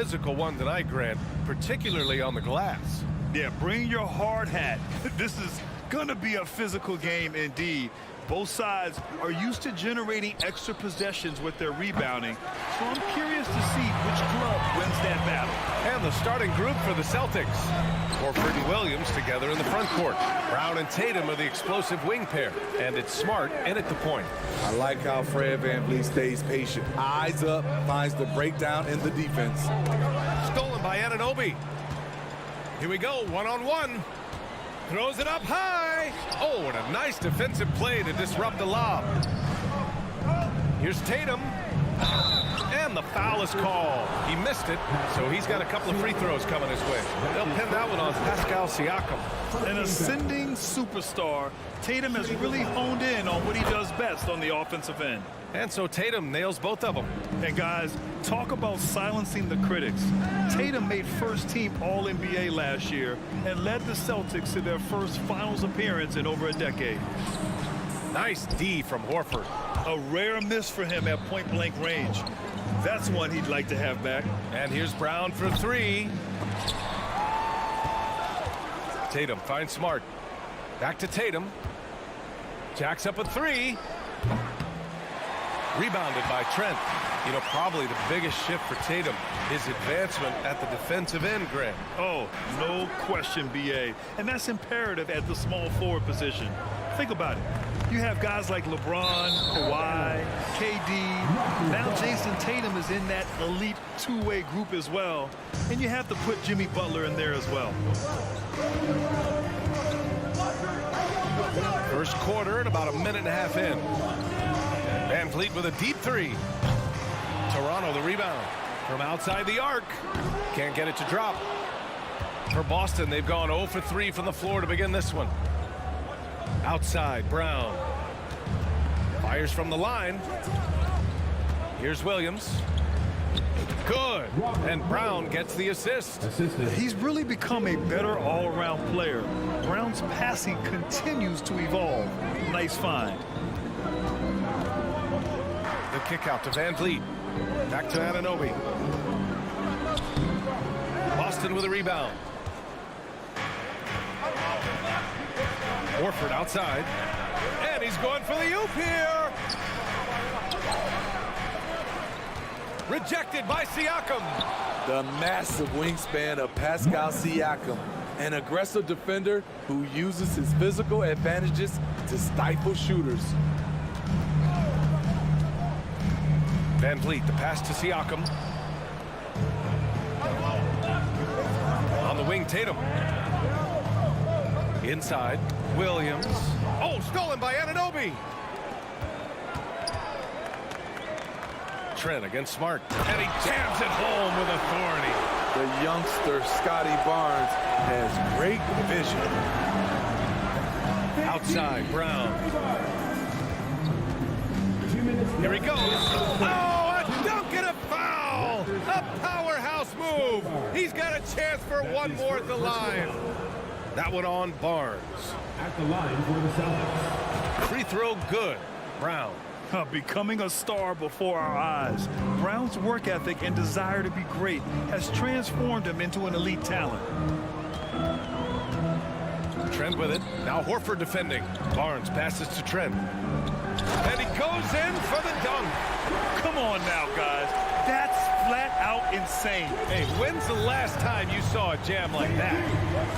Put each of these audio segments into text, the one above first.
physical one tonight, Grant, particularly on the glass. Yeah, bring your hard hat. This is going to be a physical game indeed. Both sides are used to generating extra possessions with their rebounding, so I'm curious to see which club wins that battle. And the starting group for the Celtics. Horford and Williams together in the front court. Brown and Tatum are the explosive wing pair, and it's Smart in at the point. I like how Fred VanVleet stays patient. Eyes up, finds the breakdown in the defense. Stolen by Anunoby. Here we go, one-on-one. Throws it up high. Oh, and a nice defensive play to disrupt the lob. Here's Tatum. And the foul is called. He missed it, so he's got a couple of free throws coming his way. They'll pin that one on Pascal Siakam. An ascending superstar, Tatum has really honed in on what he does best on the offensive end. And so Tatum nails both of them. And guys, talk about silencing the critics. Tatum made first-team All-NBA last year and led the Celtics to their first finals appearance in over a decade. Nice D from Horford. A rare miss for him at point-blank range. That's one he'd like to have back. And here's Brown for three. Tatum finds Smart. Back to Tatum. Jacks up a three. Rebounded by Trent. You know, probably the biggest shift for Tatum, his advancement at the defensive end, Grant. Oh, no question, B.A. And that's imperative at the small forward position. Think about it. You have guys like LeBron, Kawhi, KD. Now Jason Tatum is in that elite two-way group as well. And you have to put Jimmy Butler in there as well. First quarter and about a minute and a half in. VanVleet with a deep three. Toronto the rebound from outside the arc. Can't get it to drop. For Boston, they've gone 0 for 3 from the floor to begin this one. Outside, Brown. Fires from the line. Here's Williams. Good. And Brown gets the assist. He's really become a better all-around player. Brown's passing continues to evolve. Nice find. The kick out to VanVleet. Back to Anunoby. Boston with a rebound. Horford outside. And he's going for the oop here. Rejected by Siakam. The massive wingspan of Pascal Siakam, an aggressive defender who uses his physical advantages to stifle shooters. VanVleet, the pass to Siakam. On the wing, Tatum. Inside, Williams. Oh, stolen by Anunoby. Trent against Smart. And he jams it home with authority. The youngster, Scotty Barnes, has great vision. Outside, Brown. Here he goes. Oh, a dunk and a foul. A powerhouse move. He's got a chance for one more at the line. That one on Barnes. At the line for the Celtics. Free throw good. Brown. Becoming a star before our eyes. Brown's work ethic and desire to be great has transformed him into an elite talent. Trent with it. Now Horford defending. Barnes passes to Trent. And he goes in for the dunk. Come on now, guys. That's flat out insane. Hey, when's the last time you saw a jam like that?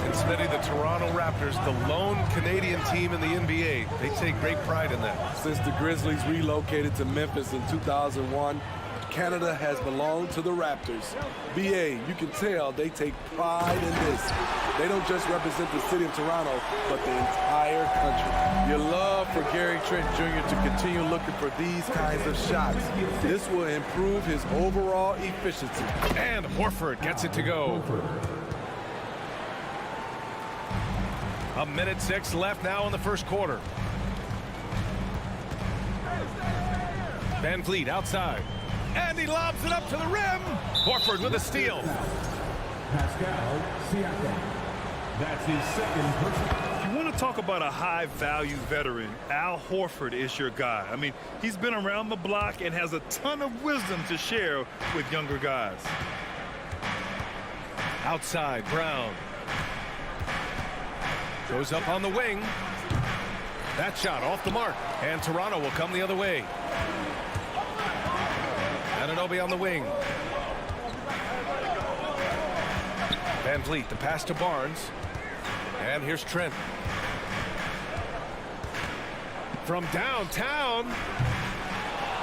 And Smitty, the Toronto Raptors, the lone Canadian team in the NBA, they take great pride in that. Since the Grizzlies relocated to Memphis in 2001, Canada has belonged to the Raptors. BA, you can tell they take pride in this. They don't just represent the city of Toronto, but the entire country. Your love for Gary Trent Jr. to continue looking for these kinds of shots. This will improve his overall efficiency. And Horford gets it to go. A minute 6 left now in the first quarter. VanVleet outside. And he lobs it up to the rim. Horford with a steal. Pascal Siakam. That's his second personal. You want to talk about a high-value veteran, Al Horford is your guy. I mean, he's been around the block and has a ton of wisdom to share with younger guys. Outside, Brown. Goes up on the wing. That shot off the mark. And Toronto will come the other way. Anunoby on the wing. Van Vliet, the pass to Barnes. And here's Trent. From downtown.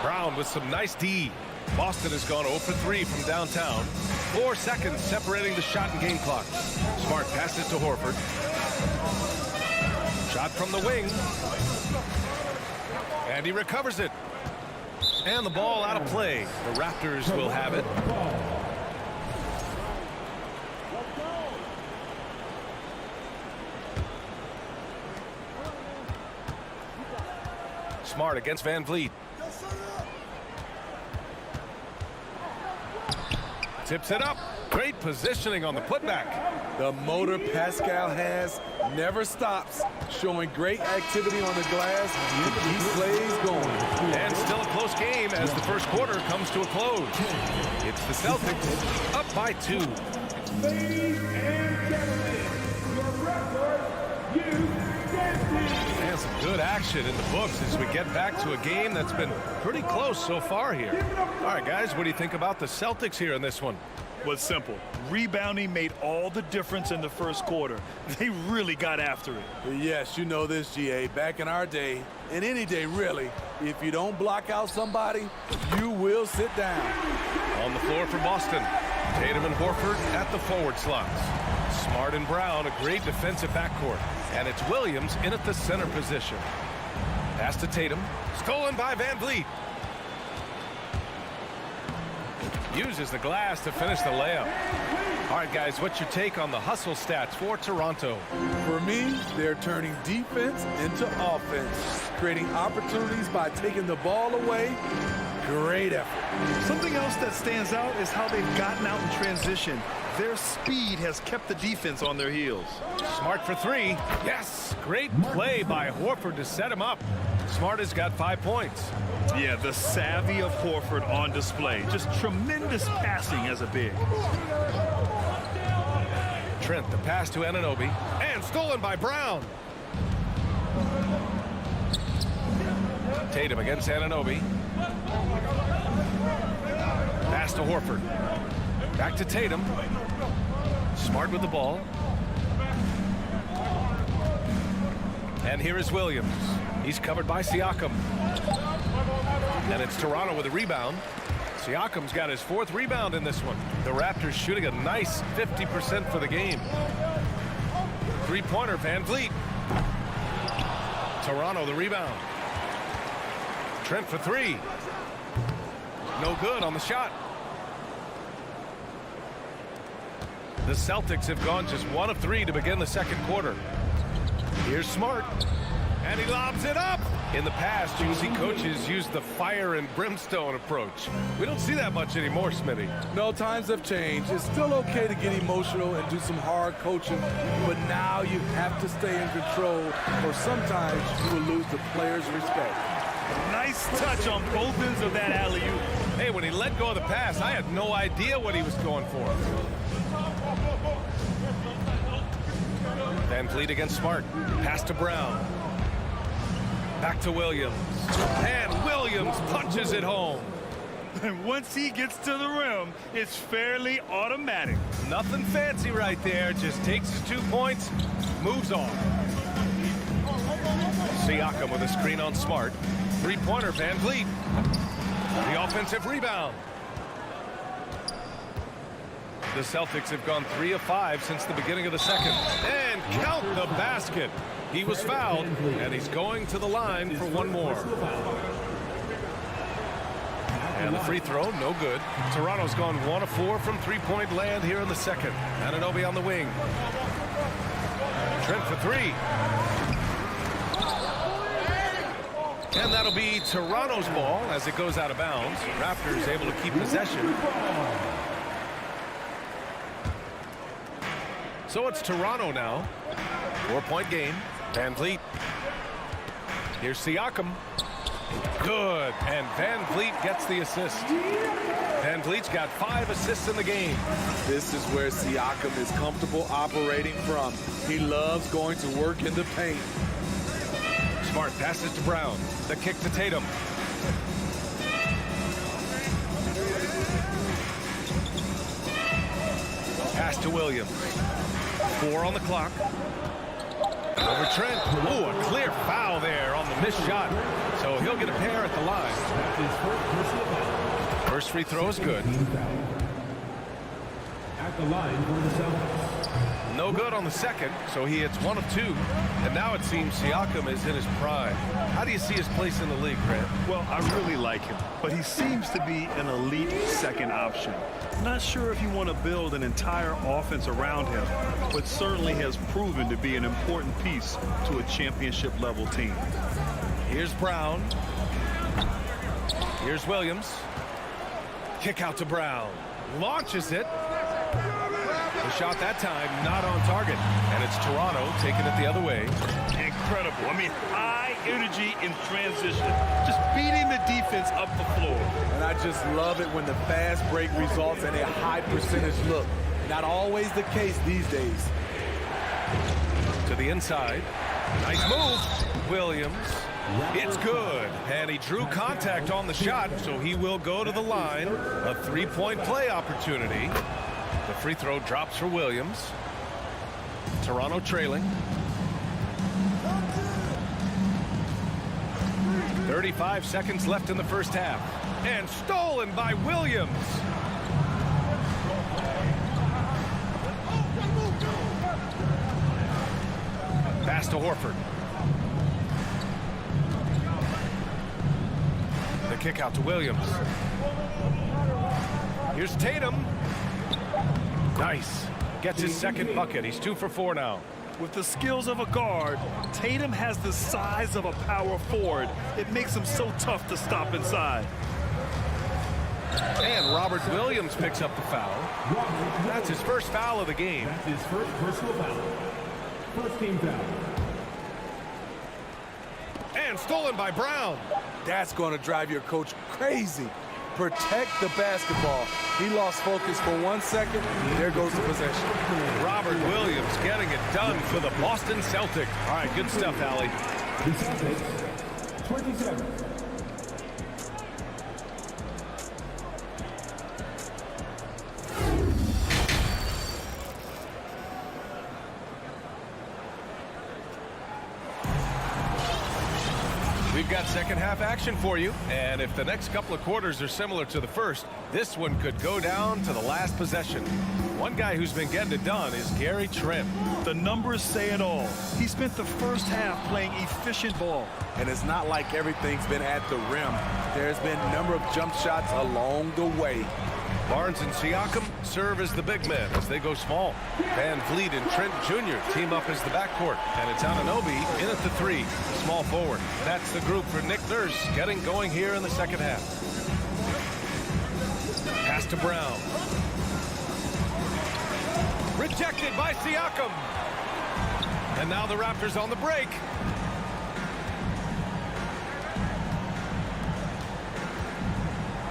Brown with some nice D. Boston has gone 0 for 3 from downtown. 4 seconds separating the shot and game clock. Smart passes to Horford. Shot from the wing. And he recovers it. And the ball out of play. The Raptors will have it. Smart against Van Vliet. Tips it up. Great positioning on the putback. The motor Pascal has never stops, showing great activity on the glass to keep plays going. And still a close game as the first quarter comes to a close. It's the Celtics up by 2. Ladies and gentlemen, your record, And some good action in the books as we get back to a game that's been pretty close so far here. All right, guys, what do you think about the Celtics here in this one? Was simple. Rebounding made all the difference in the first quarter. They really got after it. Yes, you know this, GA. Back in our day, and any day really, if you don't block out somebody, you will sit down. On the floor for Boston, Tatum and Horford at the forward slots. Smart and Brown, a great defensive backcourt. And it's Williams in at the center position. Pass to Tatum, stolen by Van Vliet. Uses the glass to finish the layup. All right, guys, what's your take on the hustle stats for Toronto? For me, they're turning defense into offense, creating opportunities by taking the ball away. Great effort. Something else that stands out is how they've gotten out in transition. Their speed has kept the defense on their heels. Smart for 3. Yes, great play by Horford to set him up. Smart has got 5 points. Yeah, the savvy of Horford on display. Just tremendous passing as a big. Trent, the pass to Anunoby, and stolen by Brown. Tatum against Anunoby. Pass to Horford. Back to Tatum. Smart with the ball. And here is Williams. He's covered by Siakam. And it's Toronto with a rebound. Siakam's got his 4th rebound in this one. The Raptors shooting a nice 50% for the game. 3-pointer, Van Vliet. Toronto the rebound. Trent for 3. No good on the shot. The Celtics have gone just 1 of 3 to begin the second quarter. Here's Smart. And he lobs it up. In the past, you see coaches use the fire and brimstone approach. We don't see that much anymore, Smitty. No, times have changed. It's still okay to get emotional and do some hard coaching, but now you have to stay in control, or sometimes you will lose the players' respect. Nice touch on both ends of that alley-oop. Hey, when he let go of the pass, I had no idea what he was going for. Van Vliet against Smart. Pass to Brown. Back to Williams. And Williams punches it home. And once he gets to the rim, it's fairly automatic. Nothing fancy right there. Just takes his 2 points, moves on. Siakam with a screen on Smart. 3-pointer, Van Vliet. The offensive rebound. The Celtics have gone 3 of 5 since the beginning of the second. And count the basket. He was fouled, and he's going to the line for 1 more. And the free throw, no good. Toronto's gone 1 of 4 from 3-point land here in the second. Anunoby on the wing. Trent for 3. And that'll be Toronto's ball as it goes out of bounds. Raptors able to keep possession. So it's Toronto now. 4-point game. Van Vliet. Here's Siakam. Good. And Van Vliet gets the assist. Van Vliet's got 5 assists in the game. This is where Siakam is comfortable operating from. He loves going to work in the paint. Smart passes to Brown. The kick to Tatum. Pass to Williams. 4 on the clock. Over Trent. Oh, a clear foul there on the missed shot. So he'll get a pair at the line. First free throw is good. At the line for the Celtics. No good on the second, so he hits 1 of 2. And now it seems Siakam is in his prime. How do you see his place in the league, Grant? Well, I really like him, but he seems to be an elite second option. Not sure if you want to build an entire offense around him, but certainly has proven to be an important piece to a championship level team. Here's Brown. Here's Williams. Kick out to Brown. Launches it. The shot that time not on target. And it's Toronto taking it the other way. Incredible. I mean, high energy in transition. Just beating the defense up the floor. And I just love it when the fast break results in a high percentage look. Not always the case these days. To the inside. Nice move. Williams. It's good. And he drew contact on the shot, so he will go to the line. A 3-point play opportunity. The free throw drops for Williams. Toronto trailing. 35 seconds left in the first half. And stolen by Williams. Pass to Horford. The kick out to Williams. Here's Tatum. Nice. Gets his second bucket. He's 2 for 4 now. With the skills of a guard, Tatum has the size of a power forward. It makes him so tough to stop inside. And Robert Williams picks up the foul. That's his first foul of the game. That's his first personal foul. First team foul. And stolen by Brown. That's going to drive your coach crazy. Protect the basketball. He lost focus for 1 second. There goes the possession. Robert Williams getting it done for the Boston Celtics. All right, good stuff, Allie. The Celtics, 27. We've got second half action for you, and if the next couple of quarters are similar to the first, this one could go down to the last possession. One guy who's been getting it done is Gary Trent. The numbers say it all. He spent the first half playing efficient ball. And it's not like everything's been at the rim. There's been a number of jump shots along the way. Barnes and Siakam serve as the big men as they go small. Van Vliet and Trent Jr. team up as the backcourt. And it's Anunoby in at the 3, small forward. That's the group for Nick Nurse getting going here in the second half. Pass to Brown. Rejected by Siakam. And now the Raptors on the break.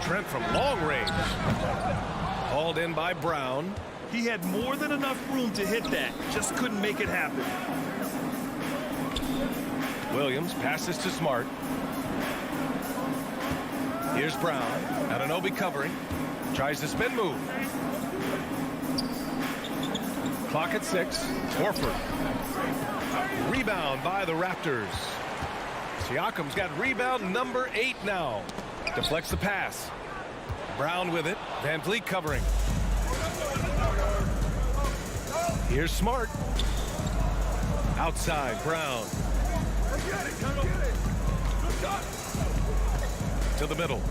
Trent from long range. Hauled in by Brown. He had more than enough room to hit that. Just couldn't make it happen. Williams passes to Smart. Here's Brown. Anunoby covering. Tries the spin move. Clock at 6. Horford. Rebound by the Raptors. Siakam's got rebound number 8 now. Deflects the pass. Brown with it. Van Vliet covering. Here's Smart. Outside, Brown. To the middle.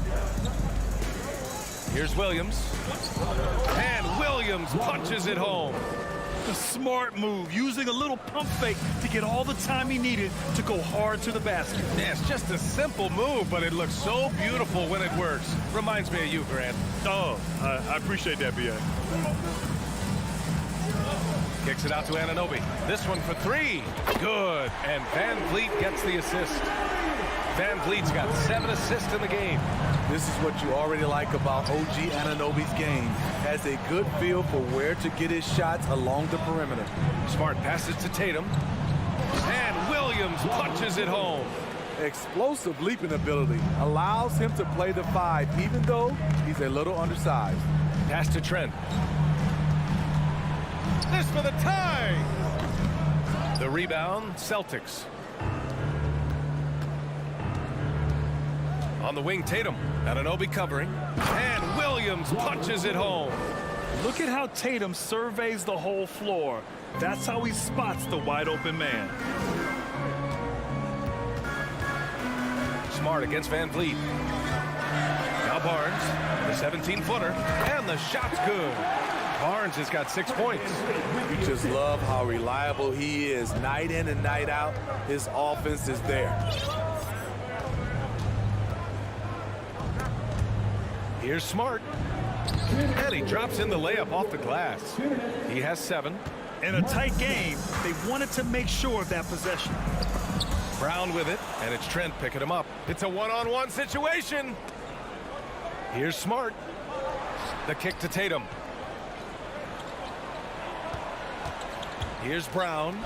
Here's Williams. And Williams punches it home. The smart move, using a little pump fake to get all the time he needed to go hard to the basket. Yeah, it's just a simple move, but it looks so beautiful when it works. Reminds me of you, Grant. Oh, I appreciate that, B.A. Kicks it out to Anunoby. This one for 3. Good. And Van Vliet gets the assist. Van Vliet's got 7 assists in the game. This is what you already like about OG Anunoby's game. Has a good feel for where to get his shots along the perimeter. Smart passes to Tatum. And Williams punches it home. Explosive leaping ability allows him to play the 5, even though he's a little undersized. Pass to Trent. This for the tie. The rebound, Celtics. On the wing, Tatum. Anunoby covering. And Williams punches it home. Look at how Tatum surveys the whole floor. That's how he spots the wide open man. Smart against Van Vliet. Now Barnes, the 17-footer, and the shot's good. Barnes has got 6 points. You just love how reliable he is. Night in and night out, his offense is there. Here's Smart. And he drops in the layup off the glass. He has 7. In a tight game, they wanted to make sure of that possession. Brown with it, and it's Trent picking him up. It's a one-on-one situation. Here's Smart. The kick to Tatum. Here's Brown.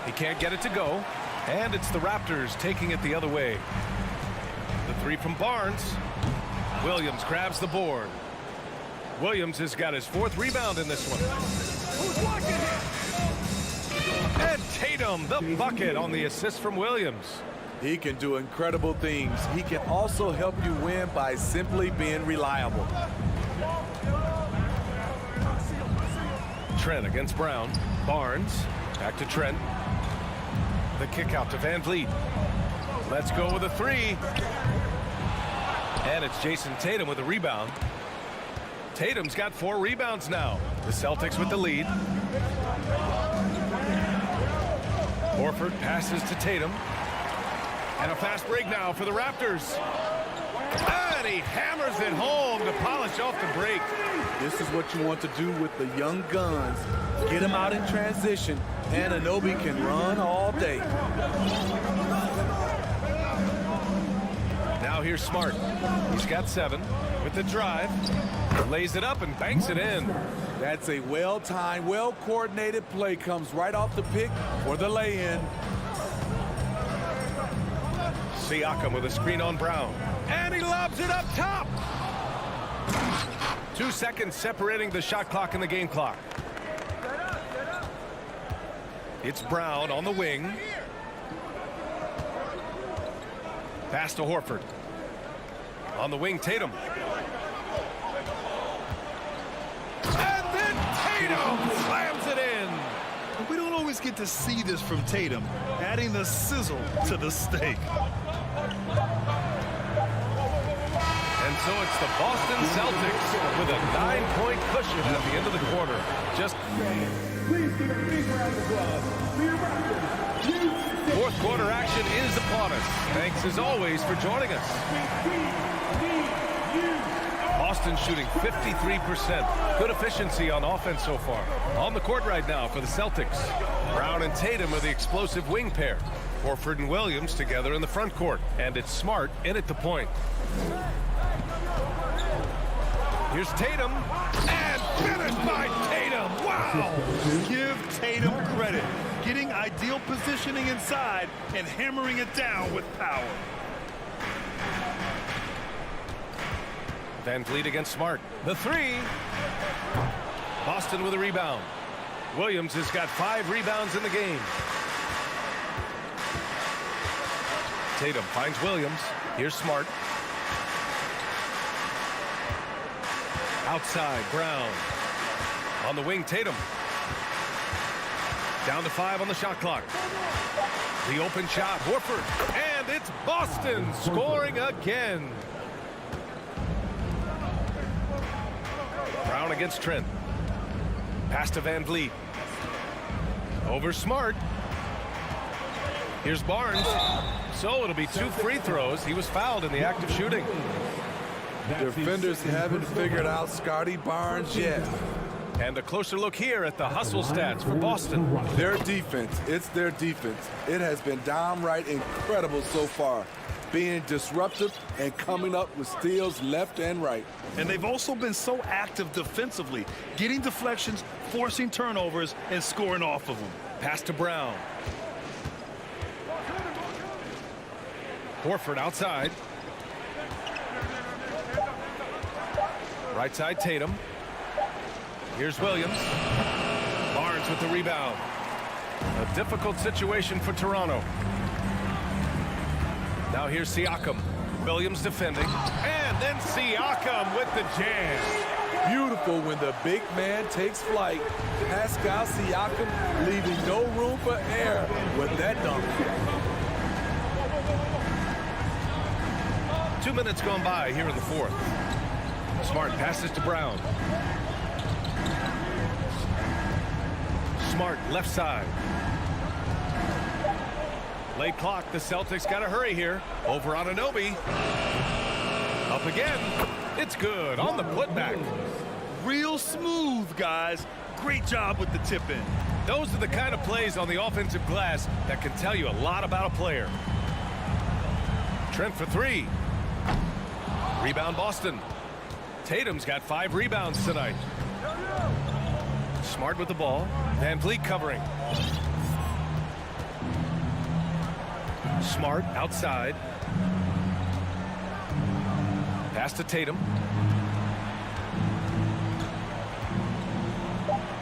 He can't get it to go. And it's the Raptors taking it the other way. The 3 from Barnes. Williams grabs the board. Williams has got his 4th rebound in this one. And Tatum, the bucket on the assist from Williams. He can do incredible things. He can also help you win by simply being reliable. Trent against Brown. Barnes, back to Trent. The kick out to Van Vliet. Let's go with a 3. And it's Jason Tatum with a rebound. Tatum's got 4 rebounds now. The Celtics with the lead. Horford passes to Tatum. And a fast break now for the Raptors. And he hammers it home to polish off the break. This is what you want to do with the young guns. Get them out in transition. Anunoby can run all day. Now here's Smart. He's got 7 with the drive. Lays it up and banks it in. That's a well-timed, well-coordinated play. Comes right off the pick or the lay-in. Siakam with a screen on Brown. And he lobs it up top. 2 seconds separating the shot clock and the game clock. It's Brown on the wing. Pass to Horford. On the wing, Tatum. And then Tatum slams it in. We don't always get to see this from Tatum, adding the sizzle to the steak. And so it's the Boston Celtics with a 9-point cushion at the end of the quarter. Just Please give a big round of applause for your Raptors. 4th quarter action is upon us. Thanks as always for joining us. Boston shooting 53%. Good efficiency on offense so far. On the court right now for the Celtics. Brown and Tatum are the explosive wing pair. Horford and Williams together in the front court. And it's Smart in at the point. Here's Tatum. And finished by Tatum. Wow! Give Tatum credit. Getting ideal positioning inside and hammering it down with power. Van Vliet against Smart. The 3. Boston with a rebound. Williams has got 5 rebounds in the game. Tatum finds Williams. Here's Smart. Outside, Brown. On the wing, Tatum. Down to 5 on the shot clock. The open shot, Horford. And it's Boston scoring again. Brown against Trent. Pass to Van Vliet. Over Smart. Here's Barnes. So it'll be 2 free throws. He was fouled in the act of shooting. Defenders haven't figured out Scotty Barnes yet. And a closer look here at the hustle stats for Boston. Their defense, it's their defense. It has been downright incredible so far, being disruptive and coming up with steals left and right. And they've also been so active defensively, getting deflections, forcing turnovers, and scoring off of them. Pass to Brown. Horford outside. Right side, Tatum. Here's Williams. Barnes with the rebound. A difficult situation for Toronto. Now here's Siakam. Williams defending. And then Siakam with the jam. Beautiful when the big man takes flight. Pascal Siakam leaving no room for error with that dunk. 2 minutes gone by here in the fourth. Smart passes to Brown. Smart left side. Late clock. The Celtics got to hurry here. Over on Anunoby. Up again. It's good on the putback. Real smooth, guys. Great job with the tip in. Those are the kind of plays on the offensive glass that can tell you a lot about a player. Trent for three. Rebound Boston. Tatum's got 5 rebounds tonight. Smart with the ball. Van Vliet covering. Smart outside. Pass to Tatum.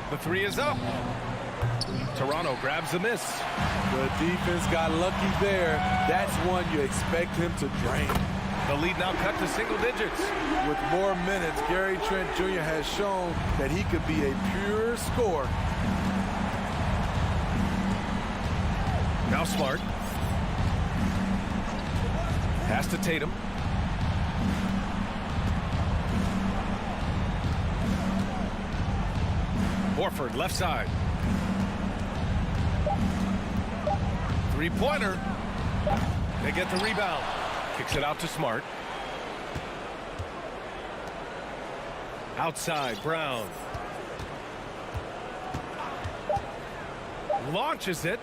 The three is up. Toronto grabs the miss. The defense got lucky there. That's one you expect him to drain. The lead now cut to single digits. With more minutes, Gary Trent Jr. has shown that he could be a pure scorer. Now Smart. Pass to Tatum. Horford left side. Three-pointer. They get the rebound. Kicks it out to Smart. Outside, Brown. Launches it.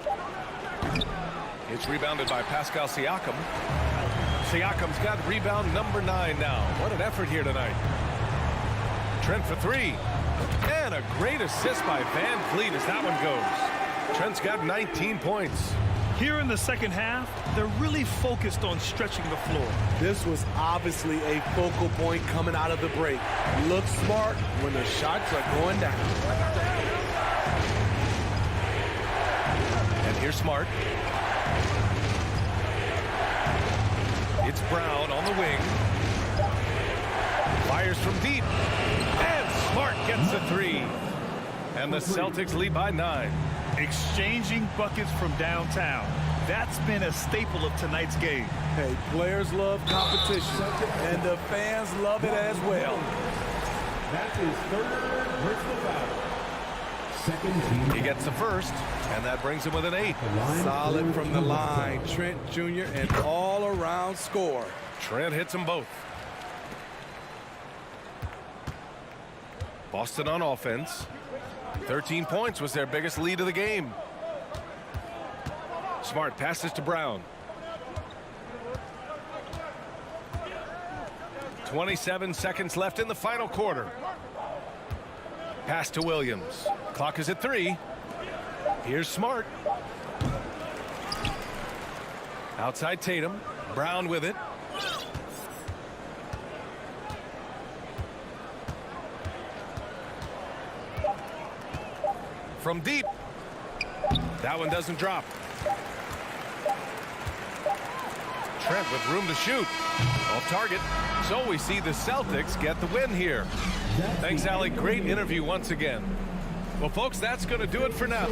It's rebounded by Pascal Siakam. Siakam's got rebound number 9 now. What an effort here tonight. Trent for three. And a great assist by Van Vliet as that one goes. Trent's got 19 points. Here in the second half, they're really focused on stretching the floor. This was obviously a focal point coming out of the break. Look smart when the shots are going down. And here's Smart. It's Brown on the wing. Fires from deep. And Smart gets a three. And the Celtics lead by 9. Exchanging buckets from downtown. That's been a staple of tonight's game. Hey, players love competition, and the fans love it as well. That's his third personal foul. Second team. He gets the first, and that brings him with an 8. Solid from the line. Trent Jr. an all-around score. Trent hits them both. Boston on offense. 13 points was their biggest lead of the game. Smart passes to Brown. 27 seconds left in the final quarter. Pass to Williams. Clock is at 3. Here's Smart. Outside Tatum. Brown with it. From deep. That one doesn't drop. Trent with room to shoot. Off target. So we see the Celtics get the win here. Thanks, Allie. Great interview once again. Well, folks, that's going to do it for now.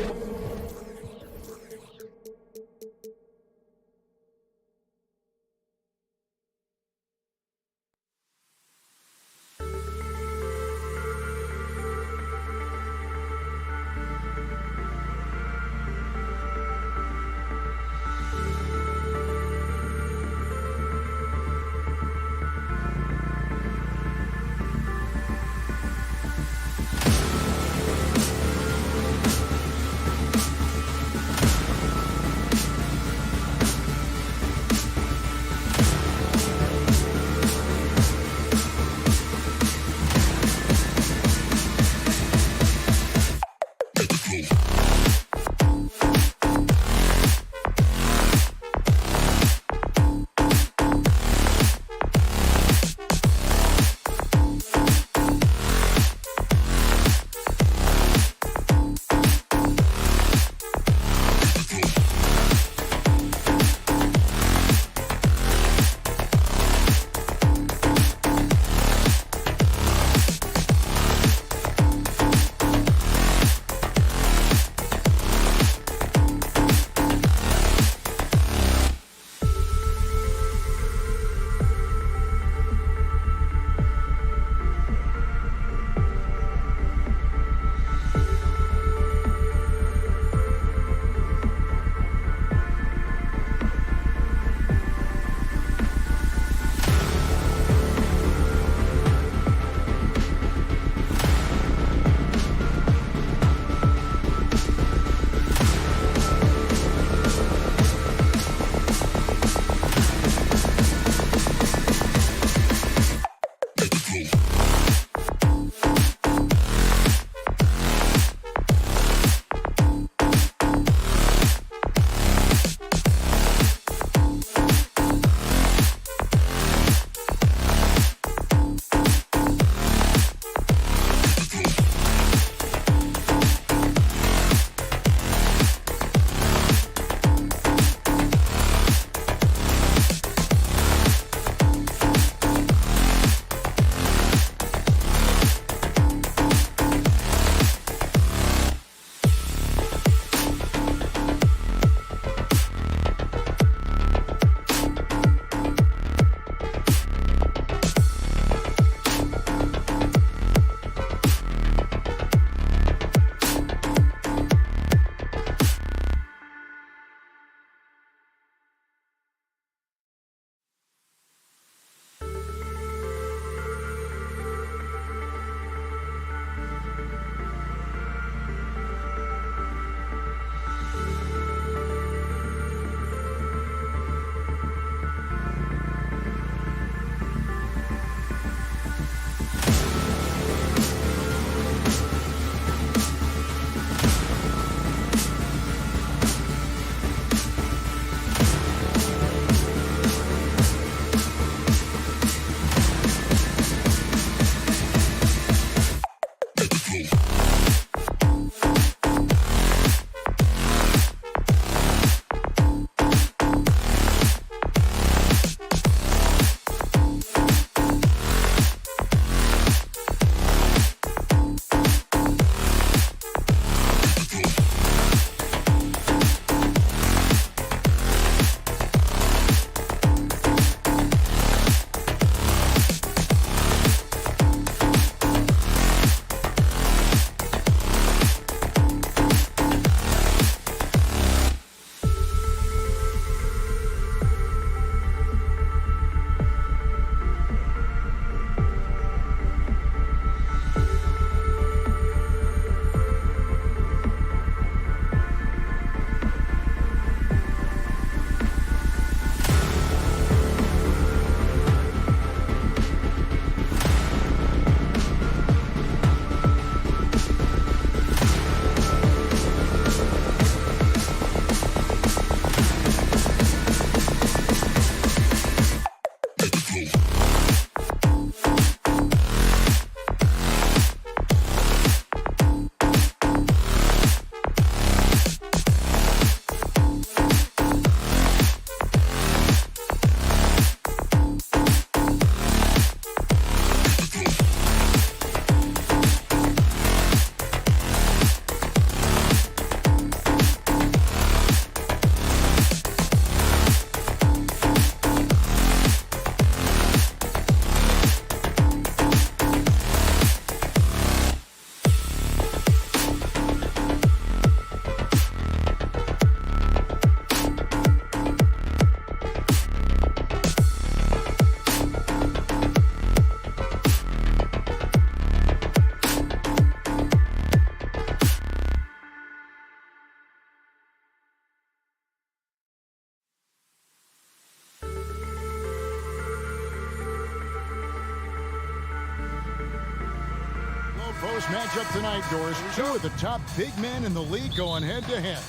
this matchup tonight, Doris. Two of the top big men in the league going head-to-head.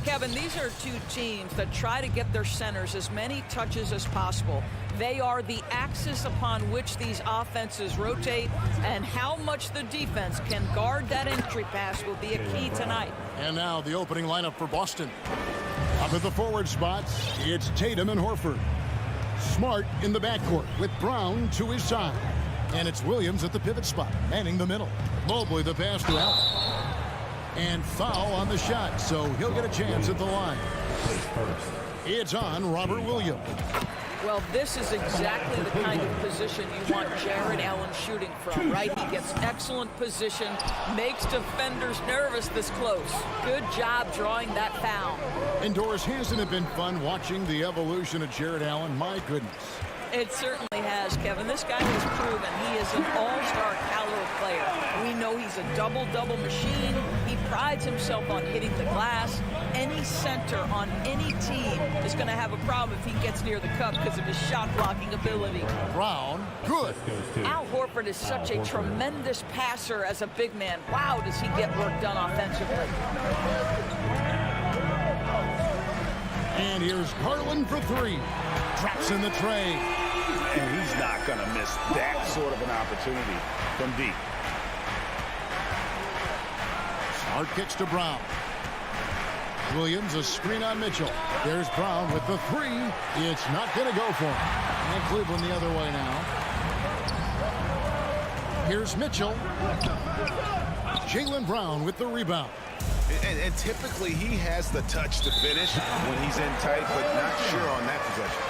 Kevin, these are two teams that try to get their centers as many touches as possible. They are the axis upon which these offenses rotate, and how much the defense can guard that entry pass will be a key tonight. And now the opening lineup for Boston. Up at the forward spots, it's Tatum and Horford. Smart in the backcourt with Brown to his side. And it's Williams at the pivot spot, manning the middle. Mobley the pass to Allen. And foul on the shot, so he'll get a chance at the line. It's on Robert Williams. Well, this is exactly the kind of position you want Jared Allen shooting from, right? He gets excellent position, makes defenders nervous this close. Good job drawing that foul. And Doris, hasn't it been fun watching the evolution of Jared Allen? My goodness. It certainly has, Kevin. This guy has proven he is an all-star caliber player. We know he's a double-double machine. He prides himself on hitting the glass. Any center on any team is going to have a problem if he gets near the cup because of his shot-blocking ability. Brown, good. Al Horford is such a tremendous passer as a big man. Wow, does he get work done offensively. And here's Garland for three. Drops in the tray. And he's not going to miss that sort of an opportunity from deep. Smart kicks to Brown. Williams, a screen on Mitchell. There's Brown with the three. It's not going to go for him. And Cleveland the other way now. Here's Mitchell. Jaylen Brown with the rebound. And typically he has the touch to finish when he's in tight, but not sure on that possession.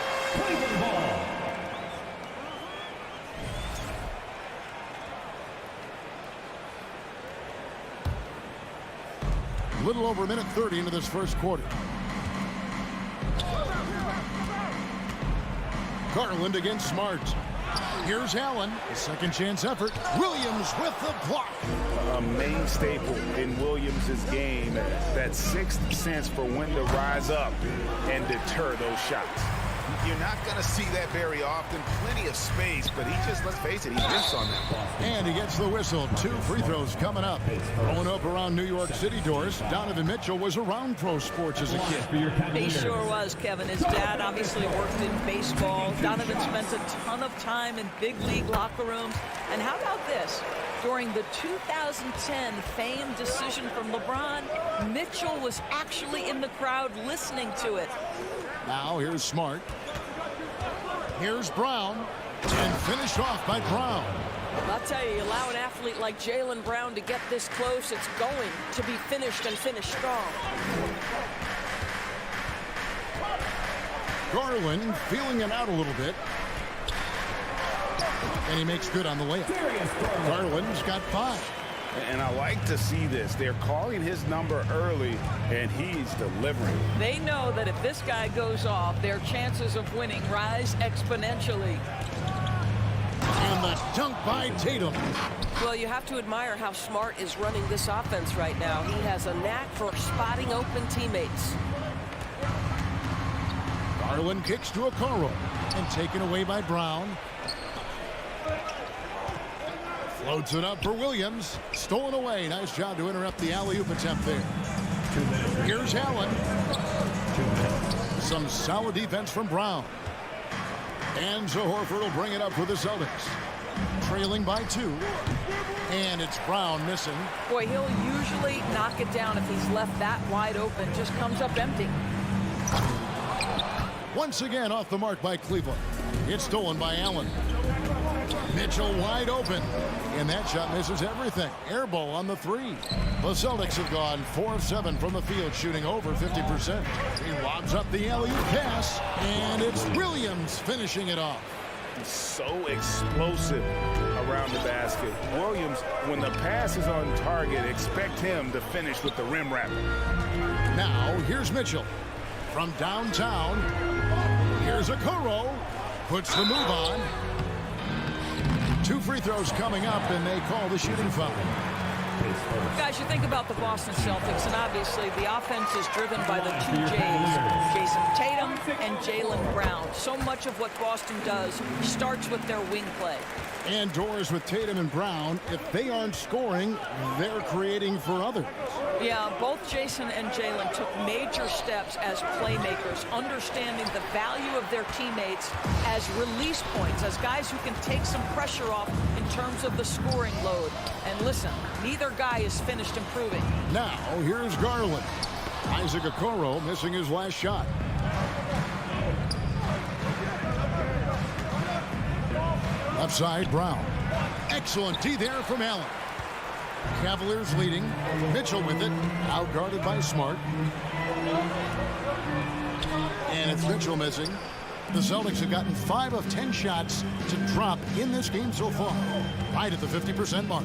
A little over a minute 30 into this first quarter. Garland against Smart. Here's Allen, a second chance effort. Williams with the block. A main staple in Williams' game, that sixth sense for when to rise up and deter those shots. You're not going to see that very often. Plenty of space, but he just, let's face it, he missed on that ball. And he gets the whistle. 2 free throws coming up. Growing up around New York City, Doris, Donovan Mitchell was around pro sports as a kid. He sure was, Kevin. His dad obviously worked in baseball. Donovan spent a ton of time in big league locker rooms. And how about this? During the 2010 famed decision from LeBron, Mitchell was actually in the crowd listening to it. Now here's Smart. Here's Brown. And finished off by Brown. I'll tell you, allow an athlete like Jaylen Brown to get this close, it's going to be finished and finished strong. Garland feeling it out a little bit. And he makes good on the layup. Garland's got 5. And I like to see this. They're calling his number early, and he's delivering. They know that if this guy goes off, their chances of winning rise exponentially. And the dunk by Tatum. Well, you have to admire how Smart is running this offense right now. He has a knack for spotting open teammates. Garland kicks to Okoro and taken away by Brown. Floats it up for Williams. Stolen away. Nice job to interrupt the alley-oop attempt there. Here's Allen. Some solid defense from Brown. And so Horford will bring it up for the Celtics. Trailing by 2. And it's Brown missing. Boy, he'll usually knock it down if he's left that wide open. Just comes up empty. Once again off the mark by Cleveland. It's stolen by Allen. Mitchell wide open. And that shot misses everything. Air ball on the 3. The Celtics have gone 4 of 7 from the field, shooting over 50%. He lobs up the alley-oop pass. And it's Williams finishing it off. So explosive around the basket. Williams, when the pass is on target, expect him to finish with the rim wrapper. Now, here's Mitchell. From downtown, here's Okoro. Puts the move on. 2 free throws coming up, and they call the shooting foul. Guys, you think about the Boston Celtics, and obviously the offense is driven by the two J's, Jason Tatum and Jaylen Brown. So much of what Boston does starts with their wing play. And doors with Tatum and Brown, if they aren't scoring, they're creating for others. Yeah, both Jason and Jaylen took major steps as playmakers, understanding the value of their teammates as release points, as guys who can take some pressure off in terms of the scoring load. And listen, neither guy is finished improving. Now, here's Garland. Isaac Okoro missing his last shot. Left side, Brown. Excellent D there from Allen. Cavaliers leading. Mitchell with it. Outguarded by Smart. And it's Mitchell missing. The Celtics have gotten 5 of 10 shots to drop in this game so far. Right at the 50% mark.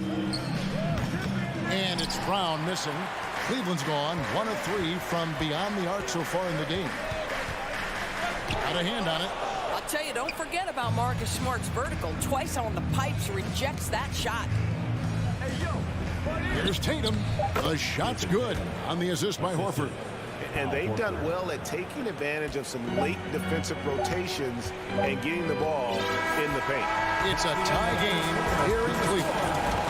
And it's Brown missing. Cleveland's gone 1 of 3 from beyond the arc so far in the game. Got a hand on it. I'll tell you, don't forget about Marcus Smart's vertical. Twice on the pipes, rejects that shot. Here's Tatum. The shot's good on the assist by Horford. And they've done well at taking advantage of some late defensive rotations and getting the ball in the paint. It's a tie game here in Cleveland.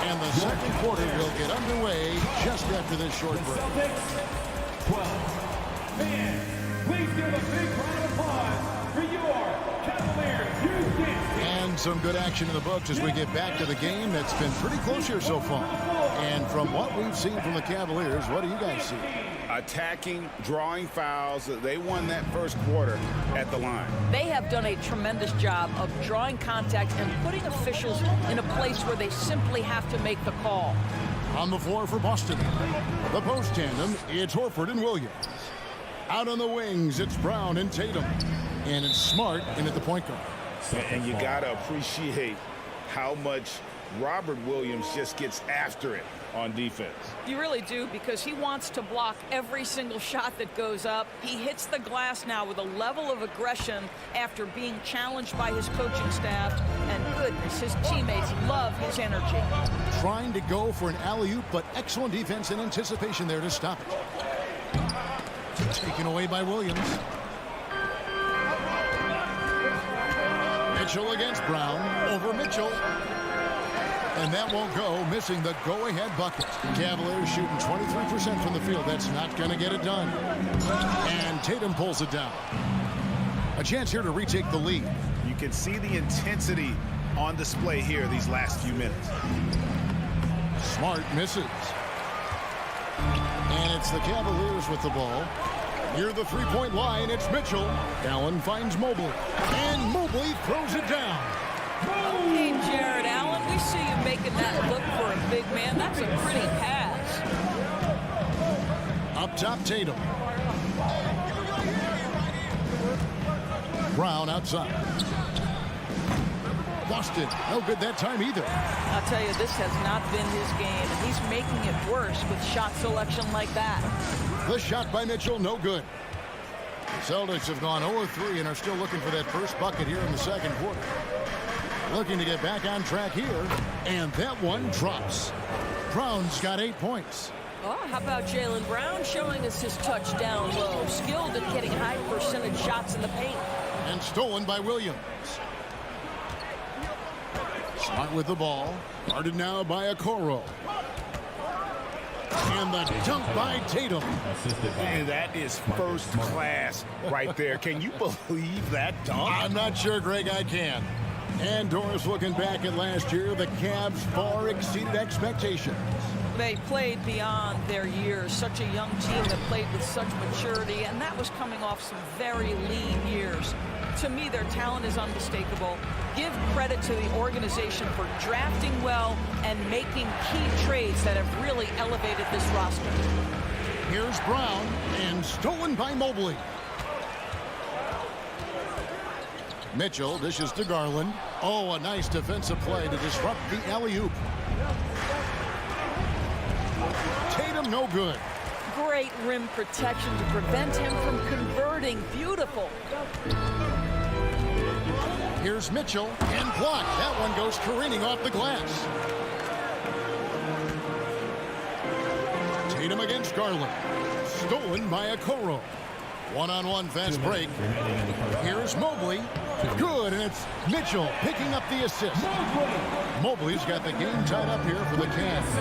And the second quarter will get underway just after this short break. Celtics 12. Fans, please give a big round of applause for your Cavaliers, Houston. And some good action in the books as we get back to the game that's been pretty close here so far. And from what we've seen from the Cavaliers, what do you guys see? Attacking, drawing fouls. They won that first quarter at the line. They have done a tremendous job of drawing contact and putting officials in a place where they simply have to make the call. On the floor for Boston, the post tandem, it's Horford and Williams. Out on the wings, it's Brown and Tatum. And it's Smart in at the point guard. And you got to appreciate how much Robert Williams just gets after it on defense. You really do, because he wants to block every single shot that goes up. He hits the glass now with a level of aggression after being challenged by his coaching staff. And goodness, his teammates love his energy. Trying to go for an alley-oop, but excellent defense and anticipation there to stop it. Taken away by Williams. Mitchell against Brown. Over Mitchell. And that won't go, missing the go-ahead bucket. Cavaliers shooting 23% from the field. That's not going to get it done. And Tatum pulls it down. A chance here to retake the lead. You can see the intensity on display here these last few minutes. Smart misses. And it's the Cavaliers with the ball. Near the three-point line, it's Mitchell. Allen finds Mobley. And Mobley throws it down. Hey, Jared Allen, we see you making that look for a big man. That's a pretty pass. Up top, Tatum. Brown outside. Boston, no good that time either. I'll tell you, this has not been his game, and he's making it worse with shot selection like that. The shot by Mitchell, no good. The Celtics have gone 0-3 and are still looking for that first bucket here in the second quarter. Looking to get back on track here, and that one drops. Brown's got 8 points. Oh, how about Jaylen Brown showing us his touchdown low, skilled at getting high percentage shots in the paint. And stolen by Williams. Smart with the ball, guarded now by Okoro. And the dunk by Tatum. And that is first class right there. Can you believe that dunk? I'm not sure, Greg, I can. And Doris looking back at last year, the Cavs far exceeded expectations. They played beyond their years. Such a young team that played with such maturity, and that was coming off some very lean years. To me, their talent is unmistakable. Give credit to the organization for drafting well and making key trades that have really elevated this roster. Here's Brown, and stolen by Mobley. Mitchell dishes to Garland. Oh, a nice defensive play to disrupt the alley-oop. Tatum, no good. Great rim protection to prevent him from converting. Beautiful. Here's Mitchell, and blocked. That one goes careening off the glass. Tatum against Garland. Stolen by Okoro. One-on-one fast break. Here's Mobley. Good, and it's Mitchell picking up the assist. Mobley's got the game tied up here for the Cavs.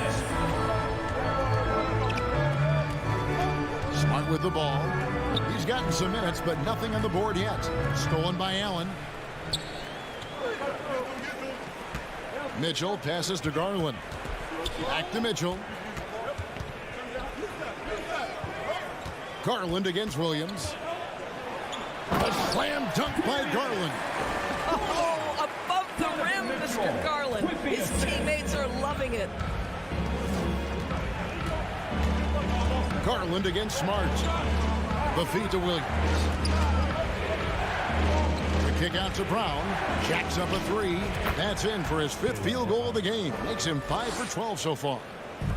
Smart with the ball. He's gotten some minutes, but nothing on the board yet. Stolen by Allen. Mitchell passes to Garland. Back to Mitchell. Garland against Williams. A slam dunk by Garland. Oh, above the rim, Mr. Garland. His teammates are loving it. Garland against Smart. The feed to Williams. The kick out to Brown. Jacks up a three. That's in for his 5th field goal of the game. Makes him 5 for 12 so far.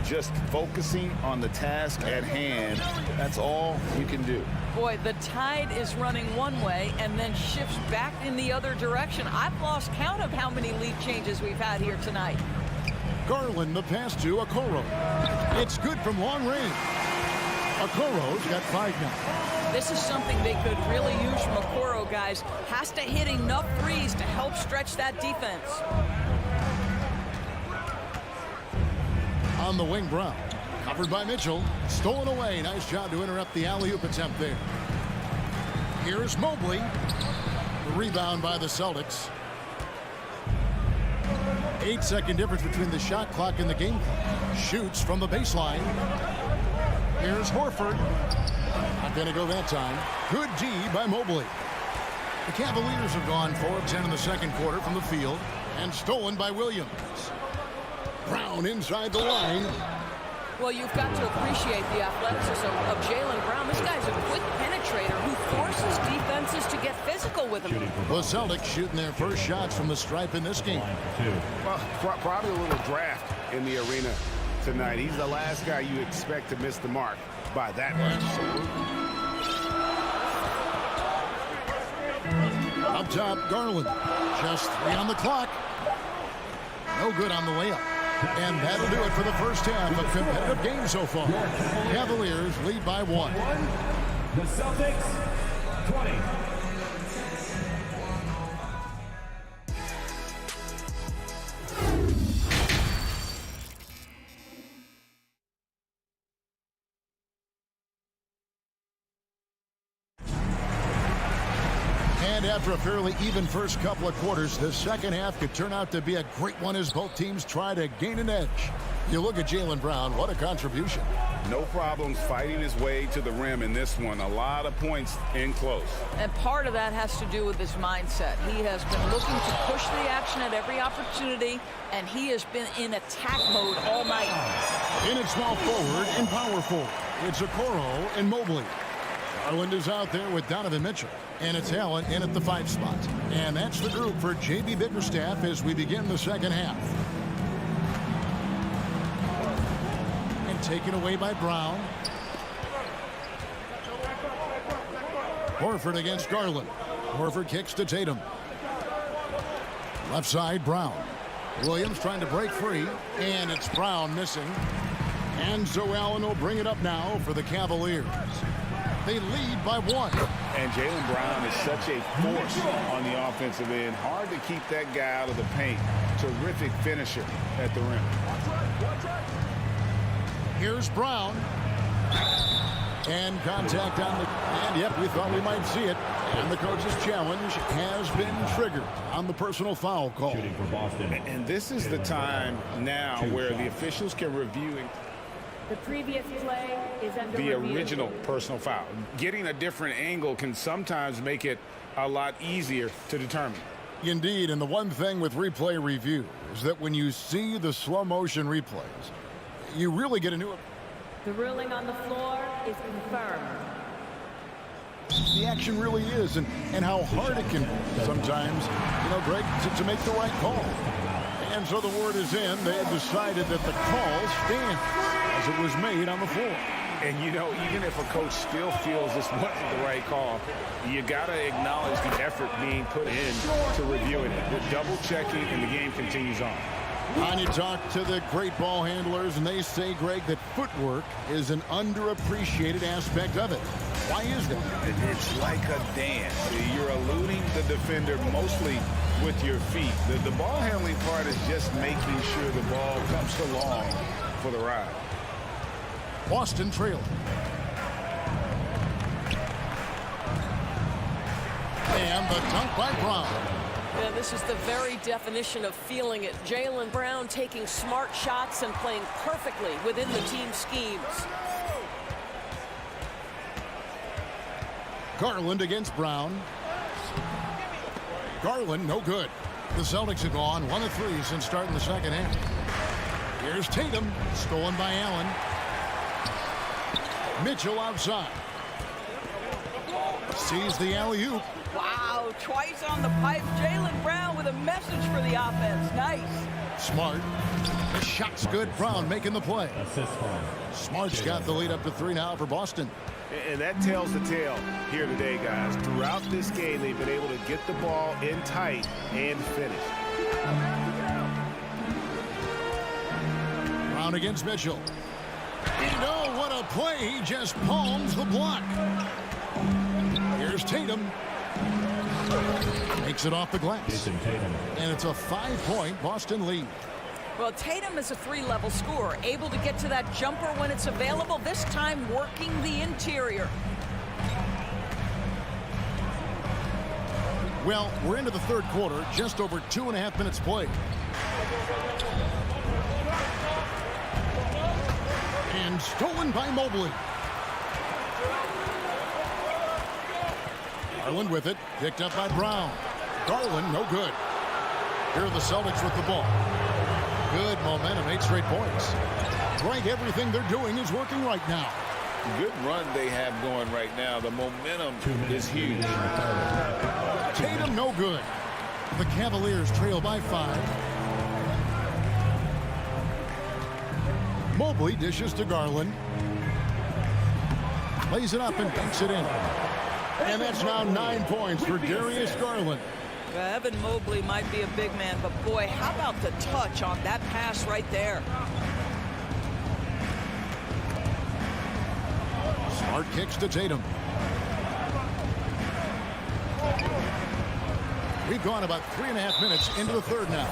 Just focusing on the task at hand. That's all you can do. Boy, the tide is running one way and then shifts back in the other direction. I've lost count of how many lead changes we've had here tonight. Garland, the pass to Okoro. It's good from long range. Okoro's got 5 now. This is something they could really use from Okoro, guys. Has to hit enough threes to help stretch that defense. On the wing, Brown. Covered by Mitchell. Stolen away. Nice job to interrupt the alley-oop attempt there. Here's Mobley. The rebound by the Celtics. 8-second difference between the shot clock and the game clock. Shoots from the baseline. Here's Horford. Not going to go that time. Good D by Mobley. The Cavaliers have gone 4 of 10 in the second quarter from the field. And stolen by Williams. Brown inside the line. Well, you've got to appreciate the athleticism of Jaylen Brown. This guy's a quick penetrator who forces defenses to get physical with him. The Celtics shooting their first shots from the stripe in this game. Well, probably a little draft in the arena tonight. He's the last guy you expect to miss the mark by that much. Up top, Garland. Just 3 on the clock. No good on the layup. And that'll do it for the first half. A competitive game so far. Cavaliers lead by 1. The Celtics, 20. And after a fairly even first couple of quarters, the second half could turn out to be a great one as both teams try to gain an edge. You look at Jaylen Brown, what a contribution. No problems fighting his way to the rim in this one. A lot of points in close. And part of that has to do with his mindset. He has been looking to push the action at every opportunity, and he has been in attack mode all night. In at small forward and power forward, it's Okoro and Mobley. Garland is out there with Donovan Mitchell. And it's Allen in at the 5 spot. And that's the group for J.B. Bickerstaff as we begin the second half. And taken away by Brown. Horford against Garland. Horford kicks to Tatum. Left side, Brown. Williams trying to break free. And it's Brown missing. And so Allen will bring it up now for the Cavaliers. They lead by 1. And Jaylen Brown is such a force on the offensive end. Hard to keep that guy out of the paint. Terrific finisher at the rim. Here's Brown. And contact on the... And, yep, we thought we might see it. And the coach's challenge has been triggered on the personal foul call. And this is the time now where the officials can review it. The previous play is under the review. Original personal foul. Getting a different angle can sometimes make it a lot easier to determine. Indeed, and the one thing with replay review is that when you see the slow motion replays, you really get a new... The ruling on the floor is confirmed. The action really is, and how hard it can be sometimes, you know, Greg, to make the right call. And so the word is in. They have decided that the call stands as it was made on the floor. And, you know, even if a coach still feels this wasn't the right call, you got to acknowledge the effort being put in to reviewing it. The double checking, and the game continues on. And you talk to the great ball handlers, and they say, Greg, that footwork is an underappreciated aspect of it. Why is that? It's like a dance. You're eluding the defender mostly with your feet. The ball handling part is just making sure the ball comes along for the ride. Boston trail. And the dunk by Brown. Yeah, this is the very definition of feeling it. Jaylen Brown taking smart shots and playing perfectly within the team schemes. Garland against Brown. Garland, no good. The Celtics have gone 1 of 3 since starting the second half. Here's Tatum, stolen by Allen. Mitchell outside. Sees the alley-oop. Wow, twice on the pipe. Jaylen Brown with a message for the offense. Nice. Smart. The shot's good. Brown making the play. Smart's got the lead up to 3 now for Boston. And that tells the tale here today, guys. Throughout this game, they've been able to get the ball in tight and finish. Brown against Mitchell. You know what a play. He just palms the block. Here's Tatum. Makes it off the glass. And it's a 5-point Boston lead. Well, Tatum is a 3-level scorer, able to get to that jumper when it's available, this time working the interior. Well, we're into the third quarter, just over 2.5 minutes played. And stolen by Mobley. Garland with it, picked up by Brown. Garland, no good. Here are the Celtics with the ball. Good momentum, 8 straight points. Greg, everything they're doing is working right now. Good run they have going right now. The momentum is huge. Tatum, no good. The Cavaliers trail by 5. Mobley dishes to Garland. Lays it up and banks it in. And that's now 9 points for Darius Garland. Evan Mobley might be a big man, but boy, how about the touch on that pass right there? Smart kicks to Tatum. We've gone about 3.5 minutes into the third now.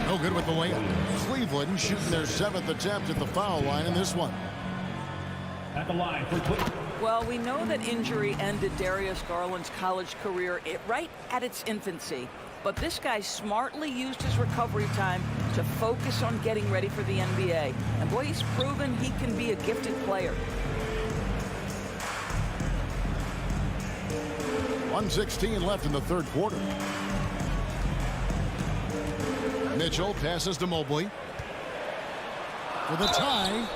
No good with the layup. Cleveland shooting their 7th attempt at the foul line in this one. At the line for Cleveland. Well, we know that injury ended Darius Garland's college career right at its infancy. But this guy smartly used his recovery time to focus on getting ready for the NBA. And boy, he's proven he can be a gifted player. 1:16 left in the third quarter. Mitchell passes to Mobley. For the tie.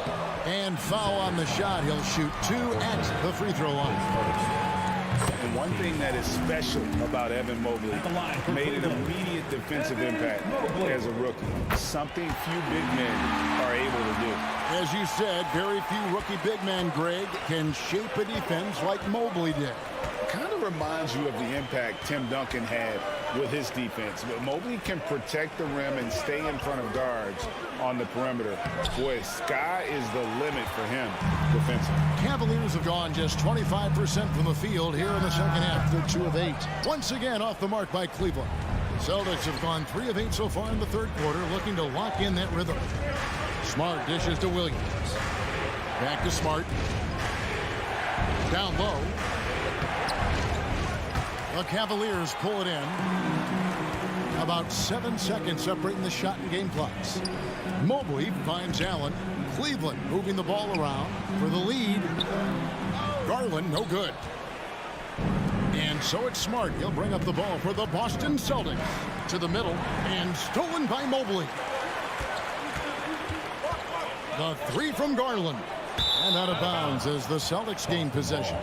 And foul on the shot. He'll shoot 2 at the free throw line. And one thing that is special about Evan Mobley made an immediate defensive impact as a rookie. Something few big men are able to do. As you said, very few rookie big men, Greg, can shape a defense like Mobley did. Kind of reminds you of the impact Tim Duncan had with his defense. But Mobley can protect the rim and stay in front of guards on the perimeter. Boy, sky is the limit for him defensively. Cavaliers have gone just 25% from the field here in the second half. They're 2 of 8. Once again off the mark by Cleveland. Celtics have gone 3 of 8 so far in the third quarter, looking to lock in that rhythm. Smart dishes to Williams. Back to Smart. Down low. The Cavaliers pull it in. About 7 seconds separating the shot and game clocks. Mobley finds Allen. Cleveland moving the ball around for the lead. Garland, no good. And so it's Smart. He'll bring up the ball for the Boston Celtics. To the middle and stolen by Mobley. The 3 from Garland. And out of bounds as the Celtics gain possession.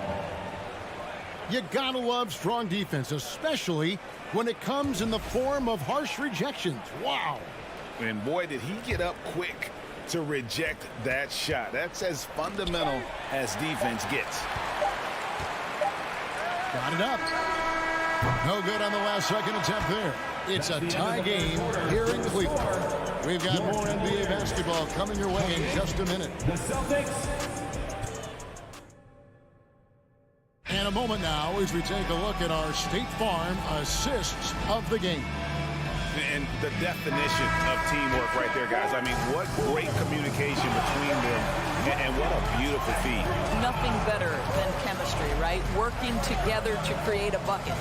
You gotta love strong defense, especially when it comes in the form of harsh rejections. Wow. And boy, did he get up quick to reject that shot. That's as fundamental as defense gets. Got it up. No good on the last second attempt there. It's a tie game here in Cleveland. We've got more NBA basketball coming your way in just a minute. The Celtics. And a moment now as we take a look at our State Farm assists of the game. And the definition of teamwork right there, guys. I mean, what great communication between them, and what a beautiful feed. Nothing better than chemistry, right? Working together to create a bucket.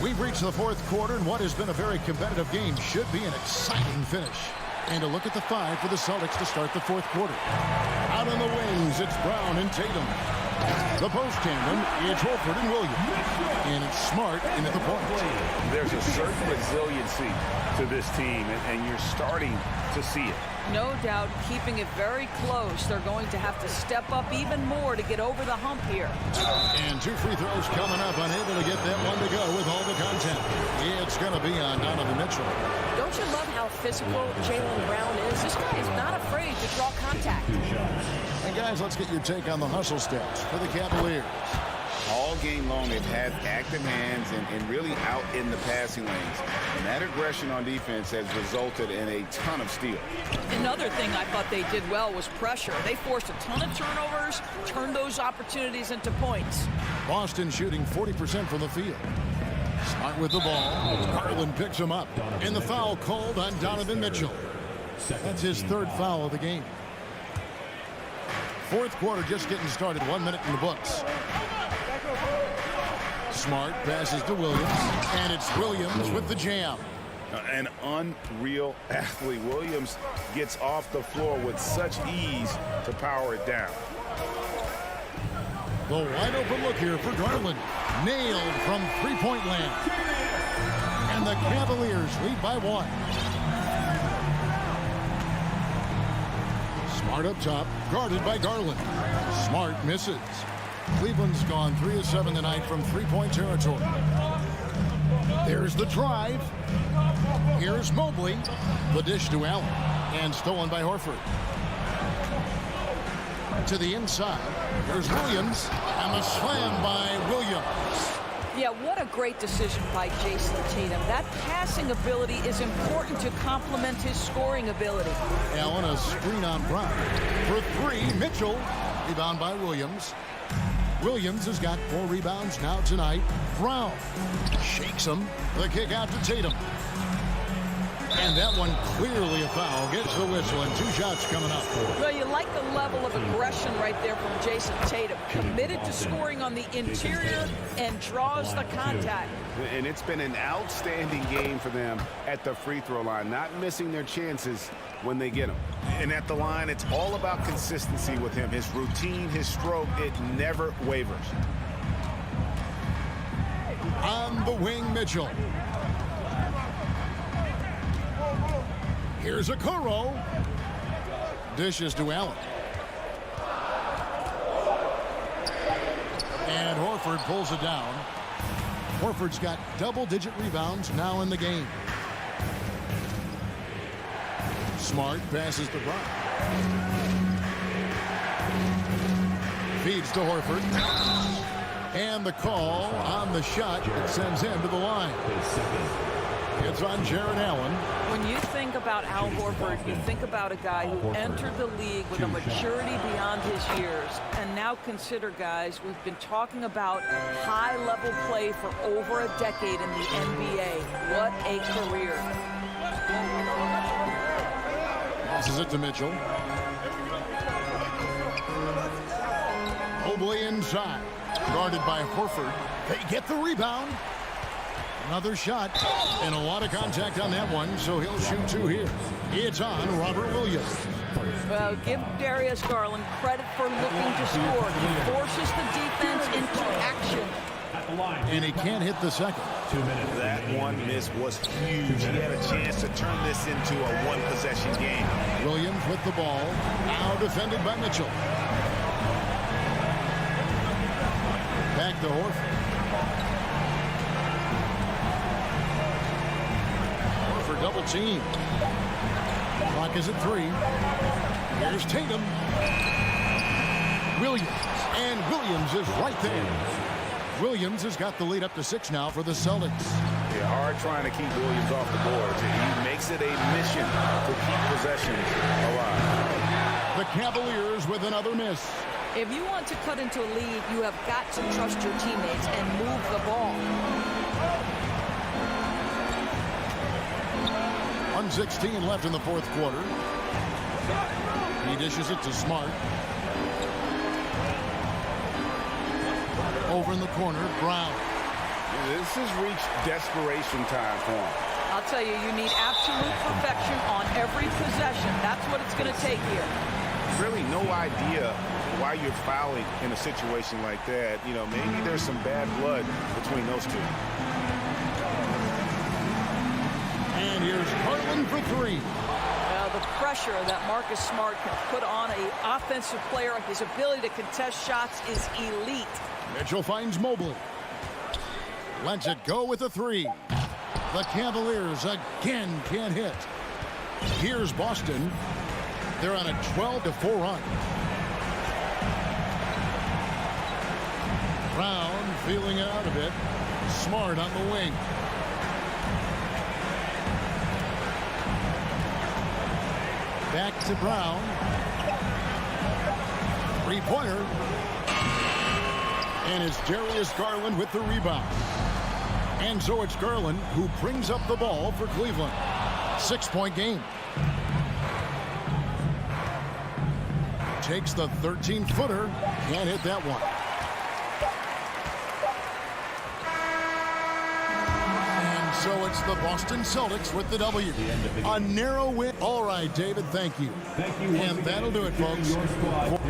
We've reached the fourth quarter, and what has been a very competitive game should be an exciting finish. And a look at the five for the Celtics to start the fourth quarter. Out on the wings, it's Brown and Tatum. The post tandem, it's Horford and Williams. And it's Smart in at the point. There's a certain resiliency to this team, and you're starting to see it. No doubt, keeping it very close. They're going to have to step up even more to get over the hump here. And two free throws coming up, unable to get that one to go with all the content. It's going to be on Donovan Mitchell. Don't you love how physical Jaylen Brown is? This guy is not afraid to draw contact. And guys, let's get your take on the hustle stats for the Cavaliers. All game long, they've had active hands and really out in the passing lanes. And that aggression on defense has resulted in a ton of steals. Another thing I thought they did well was pressure. They forced a ton of turnovers, turned those opportunities into points. Boston shooting 40% from the field. Smart with the ball. Garland picks him up. And the foul called on Donovan Mitchell. That's his third foul of the game. Fourth quarter just getting started. 1 minute in the books. Smart passes to Williams. And it's Williams with the jam. An unreal athlete. Williams gets off the floor with such ease to power it down. The wide open look here for Garland. Nailed from three-point land. And the Cavaliers lead by 1. Smart up top, guarded by Garland. Smart misses. Cleveland's gone 3 of 7 tonight from three-point territory. There's the drive. Here's Mobley. The dish to Allen. And stolen by Horford. To the inside. There's Williams. And the slam by Williams. Yeah, what a great decision by Jason Tatum. That passing ability is important to complement his scoring ability. Allen, a screen on Brown. For 3, Mitchell. Rebound by Williams. Williams has got 4 rebounds now tonight. Brown shakes him. The kick out to Tatum. And that one clearly a foul. Gets the whistle, and 2 shots coming up. Well, you like the level of aggression right there from Jason Tatum. Committed to scoring on the interior and draws the contact. And it's been an outstanding game for them at the free throw line, not missing their chances when they get them. And at the line, it's all about consistency with him. His routine, his stroke, it never wavers. On the wing, Mitchell. Here's a Okoro. Dishes to Allen. And Horford pulls it down. Horford's got double-digit rebounds now in the game. Smart passes to Brown. Feeds to Horford. And the call on the shot that sends him to the line. It's on Jared Allen. When you think about Al Horford, you think about a guy who entered the league with a maturity beyond his years. And now consider, guys, we've been talking about high-level play for over a decade in the NBA. What a career. Passes it to Mitchell. Mobley inside. Guarded by Horford. They get the rebound. Another shot, and a lot of contact on that one, so he'll shoot 2 here. It's on Robert Williams. Well, give Darius Garland credit for looking to score. He forces the defense into action. And he can't hit the second. 2 minutes. That one miss was huge. He had a chance to turn this into a one-possession game. Williams with the ball, now defended by Mitchell. Back to Horford. Double team. Clock is at 3. Here's Tatum. Williams. And Williams is right there. Williams has got the lead up to 6 now for the Celtics. Yeah, hard trying to keep Williams off the boards. He makes it a mission to keep possessions alive. The Cavaliers with another miss. If you want to cut into a lead, you have got to trust your teammates and move the ball. 1:16 left in the fourth quarter. He dishes it to Smart. Over in the corner, Brown. This has reached desperation time for him. I'll tell you, you need absolute perfection on every possession. That's what it's going to take here. Really no idea why you're fouling in a situation like that. You know, maybe there's some bad blood between those two. And here's Garland for 3. The pressure that Marcus Smart can put on an offensive player, his ability to contest shots is elite. Mitchell finds Mobley. Lets it go with a 3. The Cavaliers again can't hit. Here's Boston. They're on a 12-4 run. Brown feeling it out a bit. Smart on the wing. Back to Brown. 3-pointer. And it's Darius Garland with the rebound. And so it's Garland who brings up the ball for Cleveland. 6-point game. Takes the 13-footer. Can't hit that one. And so it's the Boston Celtics with the W. A narrow win. All right, David, thank you. Thank you. And that'll do it, folks. Your squad.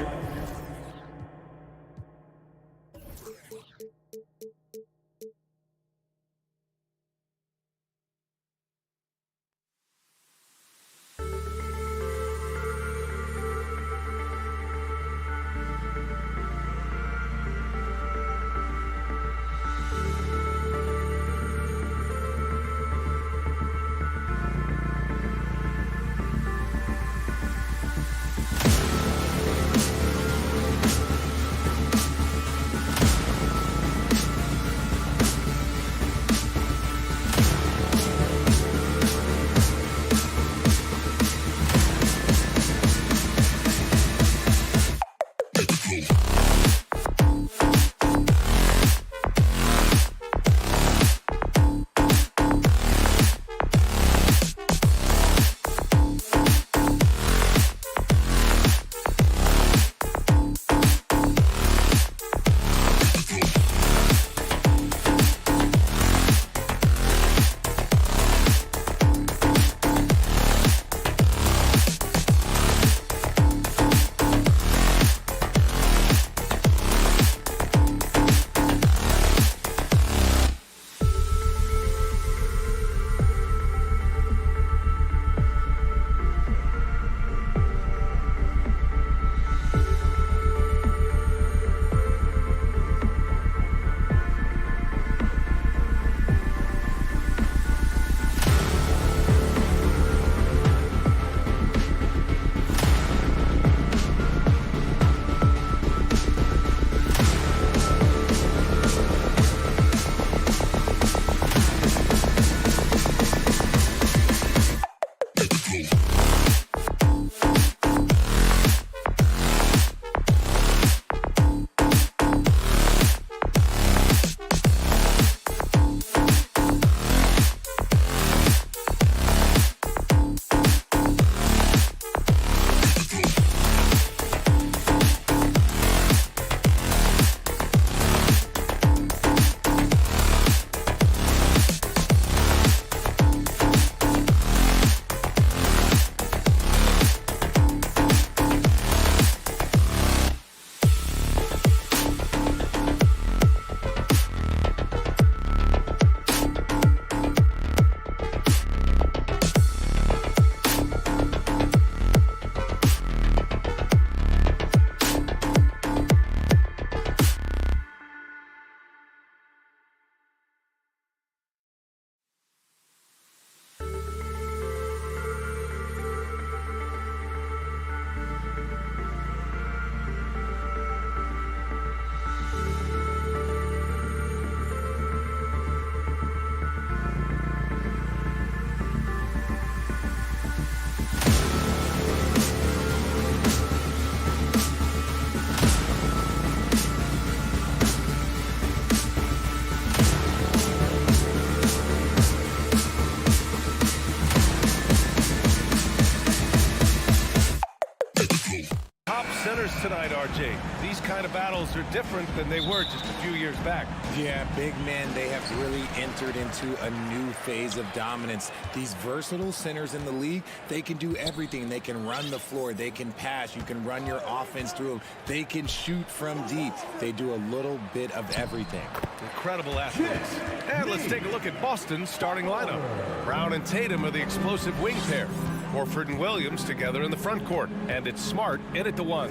RJ. These kind of battles are different than they were just a few years back. Yeah, big men, they have really entered into a new phase of dominance. These versatile centers in the league, they can do everything. They can run the floor. They can pass. You can run your offense through them. They can shoot from deep. They do a little bit of everything. Incredible athletes. And let's take a look at Boston's starting lineup. Brown and Tatum are the explosive wing pair. Horford and Williams together in the front court. And it's Smart in at the 1.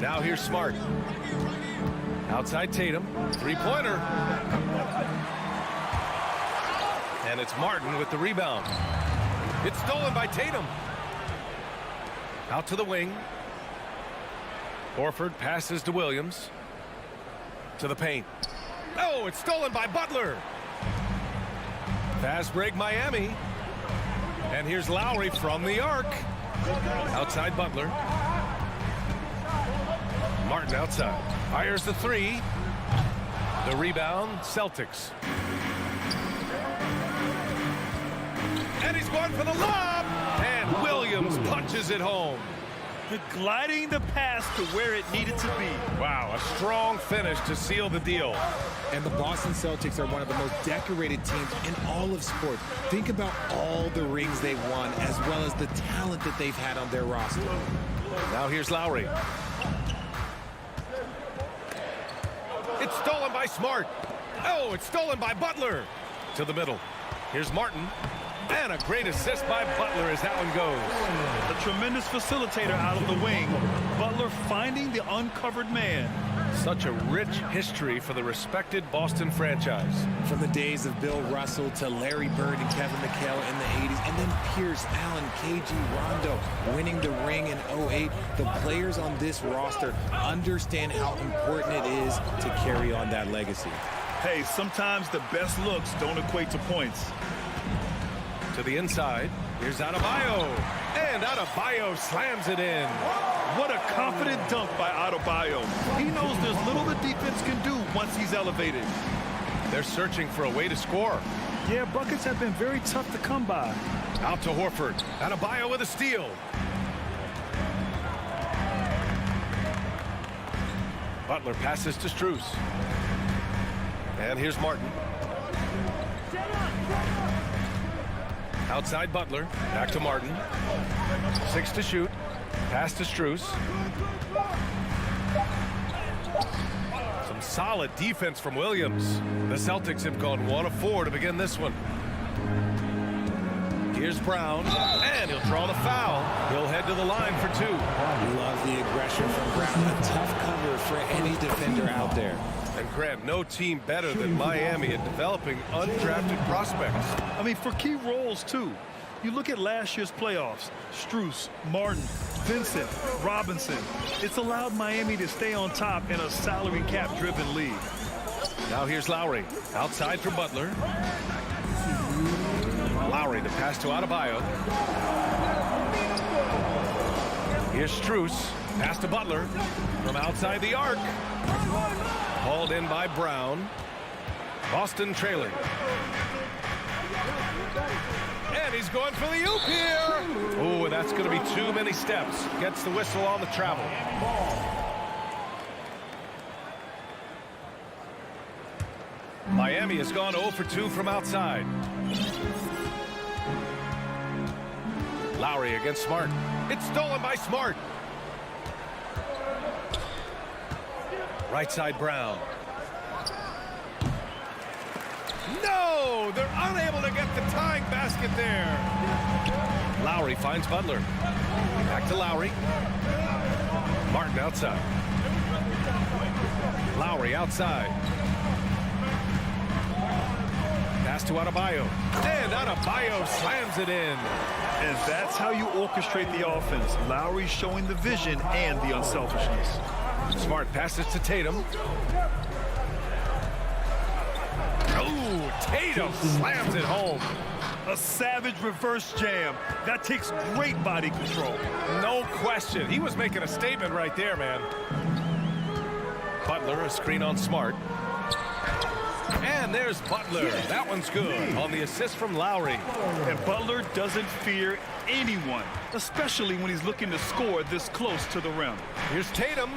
Now here's Smart. Outside Tatum. Three-pointer. And it's Martin with the rebound. It's stolen by Tatum. Out to the wing. Horford passes to Williams. To the paint. Oh, it's stolen by Butler. Fast break Miami. And here's Lowry from the arc. Outside Butler. Martin outside. Fires the 3. The rebound, Celtics. And he's going for the lob. And Williams punches it home. Gliding the pass to where it needed to be. Wow, a strong finish to seal the deal. And the Boston Celtics are one of the most decorated teams in all of sports. Think about all the rings they've won, as well as the talent that they've had on their roster. Now here's Lowry. It's stolen by Smart. Oh, it's stolen by Butler. To the middle. Here's Martin. And a great assist by Butler as that one goes. A tremendous facilitator out of the wing. Butler finding the uncovered man. Such a rich history for the respected Boston franchise. From the days of Bill Russell to Larry Bird and Kevin McHale in the 80s, and then Pierce, Allen, KG, Rondo winning the ring in 08. The players on this roster understand how important it is to carry on that legacy. Hey, sometimes the best looks don't equate to points. To the inside. Here's Adebayo. And Adebayo slams it in. What a confident dunk by Adebayo. He knows there's little the defense can do once he's elevated. They're searching for a way to score. Yeah, buckets have been very tough to come by. Out to Horford. Adebayo with a steal. Butler passes to Strus. And here's Martin. Outside Butler. Back to Martin. 6 to shoot. Pass to Strus. Some solid defense from Williams. The Celtics have gone 1 of 4 to begin this one. Here's Brown. And he'll draw the foul. He'll head to the line for 2. Love the aggression from Brown. A tough cover for any defender out there. And Grant, no team better than Miami at developing undrafted prospects. I mean, for key roles, too. You look at last year's playoffs. Strus, Martin, Vincent, Robinson. It's allowed Miami to stay on top in a salary cap-driven league. Now here's Lowry. Outside for Butler. Lowry, the pass to Adebayo. Here's Strus. Pass to Butler from outside the arc. Hauled in by Brown. Boston trailing. And he's going for the oop here. Oh, that's going to be too many steps. Gets the whistle on the travel. Miami has gone 0 for 2 from outside. Lowry against Smart. It's stolen by Smart. Right side Brown. No! They're unable to get the tying basket there. Lowry finds Butler. Back to Lowry. Martin outside. Lowry outside. Pass to Adebayo. And Adebayo slams it in. And that's how you orchestrate the offense. Lowry showing the vision and the unselfishness. Smart passes to Tatum. Oh, Tatum slams it home. A savage reverse jam. That takes great body control. No question. He was making a statement right there, man. Butler, a screen on Smart. And there's Butler. That one's good on the assist from Lowry. And Butler doesn't fear anyone, especially when he's looking to score this close to the rim. Here's Tatum.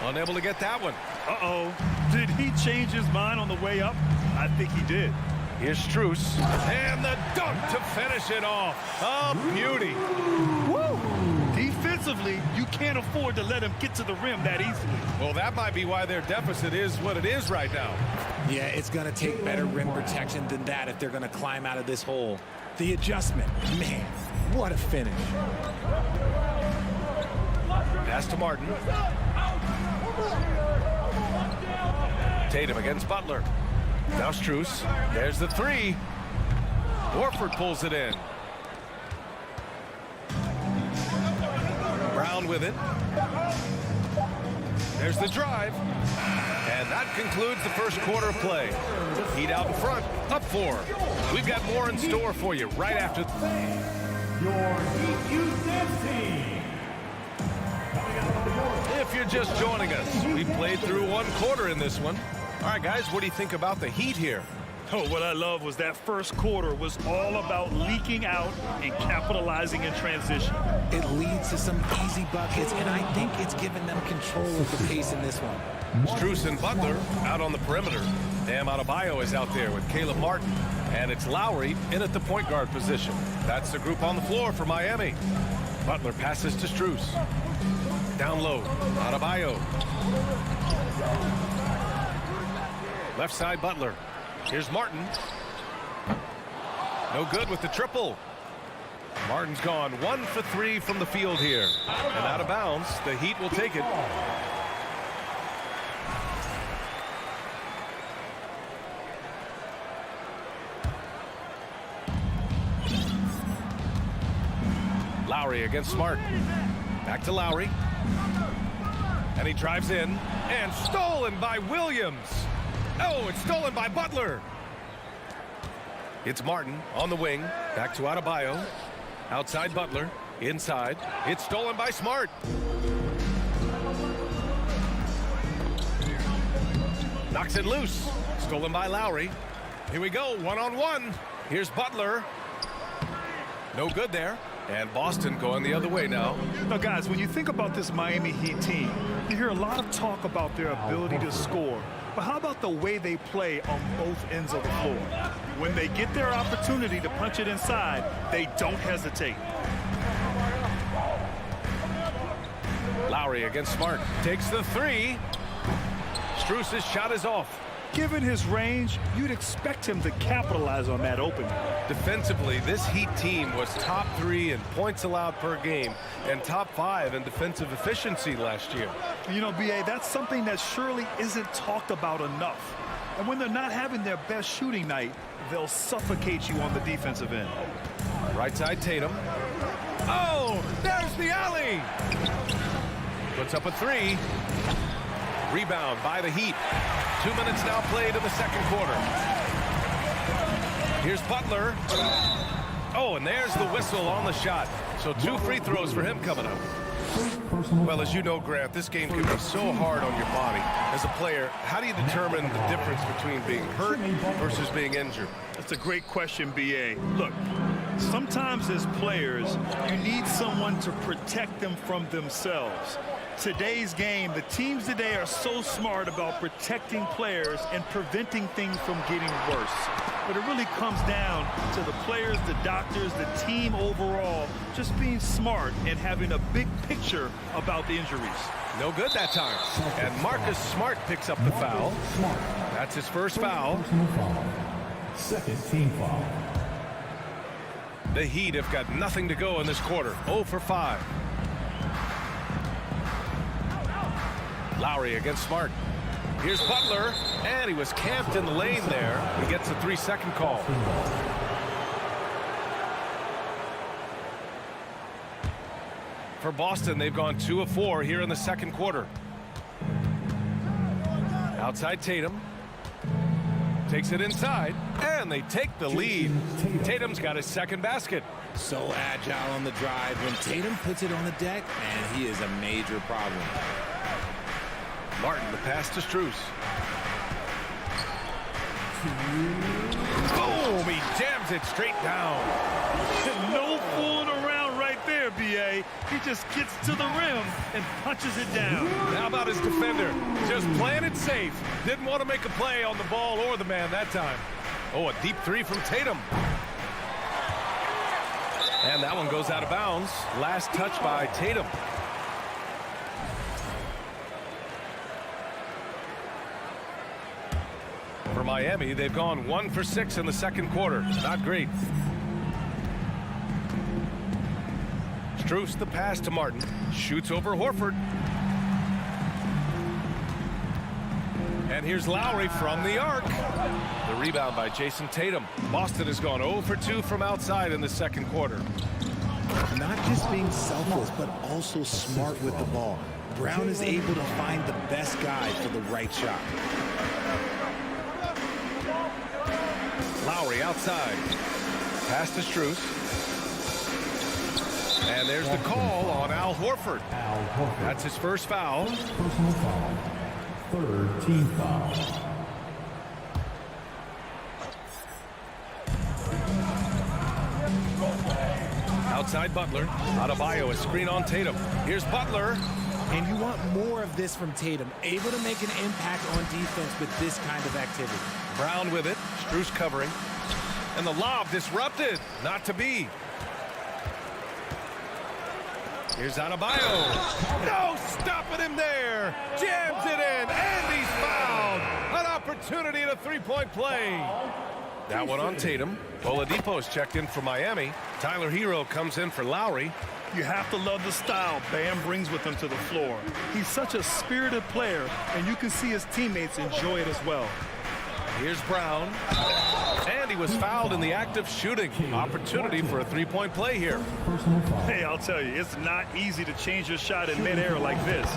Unable to get that one. Uh-oh. Did he change his mind on the way up? I think he did. Here's Strus. And the dunk to finish it off. A beauty. Woo! Defensively, you can't afford to let him get to the rim that easily. Well, that might be why their deficit is what it is right now. Yeah, it's going to take better rim protection than that if they're going to climb out of this hole. The adjustment, man, what a finish. Pass to Martin. Tatum against Butler. Now Strus. There's the three. Horford pulls it in. Brown with it. There's the drive. And that concludes the first quarter of play. Heat out in front, up 4. We've got more in store for you right after. Your Heat Youth Dance Team. If you're just joining us, we played through one quarter in this one. All right, guys, what do you think about the Heat here? Oh, what I love was that first quarter was all about leaking out and capitalizing in transition. It leads to some easy buckets, and I think it's given them control of the pace in this one. Strus and Butler out on the perimeter. Bam Adebayo is out there with Caleb Martin. And it's Lowry in at the point guard position. That's the group on the floor for Miami. Butler passes to Strus. Down low, Adebayo. Left side, Butler. Here's Martin. No good with the triple. Martin's gone 1 for 3 from the field here. And out of bounds, the Heat will take it. Lowry against Smart. Back to Lowry. And he drives in. And stolen by Williams. Oh, it's stolen by Butler. It's Martin on the wing. Back to Adebayo. Outside Butler. Inside. It's stolen by Smart. Knocks it loose. Stolen by Lowry. Here we go. One-on-one. Here's Butler. No good there. And Boston going the other way now. Now, guys, when you think about this Miami Heat team, you hear a lot of talk about their ability to score. But how about the way they play on both ends of the floor? When they get their opportunity to punch it inside, they don't hesitate. Lowry against Smart. Takes the three. Strus's shot is off. Given his range, you'd expect him to capitalize on that opening. Defensively, this Heat team was top 3 in points allowed per game and top 5 in defensive efficiency last year. You know, B.A., that's something that surely isn't talked about enough. And when they're not having their best shooting night, they'll suffocate you on the defensive end. Right side, Tatum. Oh, there's the alley. Puts up a 3. Rebound by the Heat. 2 minutes now played in the second quarter. Here's Butler. Oh, and there's the whistle on the shot. So 2 free throws for him coming up. Well, as you know, Grant, this game can be so hard on your body. As a player, how do you determine the difference between being hurt versus being injured? That's a great question, B.A. Look, sometimes as players, you need someone to protect them from themselves. Today's game, the teams today are so smart about protecting players and preventing things from getting worse. But it really comes down to the players, the doctors, the team overall, just being smart and having a big picture about the injuries. No good that time. And Marcus Smart picks up the foul. That's his first foul. Second team foul. The Heat have got nothing to go in this quarter. 0 for 5. Lowry against Smart. Here's Butler, and he was camped in the lane there. He gets a 3-second call. For Boston, they've gone 2 of 4 here in the second quarter. Outside Tatum. Takes it inside, and they take the lead. Tatum's got his second basket. So agile on the drive. When Tatum puts it on the deck, man, he is a major problem. Martin, the pass to Strus. Boom! He jams it straight down. No fooling around right there, B.A. He just gets to the rim and punches it down. How about his defender? Just playing it safe. Didn't want to make a play on the ball or the man that time. Oh, a deep three from Tatum. And that one goes out of bounds. Last touch by Tatum. For Miami, they've gone 1 for 6 in the second quarter. Not great. Strus the pass to Martin. Shoots over Horford. And here's Lowry from the arc. The rebound by Jason Tatum. Boston has gone 0 for 2 from outside in the second quarter. Not just being selfless, but also smart with the ball. Brown is able to find the best guy for the right shot. Lowry outside. Pass to Strus. And there's the call on Al Horford. That's his first foul. Personal foul. Third team foul. Outside Butler. Adebayo, a screen on Tatum. Here's Butler. And you want more of this from Tatum, able to make an impact on defense with this kind of activity. Brown with it. Strus covering. And the lob disrupted. Not to be. Here's Adebayo. No stopping him there. Jams it in. And he's fouled. An opportunity at a three-point play. That one on Tatum. Oladipo's checked in for Miami. Tyler Hero comes in for Lowry. You have to love the style Bam brings with him to the floor. He's such a spirited player, and you can see his teammates enjoy it as well. Here's Brown. And he was fouled in the act of shooting. Opportunity for a three-point play here. Hey, I'll tell you, it's not easy to change your shot in midair like this.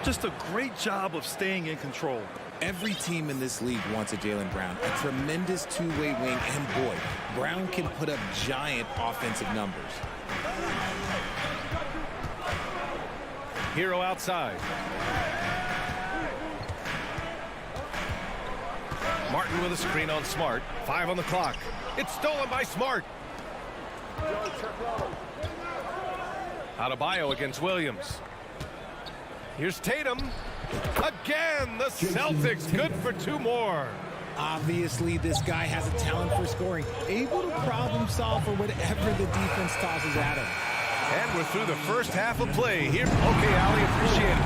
Just a great job of staying in control. Every team in this league wants a Jaylen Brown, a tremendous two-way wing, and boy, Brown can put up giant offensive numbers. Hero outside. Martin with a screen on Smart. 5 on the clock. It's stolen by Smart. Adebayo against Williams. Here's Tatum. Again, the Celtics good for 2 more. Obviously, this guy has a talent for scoring, able to problem solve for whatever the defense tosses at him. And we're through the first half of play here. Okay, Ali, appreciate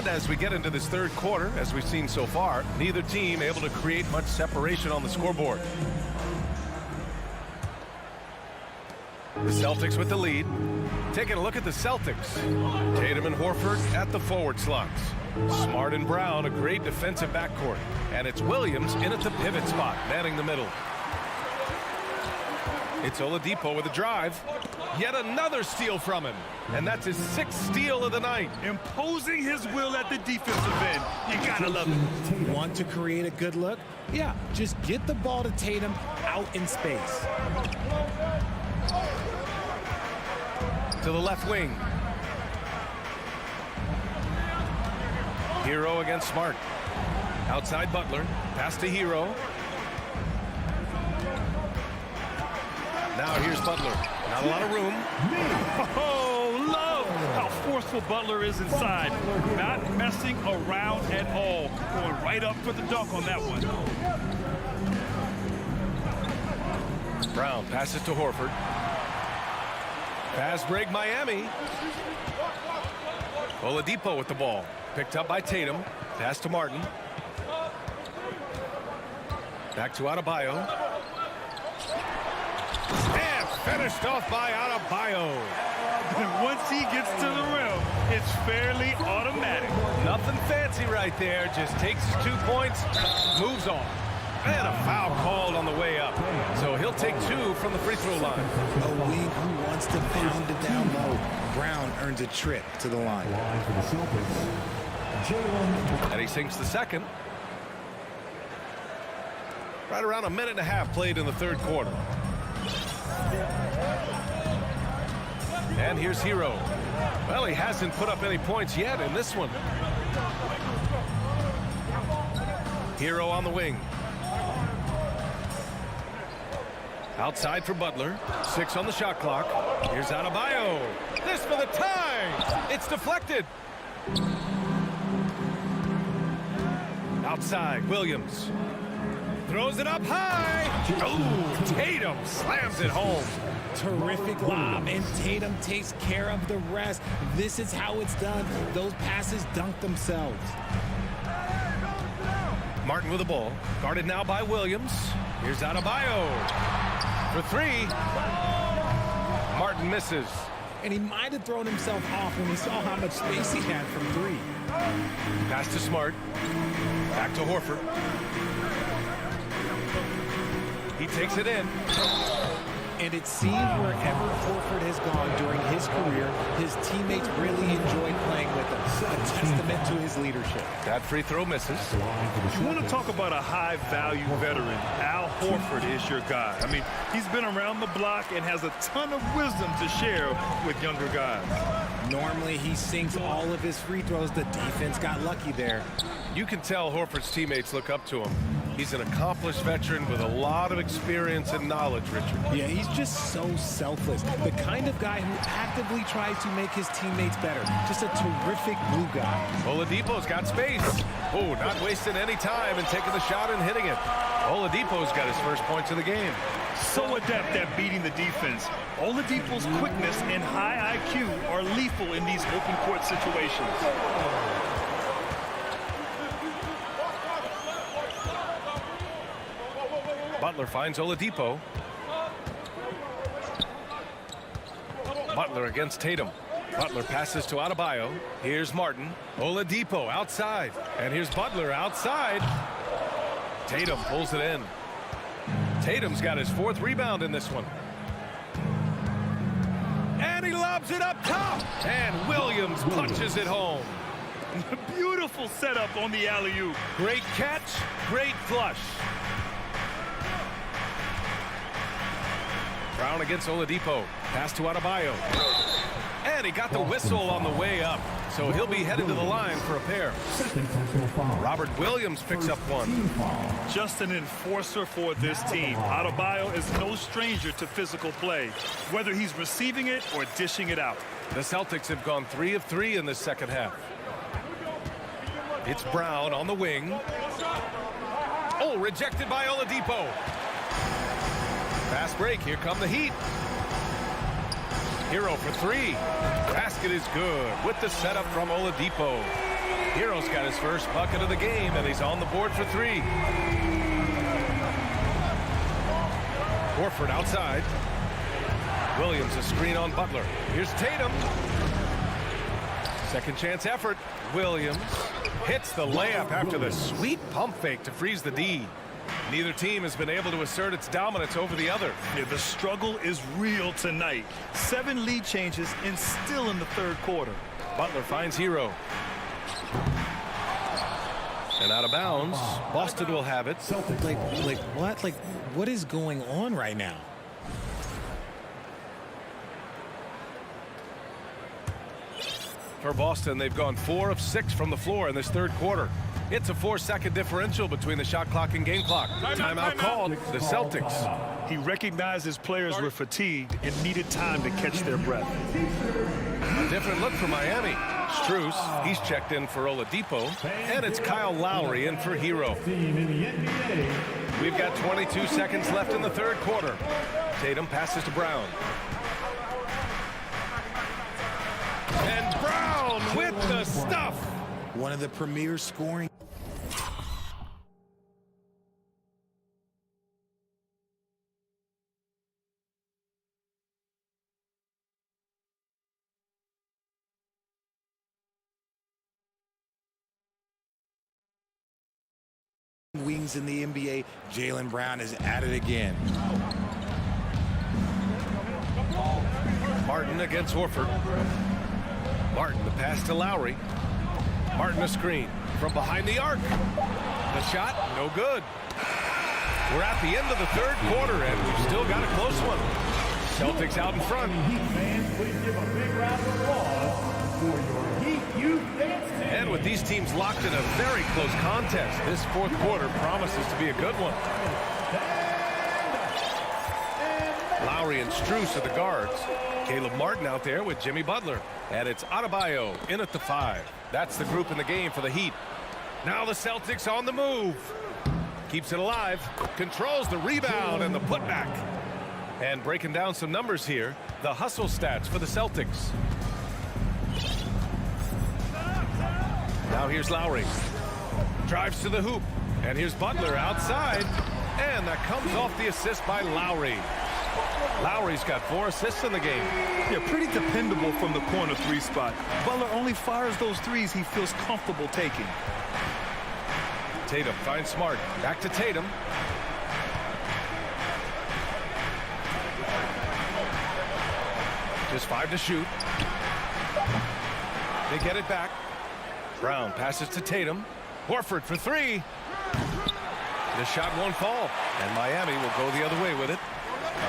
And as we get into this third quarter, as we've seen so far, neither team able to create much separation on the scoreboard. The Celtics with the lead. Taking a look at the Celtics. Tatum and Horford at the forward slots. Smart and Brown, a great defensive backcourt. And it's Williams in at the pivot spot, manning the middle. It's Oladipo with a drive. Yet another steal from him. And that's his 6th steal of the night. Imposing his will at the defensive end. You gotta love it. Want to create a good look? Yeah, just get the ball to Tatum out in space. To the left wing. Hero against Smart. Outside Butler. Pass to Hero. Now here's Butler. Not a lot of room. Oh, love how forceful Butler is inside. Not messing around at all. Going right up for the dunk on that one. Brown passes to Horford. Pass break Miami. Oladipo with the ball. Picked up by Tatum. Pass to Martin. Back to Adebayo. And finished off by Adebayo. And once he gets to the rim, it's fairly automatic. Nothing fancy right there. Just takes his 2 points, moves on. And a foul called on the way up. So he'll take 2 from the free throw line. A wing who wants to pound it down low. Brown earns a trip to the line. And he sinks the second. Right around a minute and a half played in the third quarter. And here's Hero. Well, he hasn't put up any points yet in this one. Hero on the wing. Outside for Butler. 6 on the shot clock. Here's Adebayo. This for the tie. It's deflected. Outside, Williams. Throws it up high. Oh, Tatum slams it home. Terrific lob, and Tatum takes care of the rest. This is how it's done. Those passes dunk themselves. Martin with the ball. Guarded now by Williams. Here's Adebayo. For 3. Martin misses. And he might have thrown himself off when he saw how much space he had from 3. Pass to Smart. Back to Horford. He takes it in. And it seems wherever Horford has gone during his career, his teammates really enjoy playing with him. A testament to his leadership. That free throw misses. You want to talk about a high-value veteran. Al Horford is your guy. I mean, he's been around the block and has a ton of wisdom to share with younger guys. Normally, he sinks all of his free throws. The defense got lucky there. You can tell Horford's teammates look up to him. He's an accomplished veteran with a lot of experience and knowledge, Richard. Yeah, he's just so selfless. The kind of guy who actively tries to make his teammates better. Just a terrific glue guy. Oladipo's got space. Oh, not wasting any time and taking the shot and hitting it. Oladipo's got his first points of the game. So adept at beating the defense. Oladipo's quickness and high IQ are lethal in these open court situations. Butler finds Oladipo. Butler against Tatum. Butler passes to Adebayo. Here's Martin. Oladipo outside. And here's Butler outside. Tatum pulls it in. Tatum's got his 4th rebound in this one. And he lobs it up top. And Williams punches it home. Beautiful setup on the alley-oop. Great catch, great flush. Brown against Oladipo. Pass to Adebayo. And he got the whistle on the way up. So he'll be headed to the line for a pair. Robert Williams picks up 1. Just an enforcer for this team. Adebayo is no stranger to physical play, whether he's receiving it or dishing it out. The Celtics have gone 3 of 3 in this second half. It's Brown on the wing. Oh, rejected by Oladipo. Fast break. Here come the Heat. Hero for 3. Basket is good with the setup from Oladipo. Hero's got his first bucket of the game, and he's on the board for 3. Horford outside. Williams a screen on Butler. Here's Tatum. Second chance effort. Williams hits the layup after the sweet pump fake to freeze the D. Neither team has been able to assert its dominance over the other. Yeah, the struggle is real tonight. 7 lead changes and still in the third quarter. Butler finds Hero. And out of bounds. Boston will have it. What is going on right now? For Boston, they've gone 4 of 6 from the floor in this third quarter. It's a 4-second differential between the shot clock and game clock. Timeout called. The Celtics. He recognized his players were fatigued and needed time to catch their breath. A different look for Miami. Strus, he's checked in for Oladipo. And it's Kyle Lowry in for Hero. We've got 22 seconds left in the third quarter. Tatum passes to Brown. And Brown with the stuff. One of the premier scoring. Wings in the NBA. Jaylen Brown is at it again. Martin against Horford. Martin the pass to Lowry. Martin a screen from behind the arc. The shot no good. We're at the end of the third quarter, and we've still got a close one. Celtics out in front. Fans, please give a big round of applause for your Heat Youth Dance Team. And with these teams locked in a very close contest, this fourth quarter promises to be a good one. Lowry and Strus are the guards. Caleb Martin out there with Jimmy Butler. And it's Adebayo in at the 5. That's the group in the game for the Heat. Now the Celtics on the move. Keeps it alive. Controls the rebound and the putback. And breaking down some numbers here, the hustle stats for the Celtics. Now here's Lowry. Drives to the hoop. And here's Butler outside. And that comes off the assist by Lowry. Lowry's got 4 assists in the game. Yeah, pretty dependable from the corner 3 spot. Butler only fires those threes he feels comfortable taking. Tatum finds Smart. Back to Tatum. Just 5 to shoot. They get it back. Brown passes to Tatum. Horford for 3. The shot won't fall. And Miami will go the other way with it.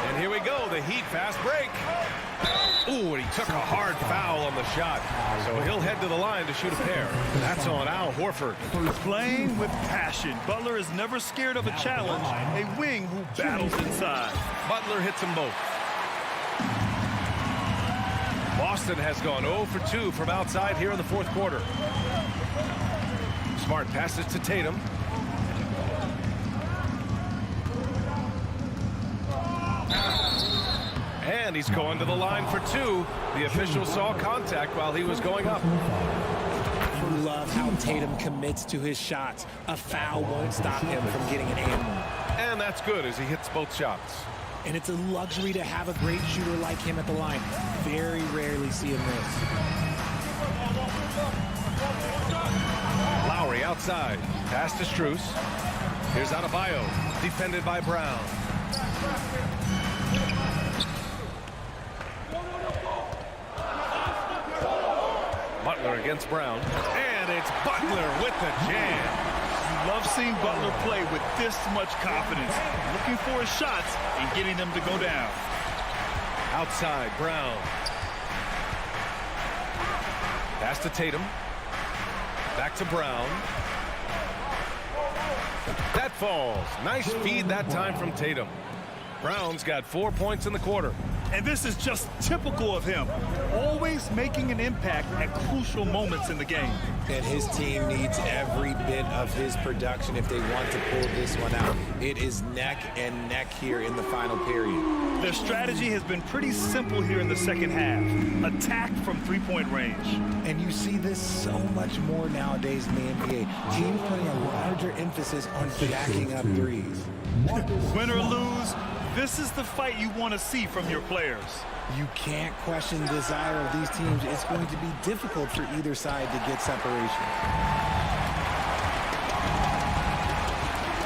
And here we go. The Heat fast break. Ooh, and he took a hard foul on the shot. So he'll head to the line to shoot a pair. That's on Al Horford. Playing with passion. Butler is never scared of a challenge. A wing who battles inside. Butler hits them both. Boston has gone 0 for 2 from outside here in the fourth quarter. Smart passes to Tatum. And he's going to the line for 2. The official saw contact while he was going up. You love how Tatum commits to his shots. A foul won't stop him from getting an and one. And that's good as he hits both shots. And it's a luxury to have a great shooter like him at the line. Very rarely see him miss. Lowry outside. Pass to Strus. Here's Adebayo. Defended by Brown. Butler against Brown. And it's Butler with the jam. You love seeing Butler play with this much confidence. Looking for his shots and getting them to go down. Outside, Brown. Pass to Tatum. Back to Brown. That falls. Nice feed that time from Tatum. Brown's got 4 points in the quarter. And this is just typical of him. Always making an impact at crucial moments in the game. And his team needs every bit of his production if they want to pull this one out. It is neck and neck here in the final period. Their strategy has been pretty simple here in the second half. Attack from three-point range. And you see this so much more nowadays in the NBA. Teams putting a larger emphasis on jacking up threes. Win or lose, this is the fight you want to see from your players. You can't question the desire of these teams. It's going to be difficult for either side to get separation.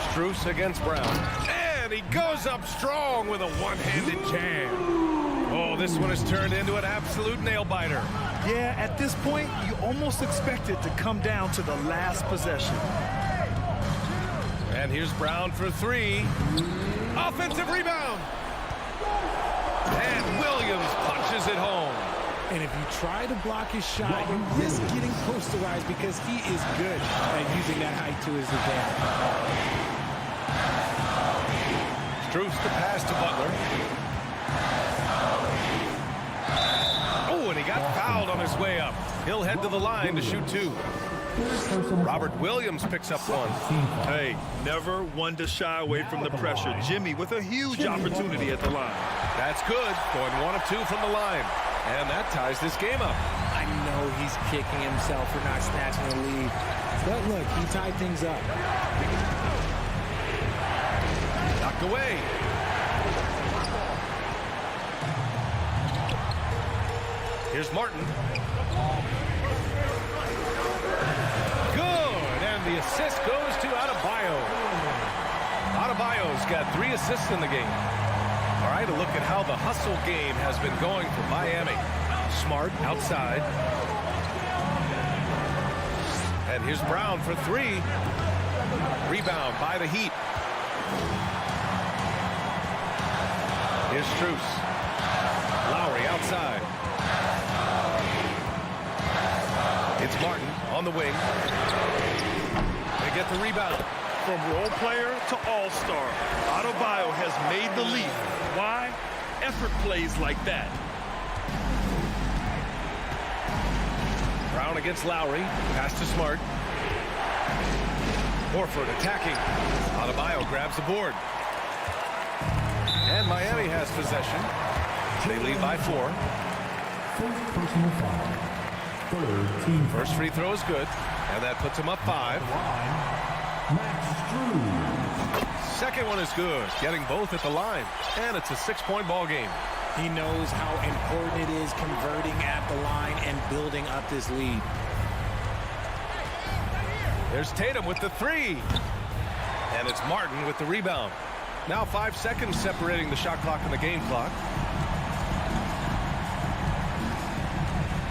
Strus against Brown. And he goes up strong with a one-handed jam. Oh, this one has turned into an absolute nail-biter. Yeah, at this point, you almost expect it to come down to the last possession. And here's Brown for 3. Offensive rebound. And Williams punches it home. And if you try to block his shot, you risk getting posterized because he is good at using that height to his advantage. Strus to pass to Butler. Oh, and he got fouled on his way up. He'll head to the line to shoot 2. Robert Williams picks up 1. Hey, never one to shy away from the pressure. Jimmy with a huge opportunity at the line. That's good. Going 1 of 2 from the line. And that ties this game up. I know he's kicking himself for not snatching the lead. But look, he tied things up. Knocked away. Here's Martin. The assist goes to Adebayo. Adebayo's got 3 assists in the game. All right, a look at how the hustle game has been going for Miami. Smart outside. And here's Brown for 3. Rebound by the Heat. Here's Strus. Lowry outside. It's Martin on the wing. They get the rebound. From role player to all-star, Adebayo has made the leap. Why? Effort plays like that. Brown against Lowry. Pass to Smart. Horford attacking. Adebayo grabs the board. And Miami has possession. They lead by 4. First personal foul. Third team. First free throw is good. And that puts him up 5. Max Strus. Second one is good. Getting both at the line. And it's a 6-point ball game. He knows how important it is converting at the line and building up this lead. There's Tatum with the 3. And it's Martin with the rebound. Now 5 seconds separating the shot clock and the game clock.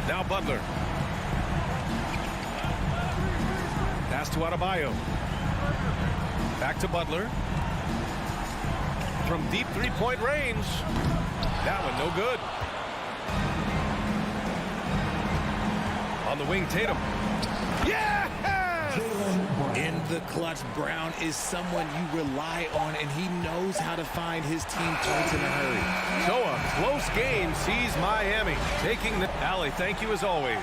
Now Butler. Pass to Adebayo. Back to Butler. From deep 3-point range. That one no good. On the wing, Tatum. Yeah! In the clutch, Brown is someone you rely on, and he knows how to find his team points in a hurry. So a close game sees Miami taking the... Allie, thank you as always.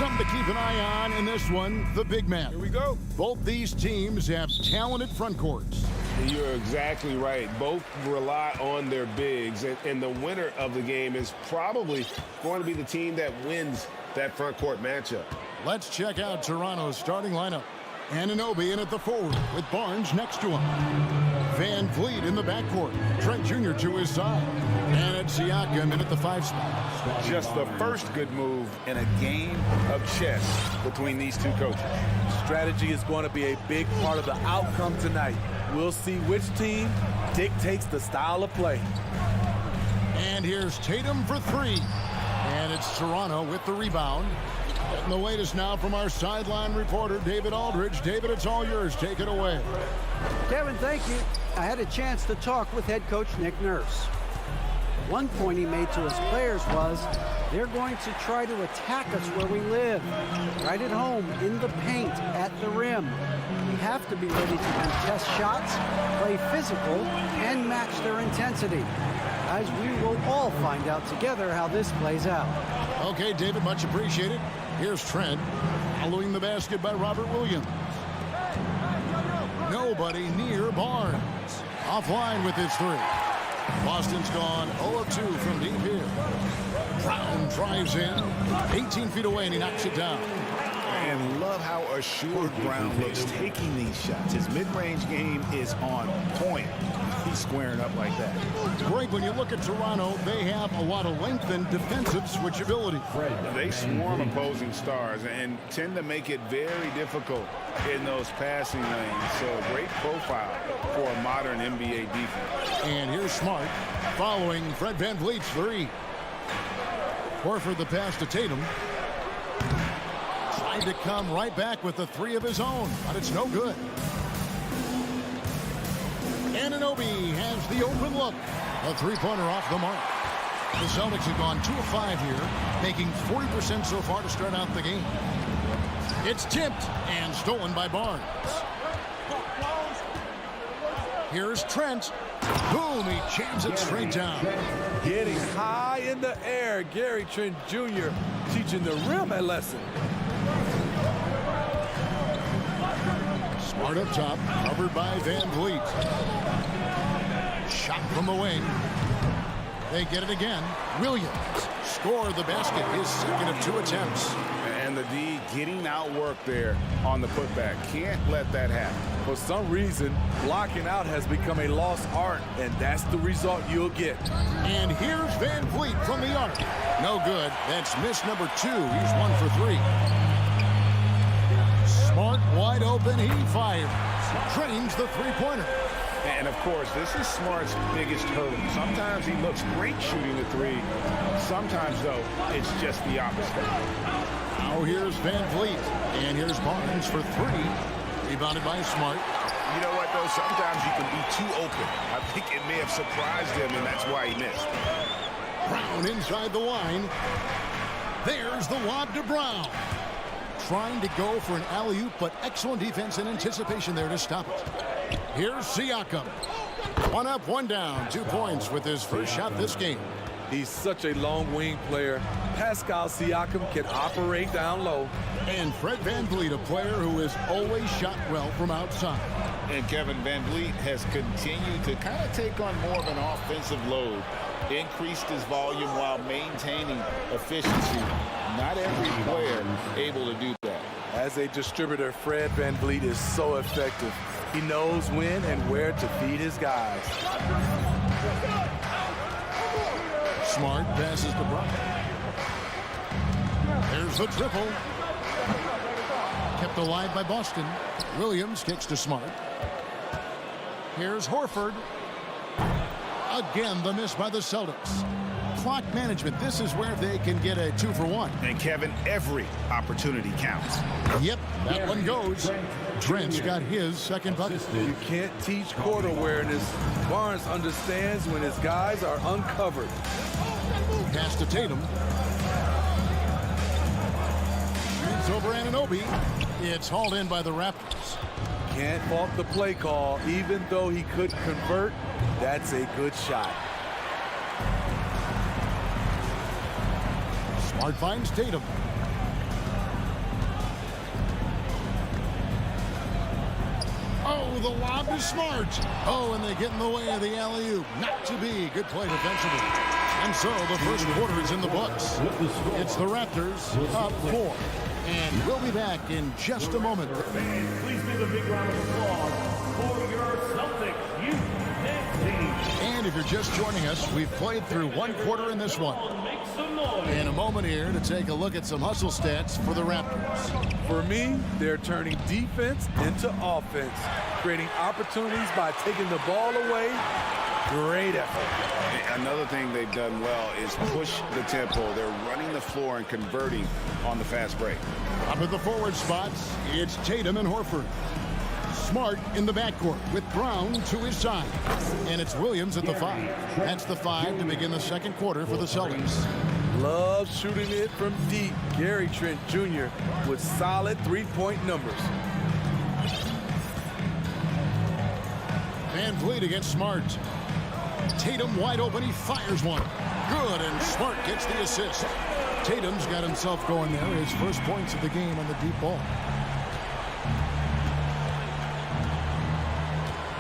Something to keep an eye on in this one, the big man. Here we go. Both these teams have talented front courts. You're exactly right. Both rely on their bigs, and the winner of the game is probably going to be the team that wins that front court matchup. Let's check out Toronto's starting lineup. Anunoby in at the forward with Barnes next to him. Van Vliet in the backcourt. Trent Jr. to his side. And it's Siakam in at the 5 spot. Just the first good move in a game of chess between these two coaches. Strategy is going to be a big part of the outcome tonight. We'll see which team dictates the style of play. And here's Tatum for 3. And it's Toronto with the rebound. And the latest now from our sideline reporter, David Aldridge. David, it's all yours. Take it away. Kevin, thank you. I had a chance to talk with head coach Nick Nurse. One point he made to his players was they're going to try to attack us where we live, right at home, in the paint, at the rim. We have to be ready to contest shots, play physical, and match their intensity. Guys, we will all find out together how this plays out. Okay, David, much appreciated. Here's Trent, following the basket by Robert Williams. Nobody near Barnes. Offline with his 3. Boston's gone 0-2 from deep here. Brown drives in, 18 feet away, and he knocks it down. And love how assured Brown looks taking these shots. His mid-range game is on point. He's squaring up like that. Greg, when you look at Toronto, they have a lot of length and defensive switchability. They swarm opposing stars and tend to make it very difficult in those passing lanes. So great profile for a modern NBA defense. And here's Smart following Fred VanVleet's 3. Horford the pass to Tatum. Tried to come right back with the 3 of his own, but it's no good. Anunoby has the open look. A 3-pointer off the mark. The Celtics have gone 2 of 5 here, making 40% so far to start out the game. It's tipped and stolen by Barnes. Here's Trent. Boom, he jams it straight down. Getting high in the air, Gary Trent Jr. teaching the rim a lesson. Smart up top, covered by Van Vliet. Shot from the wing. They get it again. Williams scored the basket, his second of 2 attempts. And the D getting outworked there on the putback. Can't let that happen. For some reason, blocking out has become a lost art, and that's the result you'll get. And here's Van Vliet from the arc. No good. That's miss number 2. He's 1 for 3. Smart wide open. He fires. Drains the 3-pointer. And, of course, this is Smart's biggest hurdle. Sometimes he looks great shooting the 3. Sometimes, though, it's just the opposite. Now here's Van Vliet. And here's Barnes for 3. Rebounded by Smart. You know what, though? Sometimes you can be too open. I think it may have surprised him, and that's why he missed. Brown inside the line. There's the lob to Brown. Trying to go for an alley-oop, but excellent defense and anticipation there to stop it. Here's Siakam. 1 up, 1 down. 2 points with his first shot this game. He's such a long wing player. Pascal Siakam can operate down low. And Fred VanVleet, a player who has always shot well from outside. And Kevin VanVleet has continued to kind of take on more of an offensive load. Increased his volume while maintaining efficiency. Not every player able to do that. As a distributor, Fred VanVleet is so effective. He knows when and where to feed his guys. Smart passes to Brown. There's the triple. Kept alive by Boston. Williams kicks to Smart. Here's Horford. Again, the miss by the Celtics. Clock management. This is where they can get a 2 for 1. And Kevin, every opportunity counts. Yep, that one goes. Trent's got his second bucket. You can't teach court awareness. Barnes understands when his guys are uncovered. Pass to Tatum. It's over Anunoby. It's hauled in by the Raptors. Can't fault the play call. Even though he couldn't convert, that's a good shot. Smart finds Tatum. the lob to Smart. Oh, and they get in the way of the alley-oop. Not to be. Good play defensively. And so the first quarter is in the books. It's the Raptors up 4. And we'll be back in just a moment. Please give a big round of applause for your Celtics youth team. And if you're just joining us, we've played through one quarter in this one. In a moment here to take a look at some hustle stats for the Raptors. For me, they're turning defense into offense, creating opportunities by taking the ball away. Great effort. Another thing they've done well is push the tempo. They're running the floor and converting on the fast break. Up at the forward spots, it's Tatum and Horford. Smart in the backcourt with Brown to his side. And it's Williams at the 5. That's the 5 to begin the second quarter for the Celtics. Love shooting it from deep. Gary Trent Jr. with solid three-point numbers. Van Vliet against Smart. Tatum wide open. He fires one. Good, and Smart gets the assist. Tatum's got himself going there. His first points of the game on the deep ball.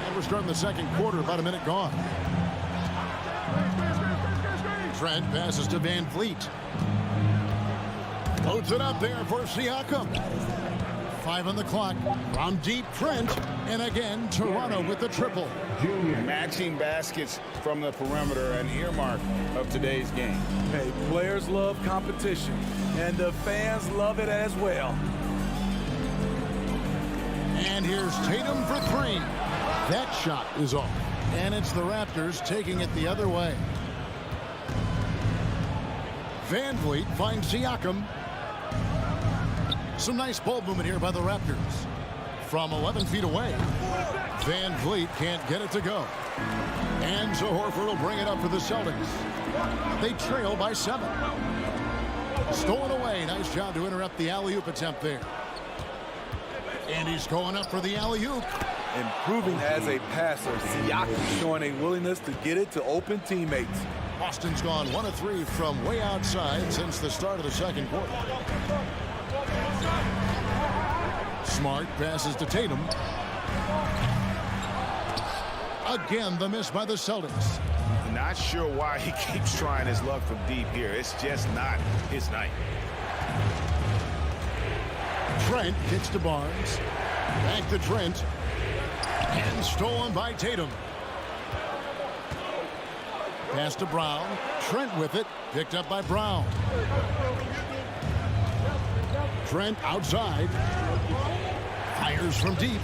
And we're starting the second quarter, about a minute gone. Trent passes to Van Vliet. Loads it up there for Siakam. 5 on the clock. From deep, Trent. And again, Toronto with the triple. Matching baskets from the perimeter, an earmark of today's game. Hey, players love competition, and the fans love it as well. And here's Tatum for 3. That shot is off. And it's the Raptors taking it the other way. Van Vliet finds Siakam. Some nice ball movement here by the Raptors. From 11 feet away, Van Vliet can't get it to go. And so Horford will bring it up for the Celtics. They trail by 7. Stolen away. Nice job to interrupt the alley-oop attempt there. And he's going up for the alley-oop. Improving as a passer, Siakam showing a willingness to get it to open teammates. Boston's gone 1 of 3 from way outside since the start of the second quarter. Smart passes to Tatum. Again, the miss by the Celtics. Not sure why he keeps trying his luck from deep here. It's just not his night. Trent kicks to Barnes. Back to Trent. And stolen by Tatum. Pass to Brown. Trent with it. Picked up by Brown. Trent outside. Fires from deep.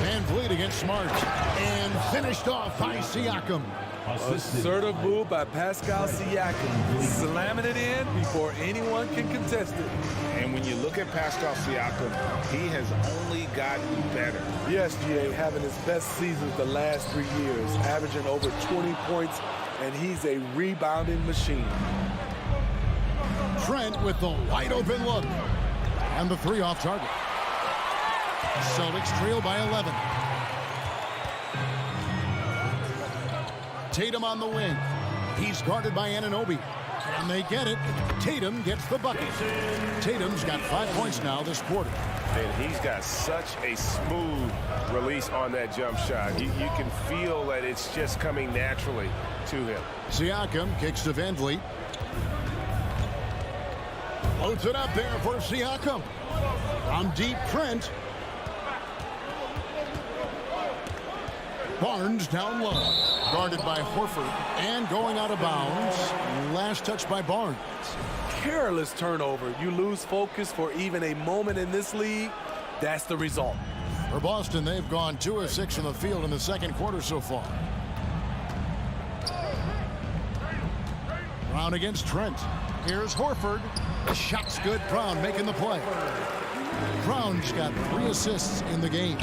Van Vliet against Smart. And finished off by Siakam. Assertive move by Pascal Siakam. Slamming it in before anyone can contest it. And when you look at Pascal Siakam, he has only gotten better. Yes, GA, having his best seasons the last 3 years, averaging over 20 points, and he's a rebounding machine. Trent with the wide open look. And the 3 off target. Celtics trail by 11. Tatum on the wing. He's guarded by Anunoby. And they get it. Tatum gets the bucket. Tatum's got 5 points now this quarter. And he's got such a smooth release on that jump shot. You can feel that it's just coming naturally to him. Siakam kicks to Van Vliet. Loads it up there for Siakam. On deep, Trent. Barnes down low. Guarded by Horford. And going out of bounds. Last touch by Barnes. Careless turnover. You lose focus for even a moment in this league. That's the result. For Boston, they've gone 2 of 6 in the field in the second quarter so far. Brown against Trent. Here's Horford. The shot's good. Brown making the play. Brown's got 3 assists in the game.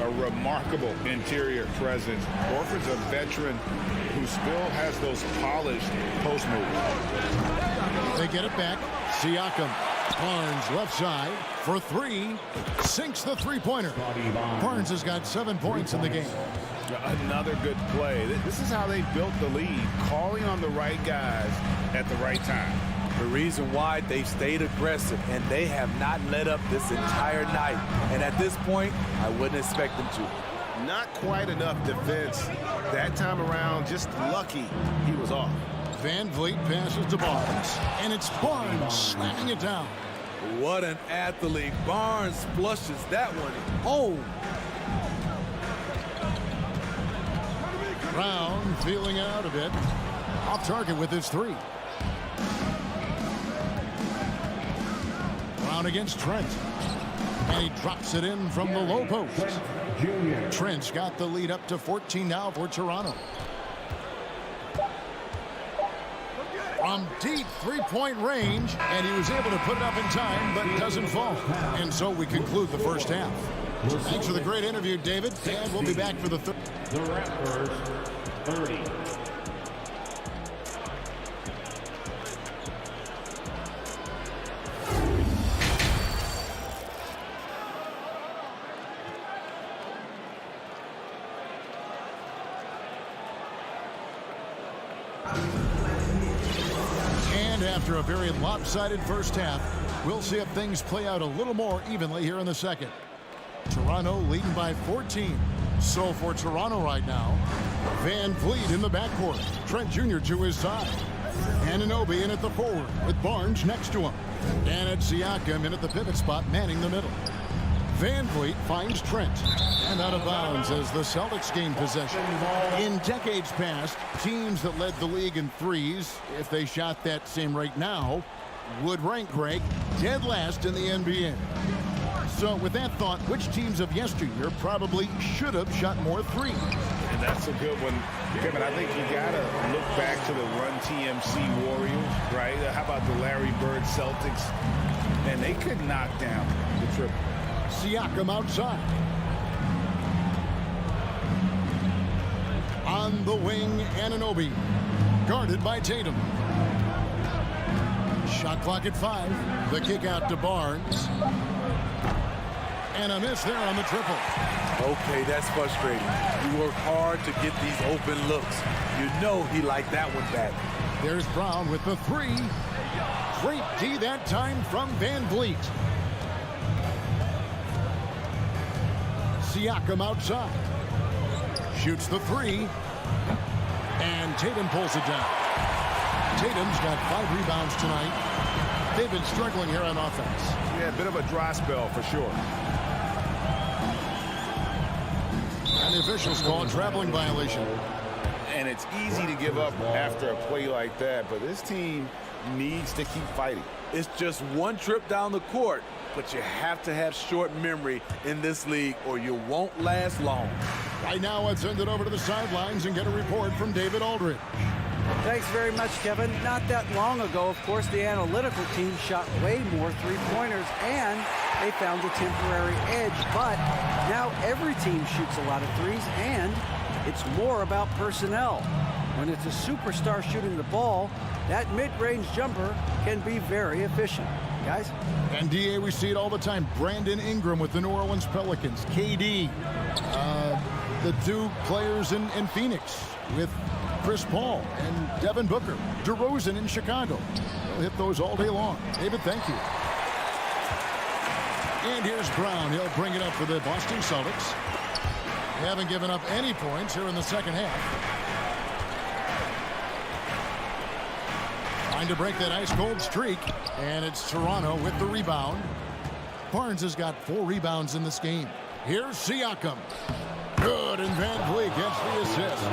A remarkable interior presence. Horford's a veteran who still has those polished post moves. They get it back. Siakam. Barnes left side for 3. Sinks the three-pointer. Barnes has got 7 points in the game. Another good play. This is how they built the lead. Calling on the right guys at the right time. The reason why they've stayed aggressive, and they have not let up this entire night. And at this point, I wouldn't expect them to. Not quite enough defense. That time around, just lucky he was off. Van Vliet passes to Barnes, and it's Barnes slamming it down. What an athlete. Barnes flushes that one home. Brown feeling out a bit. Off target with his three. Brown against Trent. And he drops it in from the low post. Trent's got the lead up to 14 now for Toronto. From deep three-point range, and he was able to put it up in time, but doesn't fall. And so we conclude the first half. Thanks for the great interview, David, and we'll be back for the third. The Raptors, 30. And after a very lopsided first half, we'll see if things play out a little more evenly here in the second. Toronto leading by 14. So for Toronto right now, Van Vliet in the backcourt. Trent Jr. to his side. Anunoby in at the forward with Barnes next to him. And it's Siakam in at the pivot spot, manning the middle. Van Vliet finds Trent. And out of bounds as the Celtics gain possession. In decades past, teams that led the league in threes, if they shot that same rate now, would rank, Greg, dead last in the NBA. So with that thought, which teams of yesteryear probably should have shot more threes? And that's a good one, Kevin. I think you got to look back to the Run TMC Warriors, right? How about the Larry Bird Celtics? And they could knock down the triple. Siakam outside. On the wing, Anunoby. Guarded by Tatum. Shot clock at 5. The kick out to Barnes. And a miss there on the triple. Okay, that's frustrating. You work hard to get these open looks. You know he liked that one back. There's Brown with the 3. Great D that time from Van Vliet. Siakam outside. Shoots the 3. And Tatum pulls it down. Tatum's got 5 rebounds tonight. They've been struggling here on offense. Yeah, a bit of a dry spell for sure. And the officials call a traveling violation. And it's easy to give up after a play like that, but this team needs to keep fighting. It's just one trip down the court, but you have to have short memory in this league or you won't last long. Right now, let's send it over to the sidelines and get a report from David Aldridge. Thanks very much, Kevin. Not that long ago, of course, the analytical team shot way more three-pointers, and they found a temporary edge. But now every team shoots a lot of threes, and it's more about personnel. When it's a superstar shooting the ball, that mid-range jumper can be very efficient. Guys? And, D.A., we see it all the time. Brandon Ingram with the New Orleans Pelicans. KD. The two players in Phoenix with Chris Paul and Devin Booker. DeRozan in Chicago. They'll hit those all day long. David, thank you. And here's Brown. He'll bring it up for the Boston Celtics. They haven't given up any points here in the second half. Trying to break that ice-cold streak. And it's Toronto with the rebound. Barnes has got 4 rebounds in this game. Here's Siakam. Good, and Van Vliet gets the assist.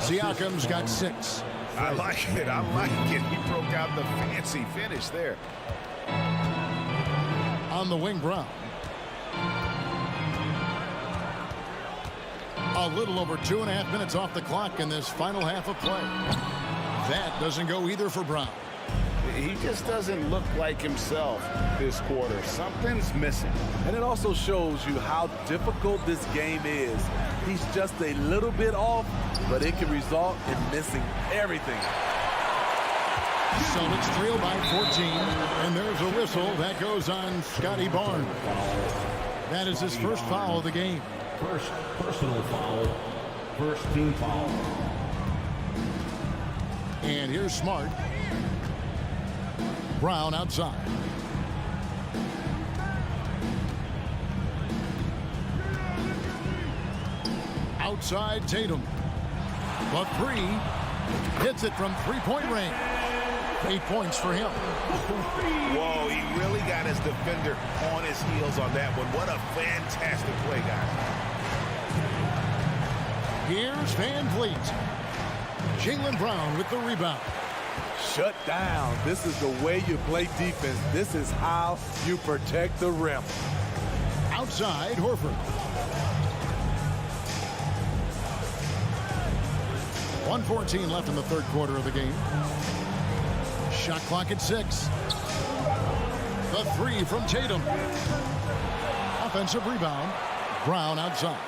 Siakam's got 6. I like it. I like it. He broke out the fancy finish there. On the wing, Brown. A little over 2.5 minutes off the clock in this final half of play. That doesn't go either for Brown. He just doesn't look like himself this quarter. Something's missing. And it also shows you how difficult this game is. He's just a little bit off, but it can result in missing everything. Celtics trail by 14, and there's a whistle that goes on Scotty Barnes. That is his first foul of the game. First personal foul. First team foul. And here's Smart. Brown outside. Outside Tatum. The three. Hits it from three-point range. 8 points for him. Whoa, he really got his defender on his heels on that one. What a fantastic play, guys. Here's Van Vliet. Jaylen Brown with the rebound. Shut down. This is the way you play defense. This is how you protect the rim. Outside Horford. 1:14 left in the third quarter of the game. Shot clock at 6. The three from Tatum. Offensive rebound. Brown outside.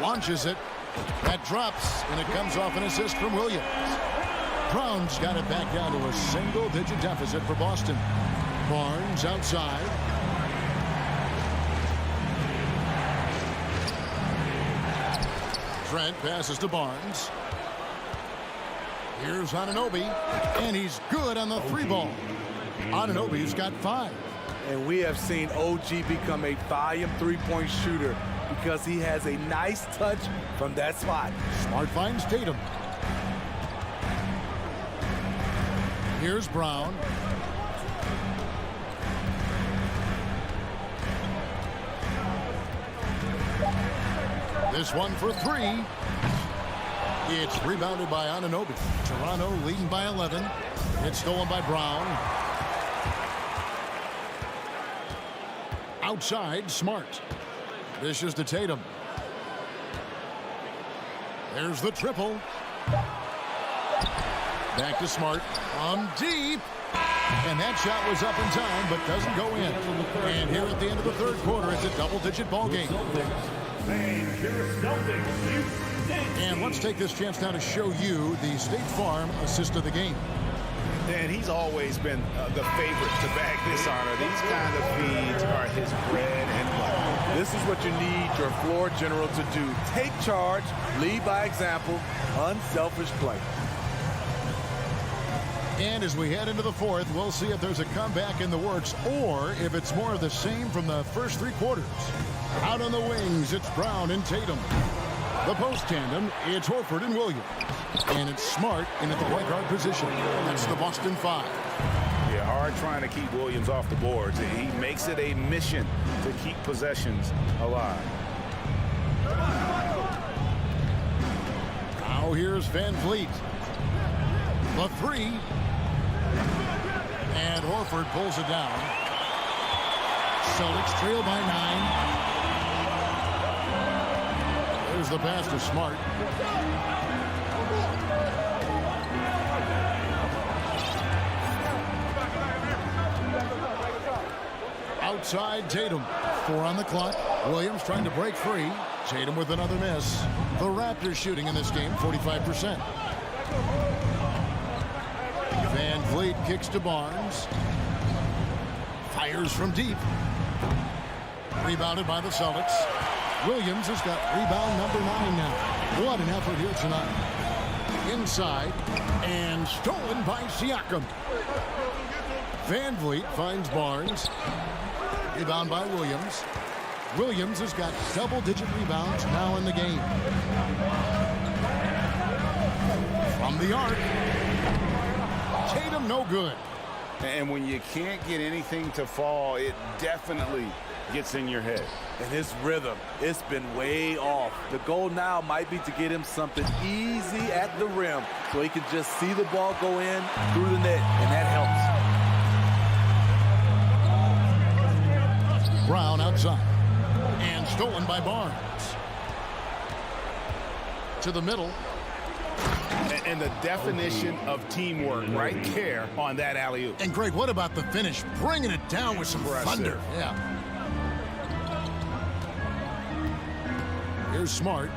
Launches it. That drops, and it comes off an assist from Williams. Brown's got it back down to a single-digit deficit for Boston. Barnes outside. Trent passes to Barnes. Here's Anunoby, and he's good on the three ball. Anunoby's got 5. And we have seen OG become a volume three-point shooter because he has a nice touch from that spot. Smart finds Tatum. Here's Brown. This one for 3. It's rebounded by Anunoby. Toronto leading by 11. It's stolen by Brown. Outside, Smart. Dishes to Tatum. There's the triple. Back to Smart. From deep. And that shot was up in time, but doesn't go in. And here at the end of the third quarter, it's a double-digit ball game. And let's take this chance now to show you the State Farm assist of the game. And he's always been the favorite to bag this honor. These kind of feeds are his bread and butter. This is what you need your floor general to do. Take charge, lead by example, unselfish play. And as we head into the fourth, we'll see if there's a comeback in the works or if it's more of the same from the first 3 quarters. Out on the wings, it's Brown and Tatum. The post tandem, it's Horford and Williams. And it's Smart in at the point guard position. That's the Boston 5. Yeah, hard trying to keep Williams off the boards. He makes it a mission to keep possessions alive. Now here's Van Vliet. The 3. And Horford pulls it down. Celtics trail by 9. There's the pass to Smart. Outside Tatum. 4 on the clock. Williams trying to break free. Tatum with another miss. The Raptors shooting in this game 45%. Van Vliet kicks to Barnes. Fires from deep. Rebounded by the Celtics. Williams has got rebound number 9 now. What an effort here tonight. Inside and stolen by Siakam. Van Vliet finds Barnes. Rebound by Williams. Williams has got double-digit rebounds now in the game. From the arc. Tatum no good. And when you can't get anything to fall, it definitely gets in your head. And his rhythm, it's been way off. The goal now might be to get him something easy at the rim so he can just see the ball go in through the net, and that helps. Brown outside. And stolen by Barnes. To the middle. And the definition of teamwork right there on that alley-oop. And Greg, what about the finish? Bringing it down with some thunder. Yeah. Here's Smart.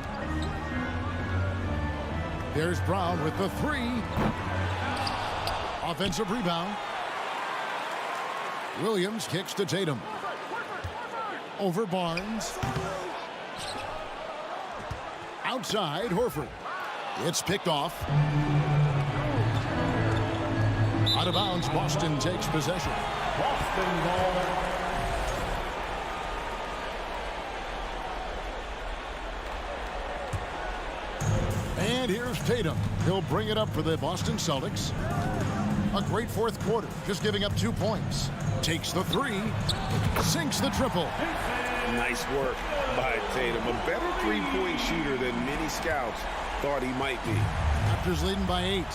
There's Brown with the 3. Offensive rebound. Williams kicks to Tatum. Over Barnes. Outside, Horford. It's picked off. Out of bounds, Boston takes possession. Boston ball. And here's Tatum. He'll bring it up for the Boston Celtics. A great fourth quarter, just giving up 2 points. Takes the three, sinks the triple. Nice work by Tatum. A better three-point shooter than many scouts thought he might be. Raptors leading by 8.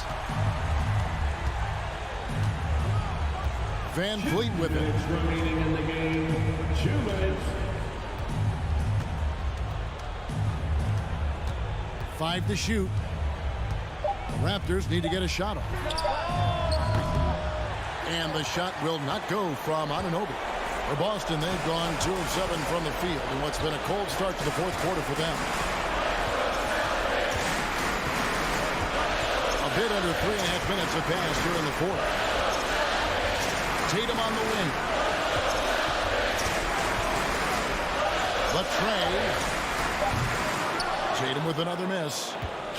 Van Vliet with it. Minutes remaining in the game. 2 minutes. 5 to shoot. The Raptors need to get a shot off. And the shot will not go from Anunoby. For Boston, they've gone 2 of 7 from the field in what's been a cold start to the fourth quarter for them. A bit under 3.5 minutes have passed here in the fourth. Tatum on the wing. But Trey. Tatum with another miss.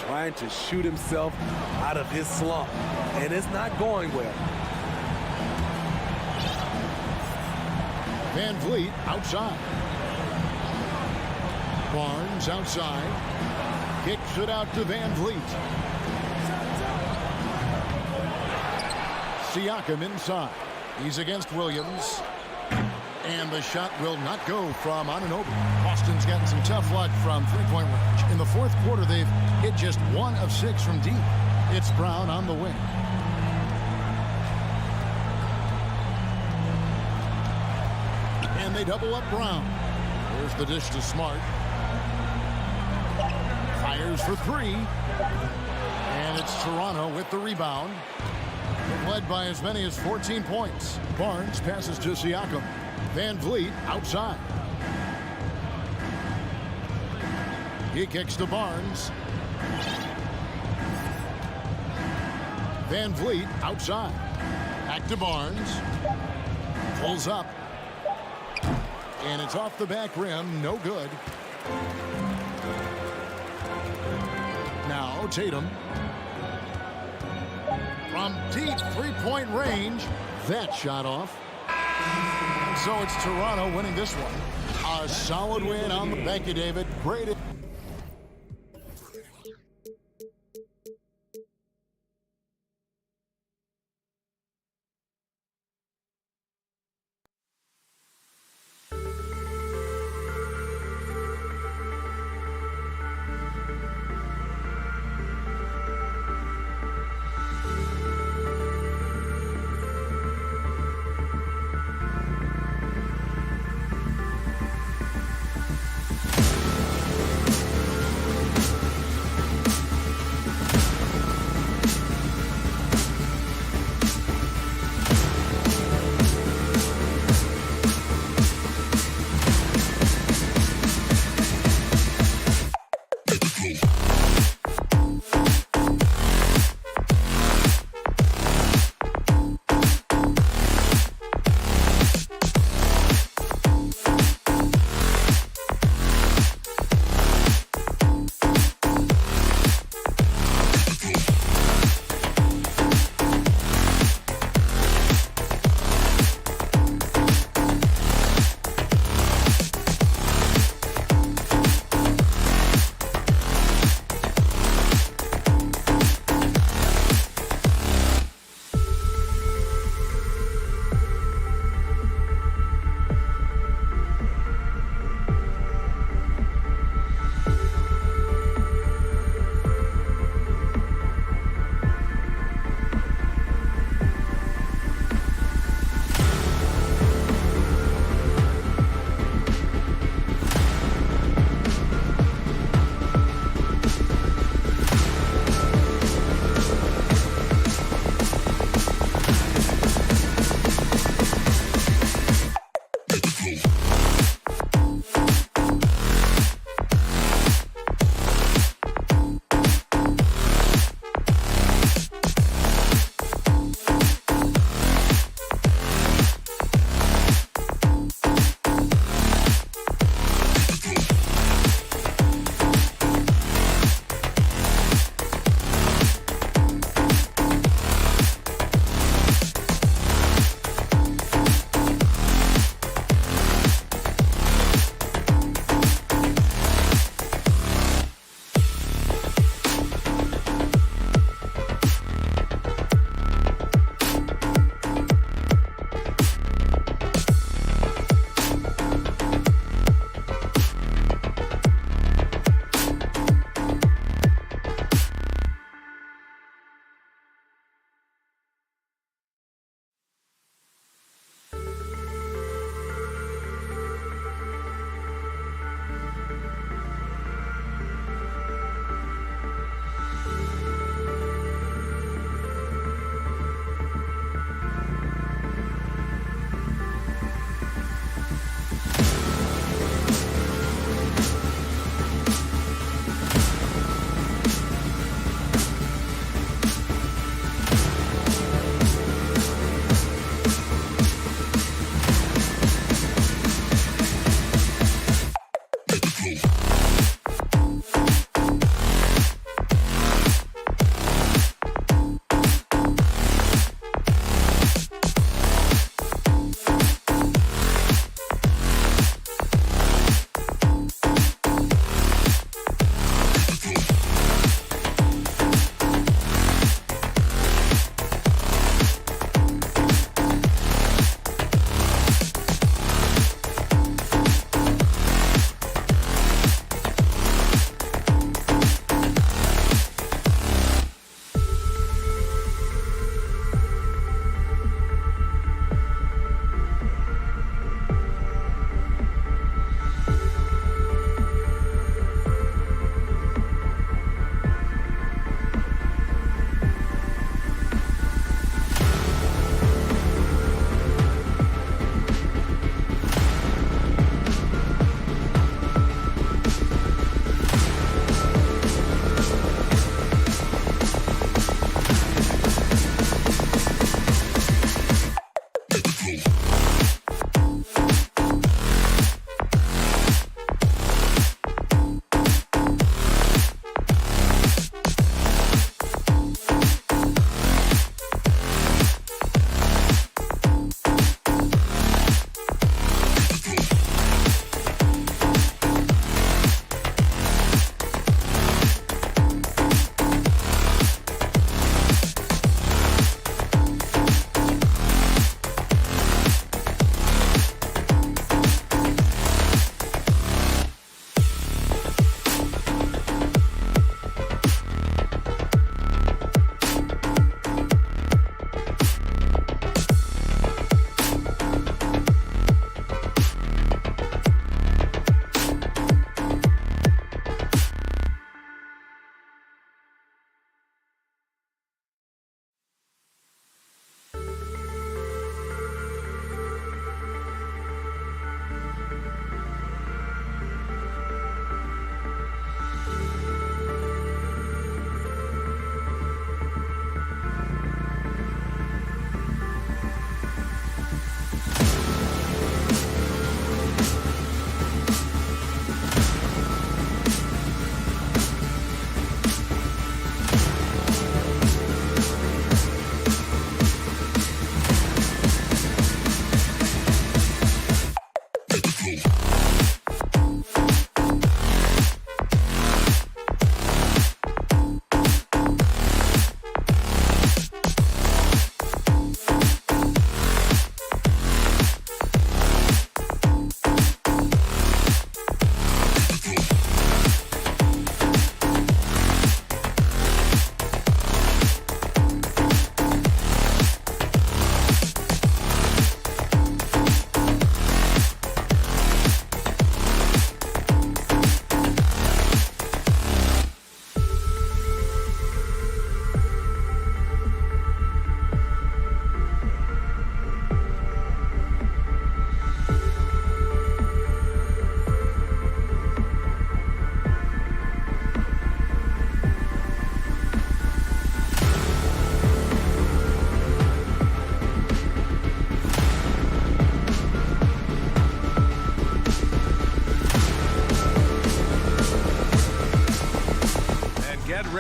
Trying to shoot himself out of his slump, and it's not going well. Van Vliet outside. Barnes outside. Kicks it out to Van Vliet. Siakam inside. He's against Williams. And the shot will not go from Anunoby. Boston's gotten some tough luck from three-point range. In the fourth quarter, they've hit just 1 of 6 from deep. It's Brown on the wing. And they double up Brown. Here's the dish to Smart. Fires for 3. And it's Toronto with the rebound. Led by as many as 14 points. Barnes passes to Siakam. Van Vliet outside. He kicks to Barnes. Van Vliet outside. Back to Barnes. Pulls up. And it's off the back rim. No good. Now Tatum. From deep three-point range. That shot off. So it's Toronto winning this one. A solid win on the... Thank you, David. Great.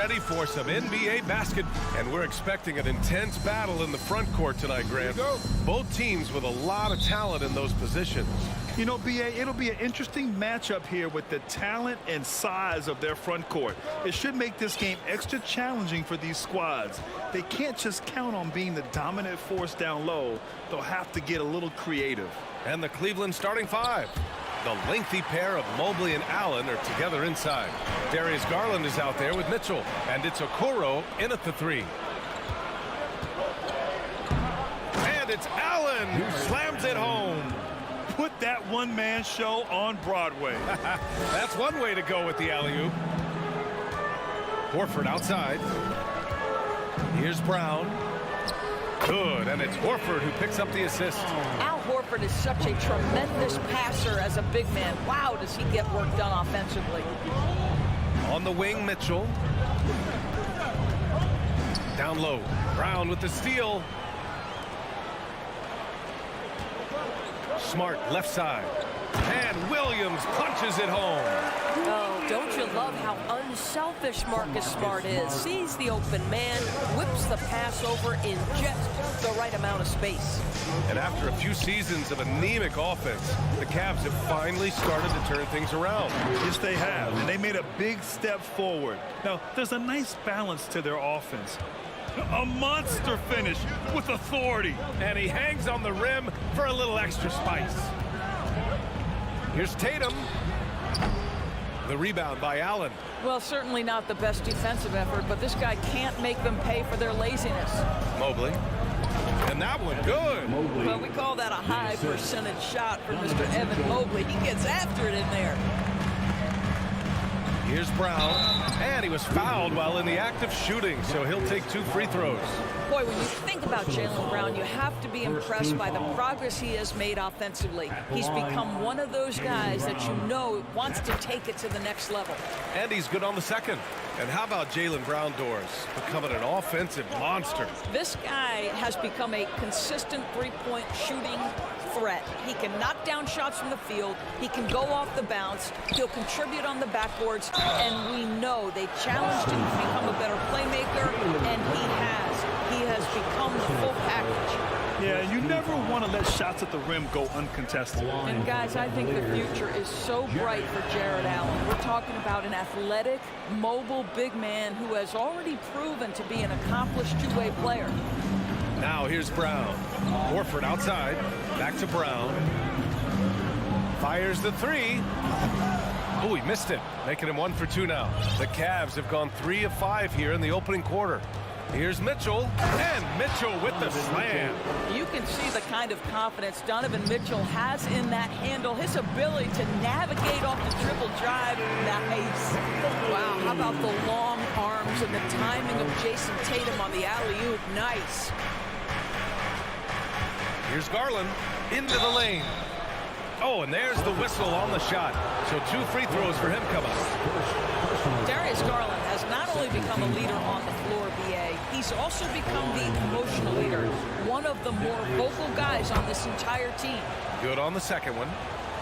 ready for some NBA basketball. And we're expecting an intense battle in the front court tonight, Grant. Both teams with a lot of talent in those positions. You know, B.A., it'll be an interesting matchup here with the talent and size of their front court. It should make this game extra challenging for these squads. They can't just count on being the dominant force down low. They'll have to get a little creative. And the Cleveland starting five. The lengthy pair of Mobley and Allen are together inside. Darius Garland is out there with Mitchell. And it's Okoro in at the three. And it's Allen who slams it home. Put that one-man show on Broadway. That's one way to go with the alley-oop. Horford outside. Here's Brown. Good, and it's Horford who picks up the assist. Al Horford is such a tremendous passer as a big man. Wow, does he get work done offensively. On the wing, Mitchell. Down low. Brown with the steal. Smart left side. And Williams punches it home. Oh, don't you love how unselfish Marcus Smart is? Sees the open man, whips the pass over in just the right amount of space. And after a few seasons of anemic offense, the Cavs have finally started to turn things around. Yes, they have, and they made a big step forward. Now, there's a nice balance to their offense. A monster finish with authority. And he hangs on the rim for a little extra spice. Here's Tatum. The rebound by Allen. Well, certainly not the best defensive effort, but this guy can't make them pay for their laziness. Mobley. And that one good. Well, we call that a high percentage shot for Mr. Evan Mobley. He gets after it in there. Here's Brown, and he was fouled while in the act of shooting, so he'll take 2 free throws. Boy, when you think about Jaylen Brown, you have to be impressed by the progress he has made offensively. He's become one of those guys that you know wants to take it to the next level. And he's good on the second. And how about Jaylen Brown, Doors, becoming an offensive monster? This guy has become a consistent three-point shooting threat. He can knock down shots from the field. He can go off the bounce. He'll contribute on the backboards. And we know they challenged him to become a better playmaker, and he has. He has become the full package. Yeah, you never want to let shots at the rim go uncontested. And guys, I think the future is so bright for Jared Allen. We're talking about an athletic, mobile big man who has already proven to be an accomplished two-way player. Now here's Brown. Horford outside. Back to Brown. Fires the 3. Oh, he missed it. Making him 1 for 2 now. The Cavs have gone 3 of 5 here in the opening quarter. Here's Mitchell, and Mitchell with the slam. You can see the kind of confidence Donovan Mitchell has in that handle. His ability to navigate off the dribble drive. Nice. Wow, how about the long arms and the timing of Jason Tatum on the alley-oop. Nice. Here's Garland into the lane. Oh, and there's the whistle on the shot. So 2 free throws for him come up. Darius Garland has not only become a leader on the floor, BA, he's also become the emotional leader. One of the more vocal guys on this entire team. Good on the second one.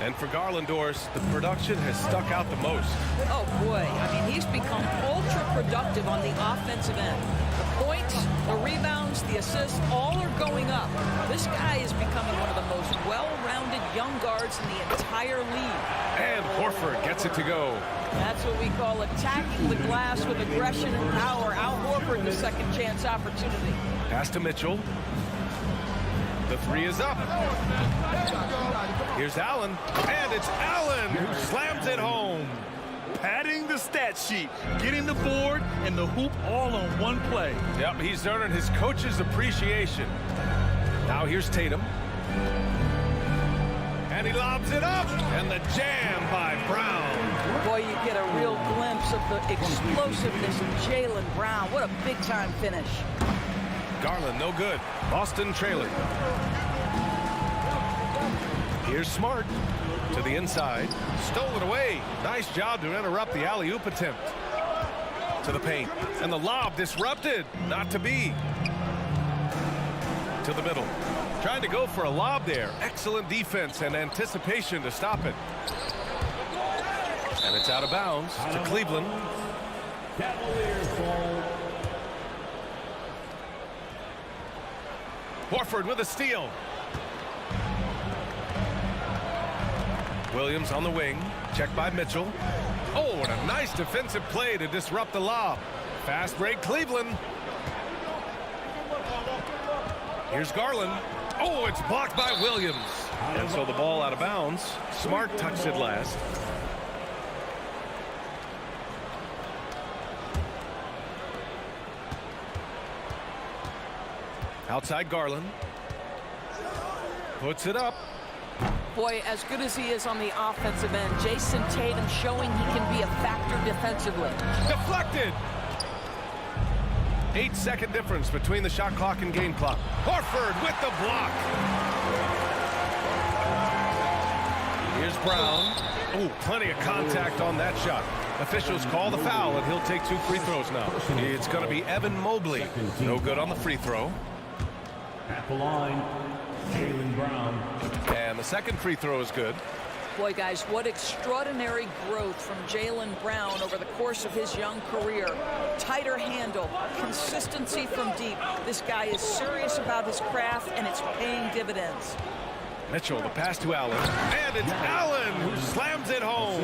And for Garland, Doors, the production has stuck out the most. Oh, boy. I mean, he's become ultra-productive on the offensive end. The points, the rebounds, the assists, all are going up. This guy is becoming one of the most well-rounded young guards in the entire league. And Horford gets it to go. That's what we call attacking the glass with aggression and power. Al Horford, the second chance opportunity. Pass to Mitchell. The 3 is up. Here's Allen, and it's Allen who slams it home. Padding the stat sheet, getting the board and the hoop all on one play. Yep, he's earning his coach's appreciation. Now here's Tatum. And he lobs it up, and the jam by Brown. Boy, you get a real glimpse of the explosiveness of Jaylen Brown. What a big-time finish. Garland, no good. Boston trailing. Here's Smart to the inside. Stole it away. Nice job to interrupt the alley-oop attempt. To the paint. And the lob disrupted. Not to be. To the middle. Trying to go for a lob there. Excellent defense and anticipation to stop it. And it's out of bounds to Cleveland. Cavaliers ball. Horford with a steal. Williams on the wing. Checked by Mitchell. Oh, and a nice defensive play to disrupt the lob. Fast break Cleveland. Here's Garland. Oh, it's blocked by Williams. And so the ball out of bounds. Smart touched it last. Outside Garland. Puts it up. Boy, as good as he is on the offensive end, Jason Tatum showing he can be a factor defensively. Deflected. 8-second difference between the shot clock and game clock. Horford with the block. Here's Brown. Oh, plenty of contact on that shot. Officials call the foul, and he'll take 2 free throws now. It's going to be Evan Mobley. No good on the free throw. At the line, Jaylen Brown. And the second free throw is good. Boy, guys, what extraordinary growth from Jaylen Brown over the course of his young career. Tighter handle, consistency from deep. This guy is serious about his craft, and it's paying dividends. Mitchell, the pass to Allen. And it's Allen who slams it home.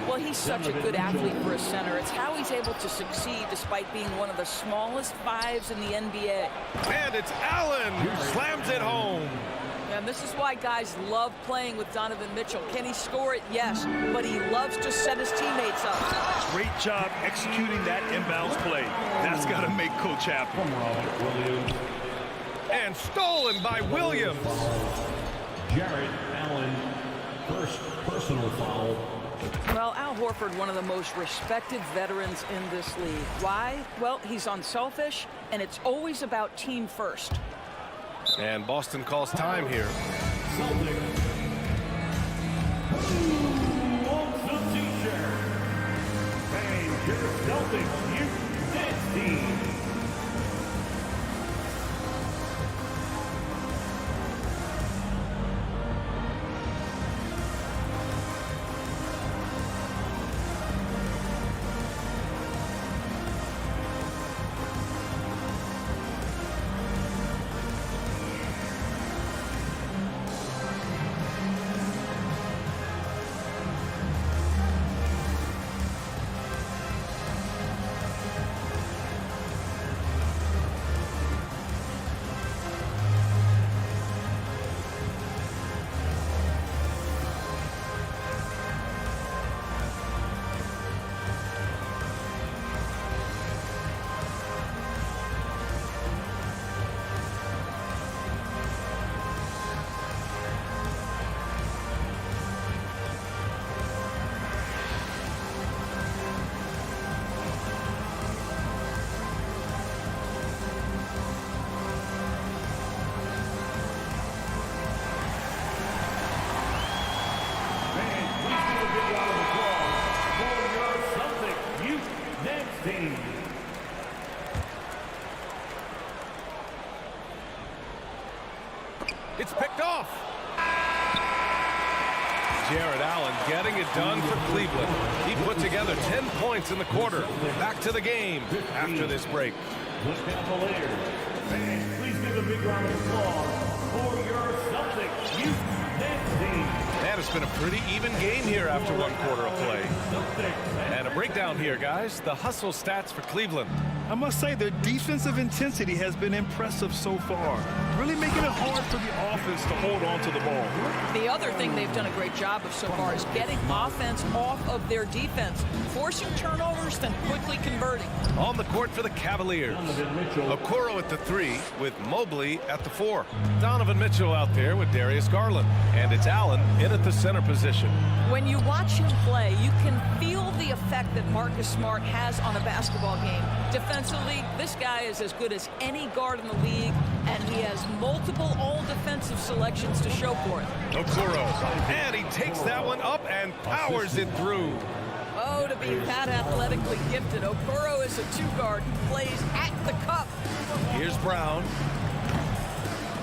Well, he's such a good athlete for a center. It's how he's able to succeed despite being one of the smallest 5s in the NBA. And it's Allen who slams it home. And this is why guys love playing with Donovan Mitchell. Can he score it? Yes. But he loves to set his teammates up. Great job executing that inbounds play. That's got to make Coach happy. From Robert Williams. And stolen by Williams. Jared Allen, first personal foul, Well, Al Horford, one of the most respected veterans in this league. Why? Well, he's unselfish, and it's always about team first. And Boston calls time here. Celtics. Who wants a t-shirt? And your Celtics Youth Dance Team. It's picked off. Jared Allen getting it done for Cleveland. He put together 10 points in the quarter. Back to the game after this break. The Cavaliers. Fans, please give a big round of applause for your Celtics Youth Dance Team. And it's been a pretty even game here after one quarter of play. And a breakdown here, guys. The hustle stats for Cleveland. I must say their defensive intensity has been impressive so far, really making it hard for the offense to hold on to the ball. The other thing they've done a great job of so far is getting offense off of their defense, forcing turnovers, then quickly converting. On the court for the Cavaliers. Okoro at the 3 with Mobley at the 4. Donovan Mitchell out there with Darius Garland. And it's Allen in at the center position. When you watch him play, you can feel the effect that Marcus Smart has on a basketball game. Defensively, this guy is as good as any guard in the league, and he has multiple all-defensive selections to show for it. Okoro, and he takes that one up and powers it through. Oh, to be that athletically gifted. Okoro is a 2-guard who plays at the cup. Here's Brown.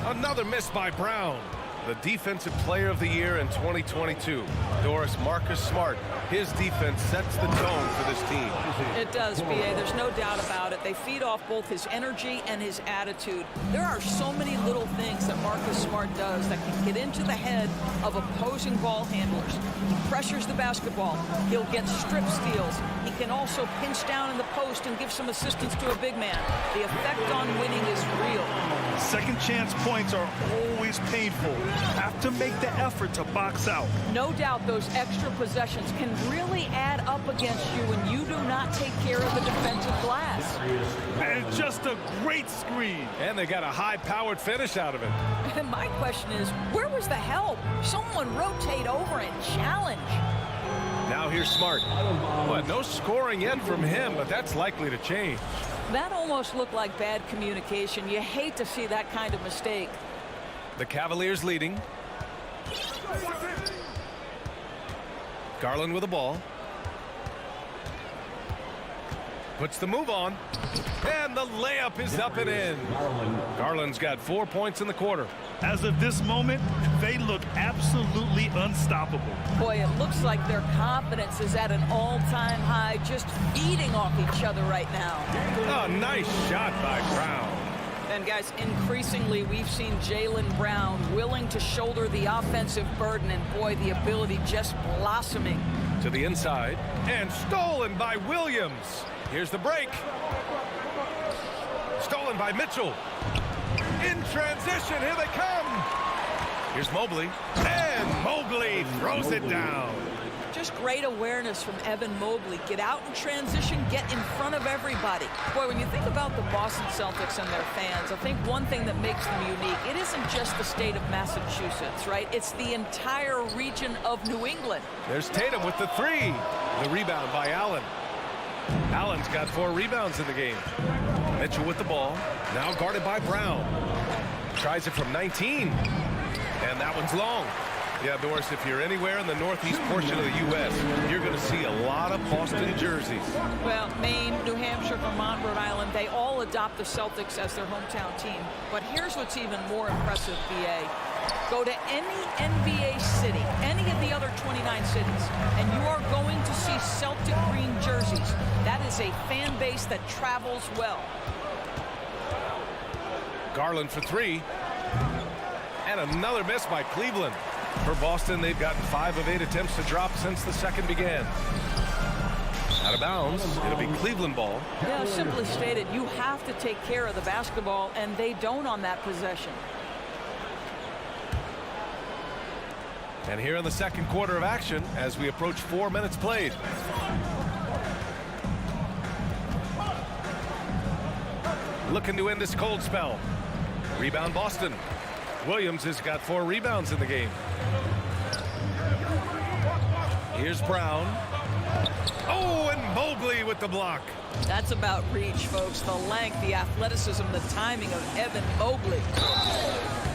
Another miss by Brown. The Defensive Player of the Year in 2022. Doris, Marcus Smart. His defense sets the tone for this team. It does, B.A. There's no doubt about it. They feed off both his energy and his attitude. There are so many little things that Marcus Smart does that can get into the head of opposing ball handlers. He pressures the basketball. He'll get strip steals. He can also pinch down in the post and give some assistance to a big man. The effect on winning is real. Second chance points are always painful. Have to make the effort to box out. No doubt those extra possessions can really add up against you when you do not take care of the defensive glass. And just a great screen. And they got a high-powered finish out of it. And my question is, where was the help? Someone rotate over and challenge. Now here's Smart. Well, no scoring yet from him, but that's likely to change. That almost looked like bad communication. You hate to see that kind of mistake. The Cavaliers leading. Garland with the ball. Puts the move on. And the layup is up and in. Garland's got 4 points in the quarter. As of this moment, they look absolutely unstoppable. Boy, it looks like their confidence is at an all-time high, just feeding off each other right now. Oh, nice shot by Brown. And guys, increasingly we've seen Jaylen Brown willing to shoulder the offensive burden, and boy, the ability just blossoming. To the inside, and stolen by Williams. Here's the break. Stolen by Mitchell. In transition, here they come. Here's Mobley, and Mobley throws it down. Just great awareness from Evan Mobley. Get out in transition, get in front of everybody. Boy, when you think about the Boston Celtics and their fans, I think one thing that makes them unique, it isn't just the state of Massachusetts, right? It's the entire region of New England. There's Tatum with the three. The rebound by Allen. Allen's got 4 rebounds in the game. Mitchell with the ball. Now guarded by Brown. Tries it from 19. And that one's long. Yeah, Doris, if you're anywhere in the northeast portion of the U.S., you're going to see a lot of Boston jerseys. Well, Maine, New Hampshire, Vermont, Rhode Island, they all adopt the Celtics as their hometown team. But here's what's even more impressive, BA. Go to any NBA city, any of the other 29 cities, and you are going to see Celtic green jerseys. That is a fan base that travels well. Garland for 3. And another miss by Cleveland. For Boston, they've gotten 5 of 8 attempts to drop since the second began. Out of bounds. It'll be Cleveland ball. Yeah, simply stated, you have to take care of the basketball, and they don't on that possession. And here in the second quarter of action, as we approach 4 minutes played. Looking to end this cold spell. Rebound Boston. Williams has got 4 rebounds in the game. Here's Brown. Oh, and Mobley with the block. That's about reach, folks. The length, the athleticism, the timing of Evan Mobley.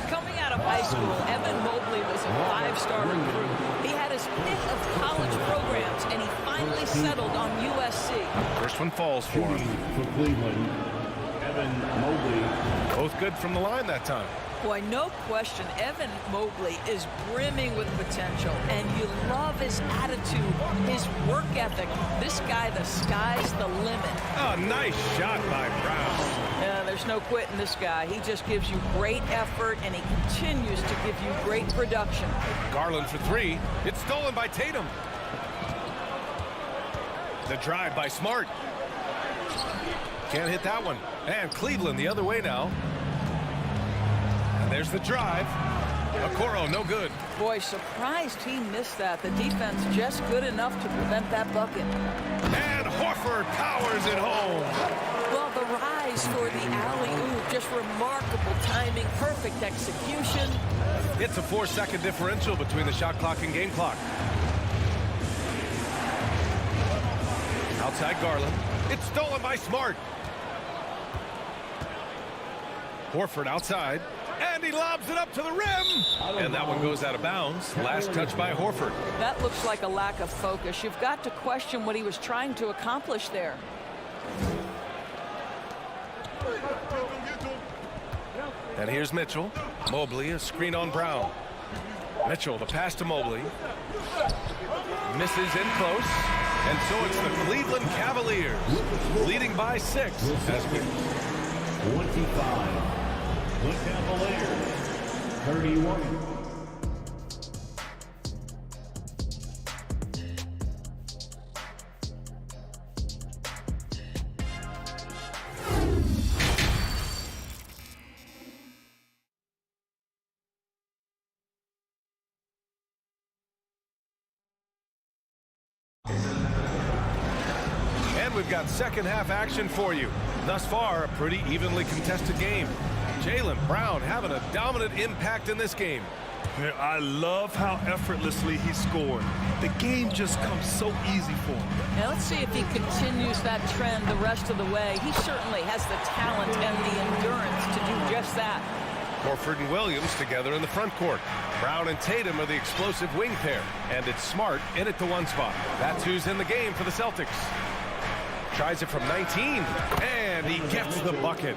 Coming out of high school, Evan Mobley was a 5-star recruit. He had his pick of college programs, and he finally settled on USC. First one falls for him. For Cleveland, Evan Mobley. Both good from the line that time. Boy, no question, Evan Mobley is brimming with potential, and you love his attitude, his work ethic. This guy, the sky's the limit. Oh, nice shot by Brown. Yeah, there's no quitting this guy. He just gives you great effort, and he continues to give you great production. Garland for 3. It's stolen by Tatum. The drive by Smart. Can't hit that one. And Cleveland the other way now. There's the drive. Okoro, no good. Boy, surprised he missed that. The defense just good enough to prevent that bucket. And Horford powers it home. Well, the rise for the alley-oop, just remarkable timing, perfect execution. It's a 4-second differential between the shot clock and game clock. Outside Garland. It's stolen by Smart. Horford outside. And he lobs it up to the rim. And that one goes out of bounds. Last touch by Horford. That looks like a lack of focus. You've got to question what he was trying to accomplish there. And here's Mitchell. Mobley, a screen on Brown. Mitchell, the pass to Mobley. Misses in close. And so it's the Cleveland Cavaliers leading by 6 as we 25. The Cavaliers, 31. And we've got second half action for you. Thus far, a pretty evenly contested game. Jaylen Brown having a dominant impact in this game. Yeah, I love how effortlessly he scored. The game just comes so easy for him. Now let's see if he continues that trend the rest of the way. He certainly has the talent and the endurance to do just that. Horford and Williams together in the front court. Brown and Tatum are the explosive wing pair. And it's Smart in at the 1 spot. That's who's in the game for the Celtics. Tries it from 19. And he gets the bucket.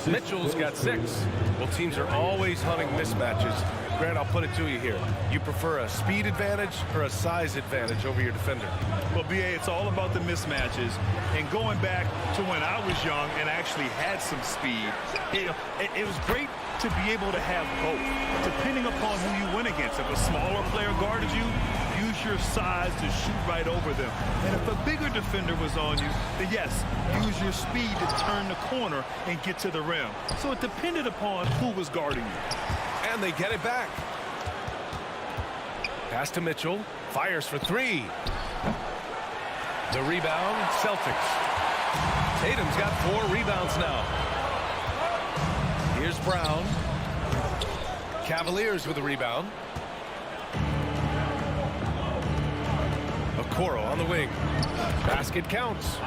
Mitchell's got 6. Well, teams are always hunting mismatches. Grant, I'll put it to you here. You prefer a speed advantage or a size advantage over your defender? Well, BA, it's all about the mismatches. And going back to when I was young and actually had some speed, it was great to be able to have both, depending upon who you went against. If a smaller player guarded you, use your size to shoot right over them. And if a bigger defender was on you, then yes, use your speed to turn the corner and get to the rim. So it depended upon who was guarding you. And they get it back. Pass to Mitchell. Fires for three. The rebound, Celtics. Tatum's got 4 rebounds now. Here's Brown. Cavaliers with a rebound. Okoro on the wing. Basket counts.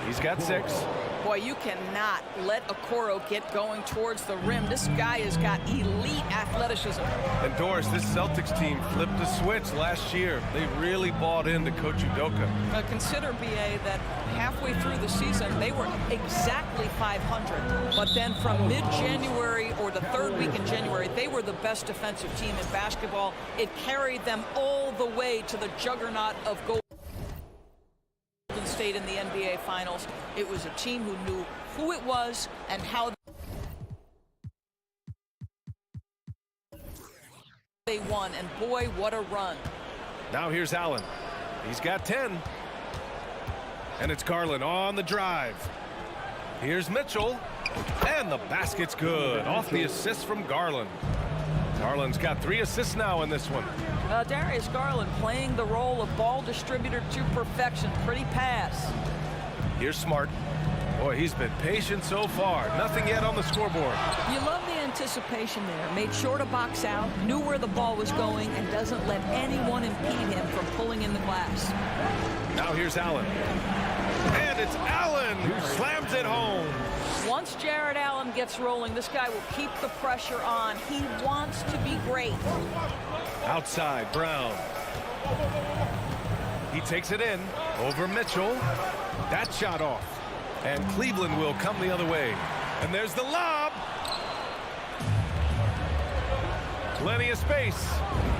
He's got 6. Boy, you cannot let Okoro get going towards the rim. This guy has got elite athleticism. And Doris, this Celtics team flipped the switch last year. They really bought into Coach Udoka. Consider, BA, that halfway through the season, they were exactly 500. But then from mid-January or the 3rd week in January, they were the best defensive team in basketball. It carried them all the way to the juggernaut of Golden State in the NBA Finals. It was a team who knew who it was and how they won. And boy, what a run. Now here's Allen. He's got 10. And it's Garland on the drive. Here's Mitchell. And the basket's good. Off the assist from Garland. Garland's got 3 assists now in this one. Darius Garland playing the role of ball distributor to perfection. Pretty pass. Here's Smart. Boy, he's been patient so far. Nothing yet on the scoreboard. You love the anticipation there. Made sure to box out, knew where the ball was going, and doesn't let anyone impede him from pulling in the glass. Now here's Allen. And it's Allen who slams it home. Once Jared Allen gets rolling, this guy will keep the pressure on. He wants to be great. Outside, Brown. He takes it in over Mitchell. That shot off. And Cleveland will come the other way. And there's the lob. Plenty of space.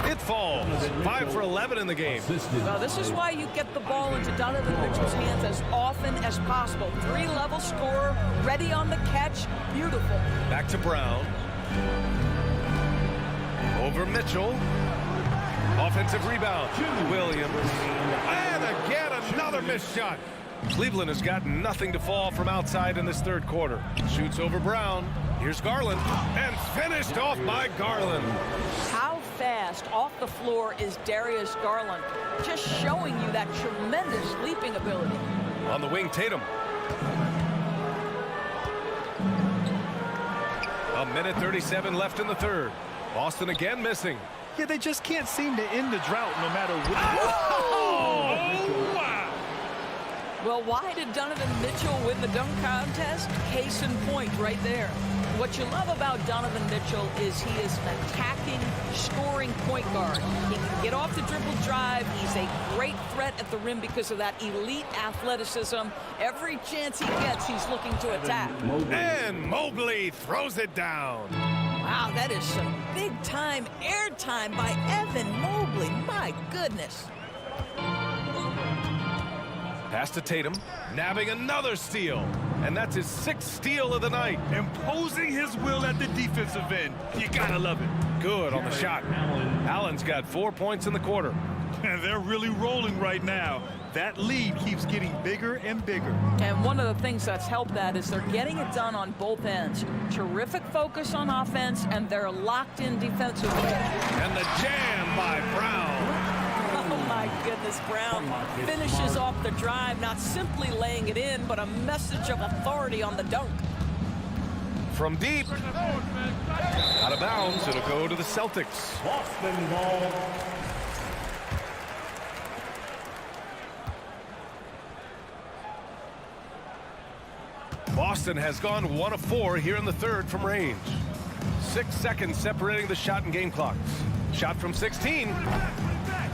It falls. 5 for 11 in the game. Well, this is why you get the ball into Donovan Mitchell's hands as often as possible. 3-level scorer, ready on the catch. Beautiful. Back to Brown. Over Mitchell. Offensive rebound. Williams. And again, another missed shot. Cleveland has got nothing to fall from outside in this 3rd quarter. Shoots over Brown. Here's Garland. And finished off by Garland. How fast off the floor is Darius Garland? Just showing you that tremendous leaping ability. On the wing, Tatum. A minute 37 left in the 3rd. Boston again missing. Yeah, they just can't seem to end the drought no matter what. Oh, wow. Well, why did Donovan Mitchell win the dunk contest? Case in point right there. What you love about Donovan Mitchell is he is an attacking, scoring point guard. He can get off the dribble drive. He's a great threat at the rim because of that elite athleticism. Every chance he gets, he's looking to attack. And Mobley throws it down. Wow, that is some big-time airtime by Evan Mobley. My goodness. Pass to Tatum, nabbing another steal. And that's his 6th steal of the night. Imposing his will at the defensive end. You gotta love it. Good on the shot. Allen's got 4 points in the quarter. And they're really rolling right now. That lead keeps getting bigger and bigger. And one of the things that's helped that is they're getting it done on both ends. Terrific focus on offense, and they're locked in defensively. And the jam by Brown. Oh, my goodness, Brown finishes off the drive, not simply laying it in, but a message of authority on the dunk. From deep. Out of bounds, it'll go to the Celtics. Boston ball. Boston has gone 1 of 4 here in the 3rd from range. 6 seconds separating the shot and game clocks. Shot from 16.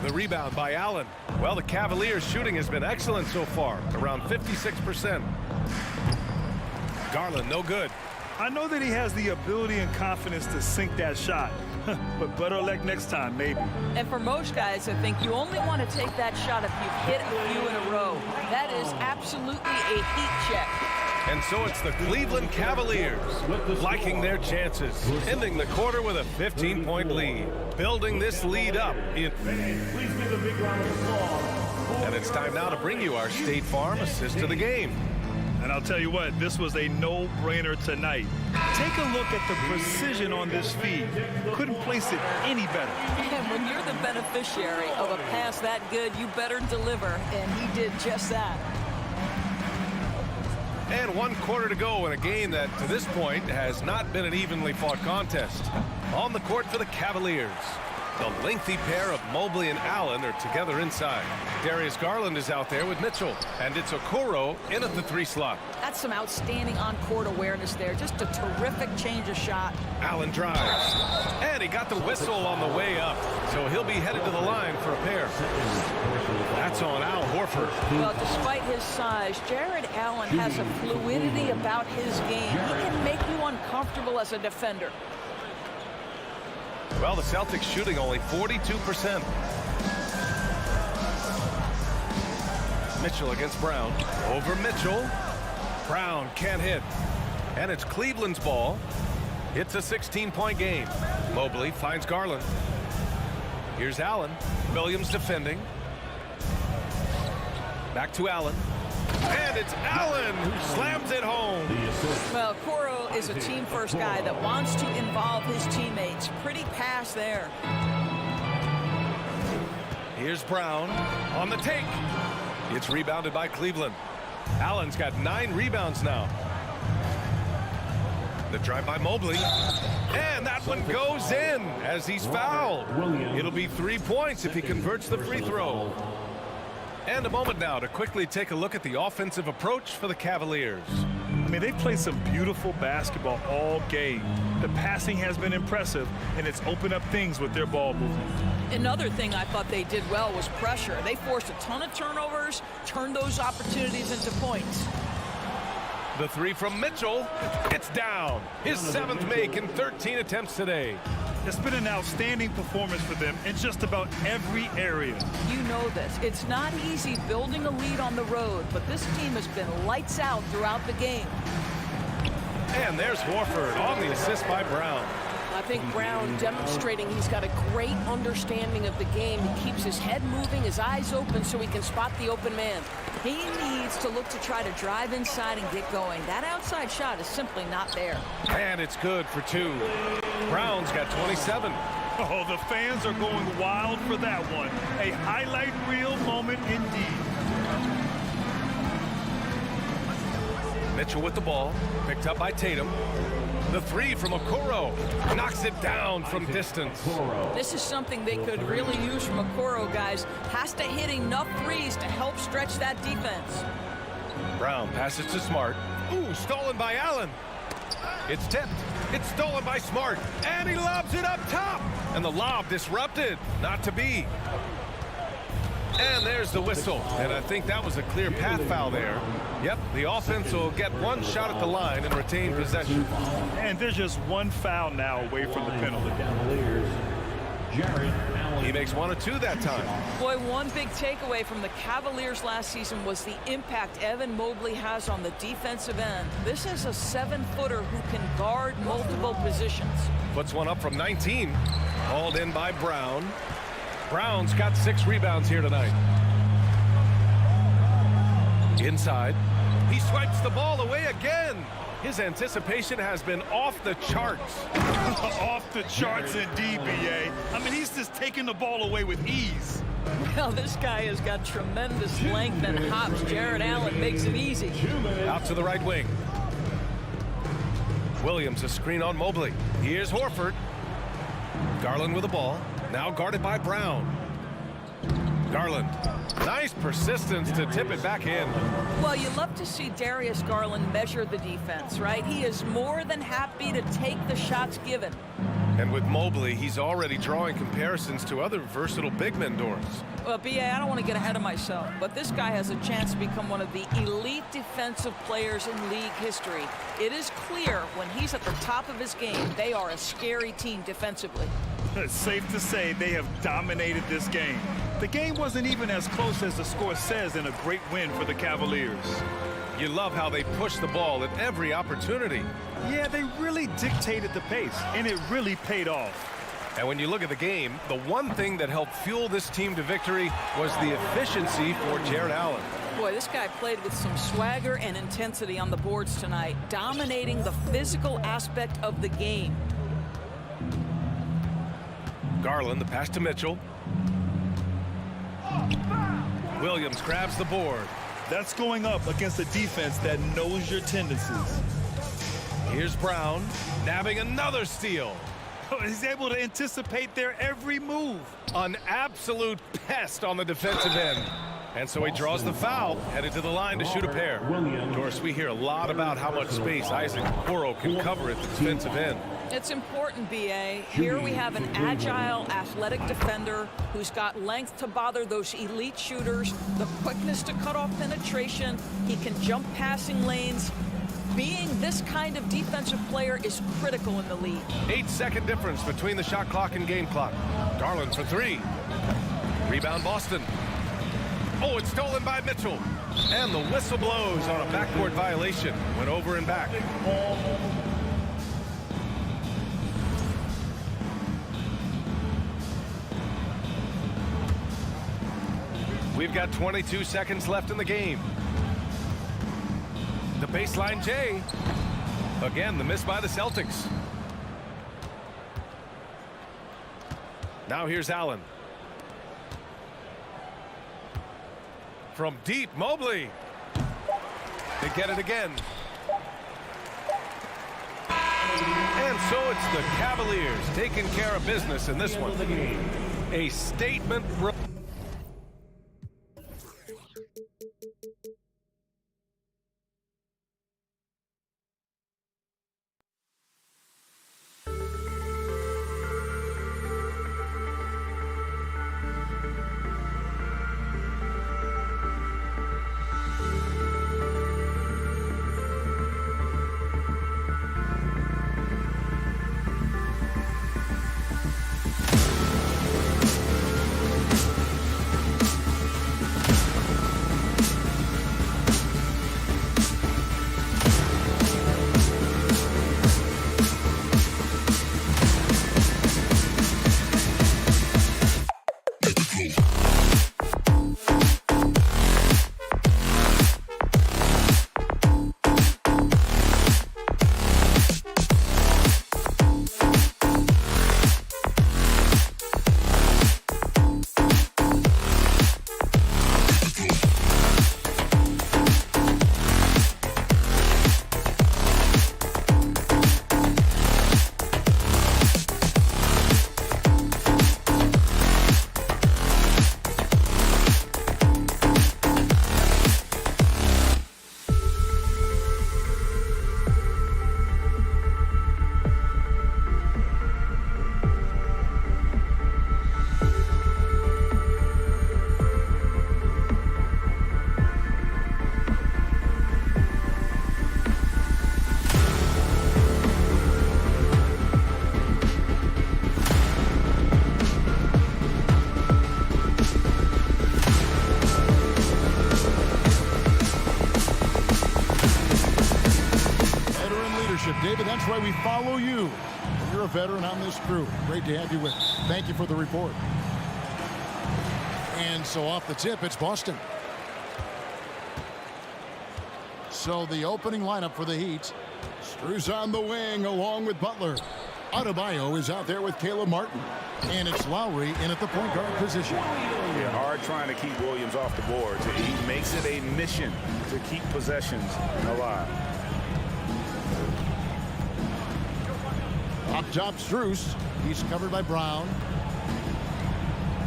The rebound by Allen. Well, the Cavaliers' shooting has been excellent so far, around 56%. Garland, no good. I know that he has the ability and confidence to sink that shot, but better luck next time, maybe. And for most guys, I think you only want to take that shot if you've hit a few in a row. That is absolutely a heat check. And so it's the Cleveland Cavaliers liking their chances, ending the quarter with a 15-point lead, building this lead up. And it's time now to bring you our State Farm assist of the game. And I'll tell you what, this was a no-brainer tonight. Take a look at the precision on this feed. Couldn't place it any better. And when you're the beneficiary of a pass that good, you better deliver, and he did just that. And 1 quarter to go in a game that, to this point, has not been an evenly fought contest. On the court for the Cavaliers. The lengthy pair of Mobley and Allen are together inside. Darius Garland is out there with Mitchell. And it's Okoro in at the 3 slot. That's some outstanding on-court awareness there. Just a terrific change of shot. Allen drives. And he got the whistle on the way up. So he'll be headed to the line for a pair. That's on Al Horford. Well, despite his size, Jared Allen has a fluidity about his game. He can make you uncomfortable as a defender. Well, the Celtics shooting only 42%. Mitchell against Brown. Over Mitchell. Brown can't hit. And it's Cleveland's ball. It's a 16-point game. Mobley finds Garland. Here's Allen. Williams defending. Back to Allen. And it's Allen who slams it home. Well, Okoro is a team-first guy that wants to involve his teammates. Pretty pass there. Here's Brown on the take. It's rebounded by Cleveland. Allen's got 9 rebounds now. The drive by Mobley. And that one goes in as he's fouled. It'll be 3 points if he converts the free throw. And a moment now to quickly take a look at the offensive approach for the Cavaliers. I mean, they've played some beautiful basketball all game. The passing has been impressive, and it's opened up things with their ball movement. Another thing I thought they did well was pressure. They forced a ton of turnovers, turned those opportunities into points. The 3 from Mitchell. It's down. His 7th make in 13 attempts today. It's been an outstanding performance for them in just about every area. You know this. It's not easy building a lead on the road, but this team has been lights out throughout the game. And there's Horford on the assist by Brown. I think Brown demonstrating he's got a great understanding of the game. He keeps his head moving, his eyes open so he can spot the open man. He needs to look to try to drive inside and get going. That outside shot is simply not there. And it's good for 2. Brown's got 27. Oh, the fans are going wild for that one. A highlight reel moment indeed. Mitchell with the ball, picked up by Tatum. The 3 from Okoro knocks it down from distance. This is something they could really use from Okoro, guys. Has to hit enough threes to help stretch that defense. Brown passes to Smart. Ooh, stolen by Allen. It's tipped. It's stolen by Smart. And he lobs it up top. And the lob disrupted. Not to be. And there's the whistle. And I think that was a clear path foul there. Yep, the offense will get 1 shot at the line and retain possession. And there's just 1 foul now away from the penalty. He makes 1 or 2 that time. Boy, one big takeaway from the Cavaliers last season was the impact Evan Mobley has on the defensive end. This is a 7-footer who can guard multiple positions. Puts 1 up from 19. Hauled in by Brown. Brown's got 6 rebounds here tonight. Inside. He swipes the ball away again. His anticipation has been off the charts. Off the charts indeed, B.A. I mean, he's just taking the ball away with ease. Well, this guy has got tremendous length and hops. Jared Allen makes it easy. Out to the right wing. Williams a screen on Mobley. Here's Horford. Garland with the ball. Now guarded by Brown. Garland. Nice persistence to tip it back in. Well, you love to see Darius Garland measure the defense, right? He is more than happy to take the shots given. And with Mobley, he's already drawing comparisons to other versatile big men, Doris. Well, B.A., I don't want to get ahead of myself, but this guy has a chance to become one of the elite defensive players in league history. It is clear when he's at the top of his game, they are a scary team defensively. It's safe to say they have dominated this game. The game wasn't even as close as the score says in a great win for the Cavaliers. You love how they push the ball at every opportunity. Yeah, they really dictated the pace, and it really paid off. And when you look at the game, the one thing that helped fuel this team to victory was the efficiency for Jared Allen. Boy, this guy played with some swagger and intensity on the boards tonight, dominating the physical aspect of the game. Garland, the pass to Mitchell. Williams grabs the board. That's going up against a defense that knows your tendencies. Here's Brown, nabbing another steal. He's able to anticipate their every move. An absolute pest on the defensive end. And so he draws the foul, headed to the line to shoot a pair. Doris, we hear a lot about how much space Isaac Okoro can cover at the defensive end. It's important, B.A. Here we have an agile, athletic defender who's got length to bother those elite shooters, the quickness to cut off penetration. He can jump passing lanes. Being this kind of defensive player is critical in the league. 8-second difference between the shot clock and game clock. Garland for three. Rebound Boston. Oh, it's stolen by Mitchell. And the whistle blows on a backcourt violation. Went over and back. We've got 22 seconds left in the game. The baseline J. Again, the miss by the Celtics. Now here's Allen. From deep, Mobley. They get it again. And so it's the Cavaliers taking care of business in this one. A statement. David, that's why we follow you. You're a veteran on this crew. Great to have you with us. Thank you for the report. And so off the tip, it's Boston. So the opening lineup for the Heat. Strus on the wing along with Butler. Adebayo is out there with Caleb Martin. And it's Lowry in at the point guard position. Yeah, hard trying to keep Williams off the board. He makes it a mission to keep possessions alive. Up top, Strus. He's covered by Brown.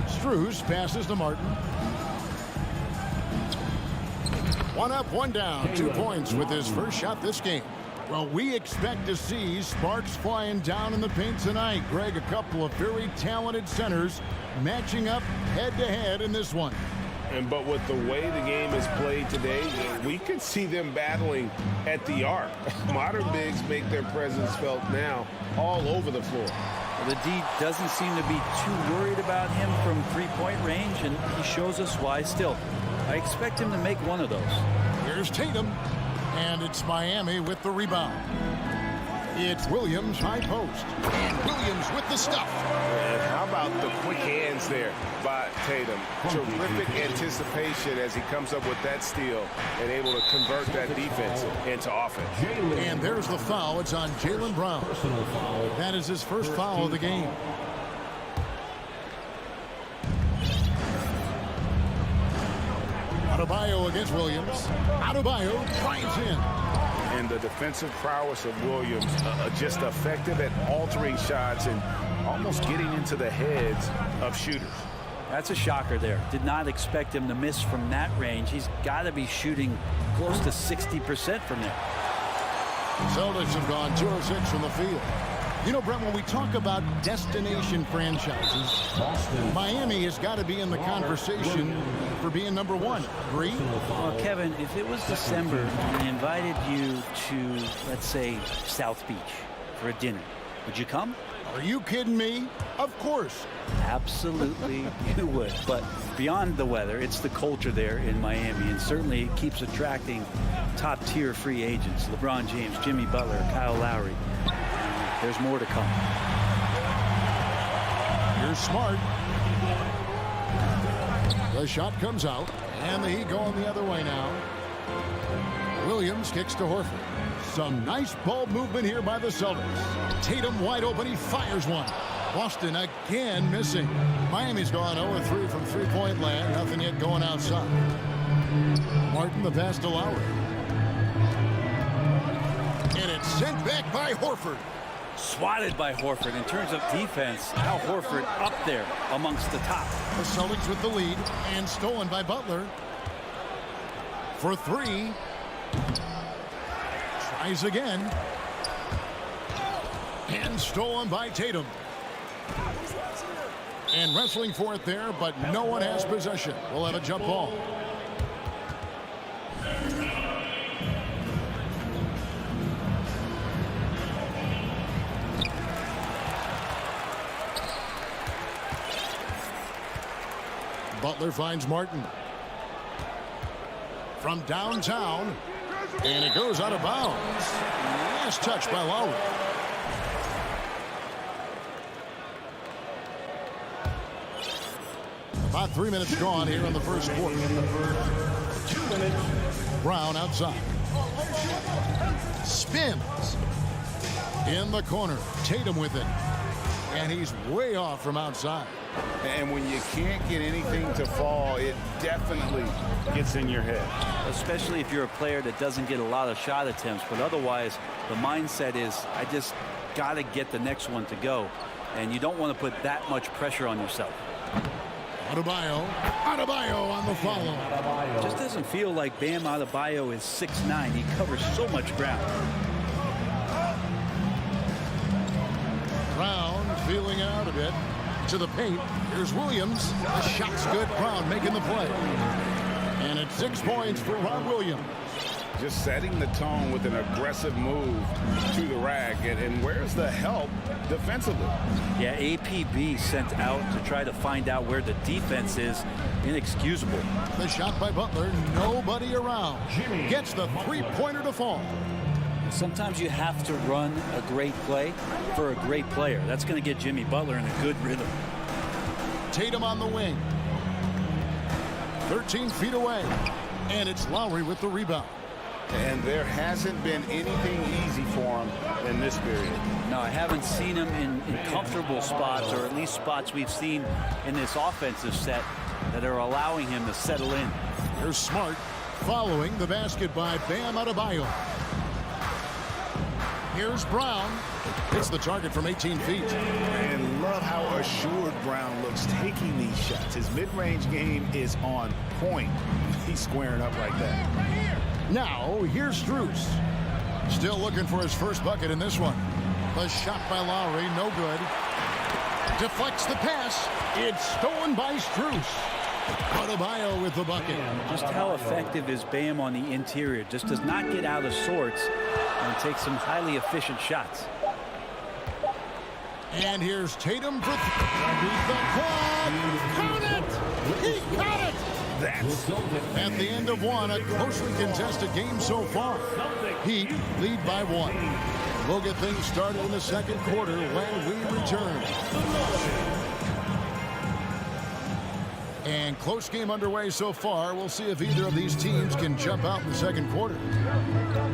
Strus passes to Martin. One up, one down. 2 points with his first shot this game. Well, we expect to see sparks flying down in the paint tonight. Greg, a couple of very talented centers matching up head-to-head in this one. But with the way the game is played today, we could see them battling at the arc. Modern bigs make their presence felt now all over the floor. Well, the D doesn't seem to be too worried about him from three-point range, and he shows us why still. I expect him to make one of those. Here's Tatum, and it's Miami with the rebound. It's Williams high post, and Williams with the stuff. And how about the quick hands there by Tatum? Terrific anticipation as he comes up with that steal and able to convert that defense into offense. And there's the foul. It's on Jaylen Brown. That is his first foul of the game. Adebayo against Williams. Adebayo finds in. And the defensive prowess of Williams just effective at altering shots and almost getting into the heads of shooters. That's a shocker there. Did not expect him to miss from that range. He's got to be shooting close to 60% from there. Celtics have gone 2 of 6 from the field. You know, Brent, when we talk about destination franchises, Miami has got to be in the conversation for being number 1. Agree? Well, Kevin, if it was December and they invited you to, let's say, South Beach for a dinner, would you come? Are you kidding me? Of course. Absolutely you would. But beyond the weather, it's the culture there in Miami, and certainly it keeps attracting top-tier free agents. LeBron James, Jimmy Butler, Kyle Lowry. There's more to come. Here's Smart. The shot comes out, and the Heat going the other way now. Williams kicks to Horford. Some nice ball movement here by the Celtics. Tatum wide open. He fires one. Boston again missing. Miami's gone 0-3 from three-point land. Nothing yet going outside. Martin the pass to Lowry. And it's sent back by Horford. Swatted by Horford. In terms of defense, Al Horford up there amongst the top. The Celtics with the lead and stolen by Butler. For 3. Tries again. And stolen by Tatum. And wrestling for it there, but no one has possession. We'll have a jump ball. Butler finds Martin. From downtown. And it goes out of bounds. Last touch by Lowry. About 3 minutes gone here in the first quarter. 2 minutes. Brown outside. Spins. In the corner. Tatum with it. And he's way off from outside. And when you can't get anything to fall, it definitely gets in your head. Especially if you're a player that doesn't get a lot of shot attempts. But otherwise, the mindset is, I just got to get the next one to go. And you don't want to put that much pressure on yourself. Adebayo on the follow. Just doesn't feel like Bam Adebayo is 6'9". He covers so much ground. Brown feeling out a bit. To the paint. Here's Williams. The shot's good. Brown making the play. And it's 6 points for Rob Williams. Just setting the tone with an aggressive move to the rack. And where's the help defensively? Yeah, APB sent out to try to find out where the defense is. Inexcusable. The shot by Butler. Nobody around. Gets the three-pointer to fall. Sometimes you have to run a great play for a great player. That's going to get Jimmy Butler in a good rhythm. Tatum on the wing. 13 feet away. And it's Lowry with the rebound. And there hasn't been anything easy for him in this period. No, I haven't seen him in comfortable spots, or at least spots we've seen in this offensive set that are allowing him to settle in. Here's Smart following the basket by Bam Adebayo. Here's Brown. Hits the target from 18 feet. And love how assured Brown looks taking these shots. His mid-range game is on point. He's squaring up like that. Now, here's Strus. Still looking for his first bucket in this one. The shot by Lowry, no good. Deflects the pass. It's stolen by Strus. Adebayo with the bucket. Just how effective is Bam on the interior? Just does not get out of sorts and takes some highly efficient shots. And here's Tatum for beat the clock. Count it! He got it! That's at the end of one, a closely contested game so far. Heat lead by 1. We'll get things started in the second quarter when we return. And close game underway so far. We'll see if either of these teams can jump out in the second quarter.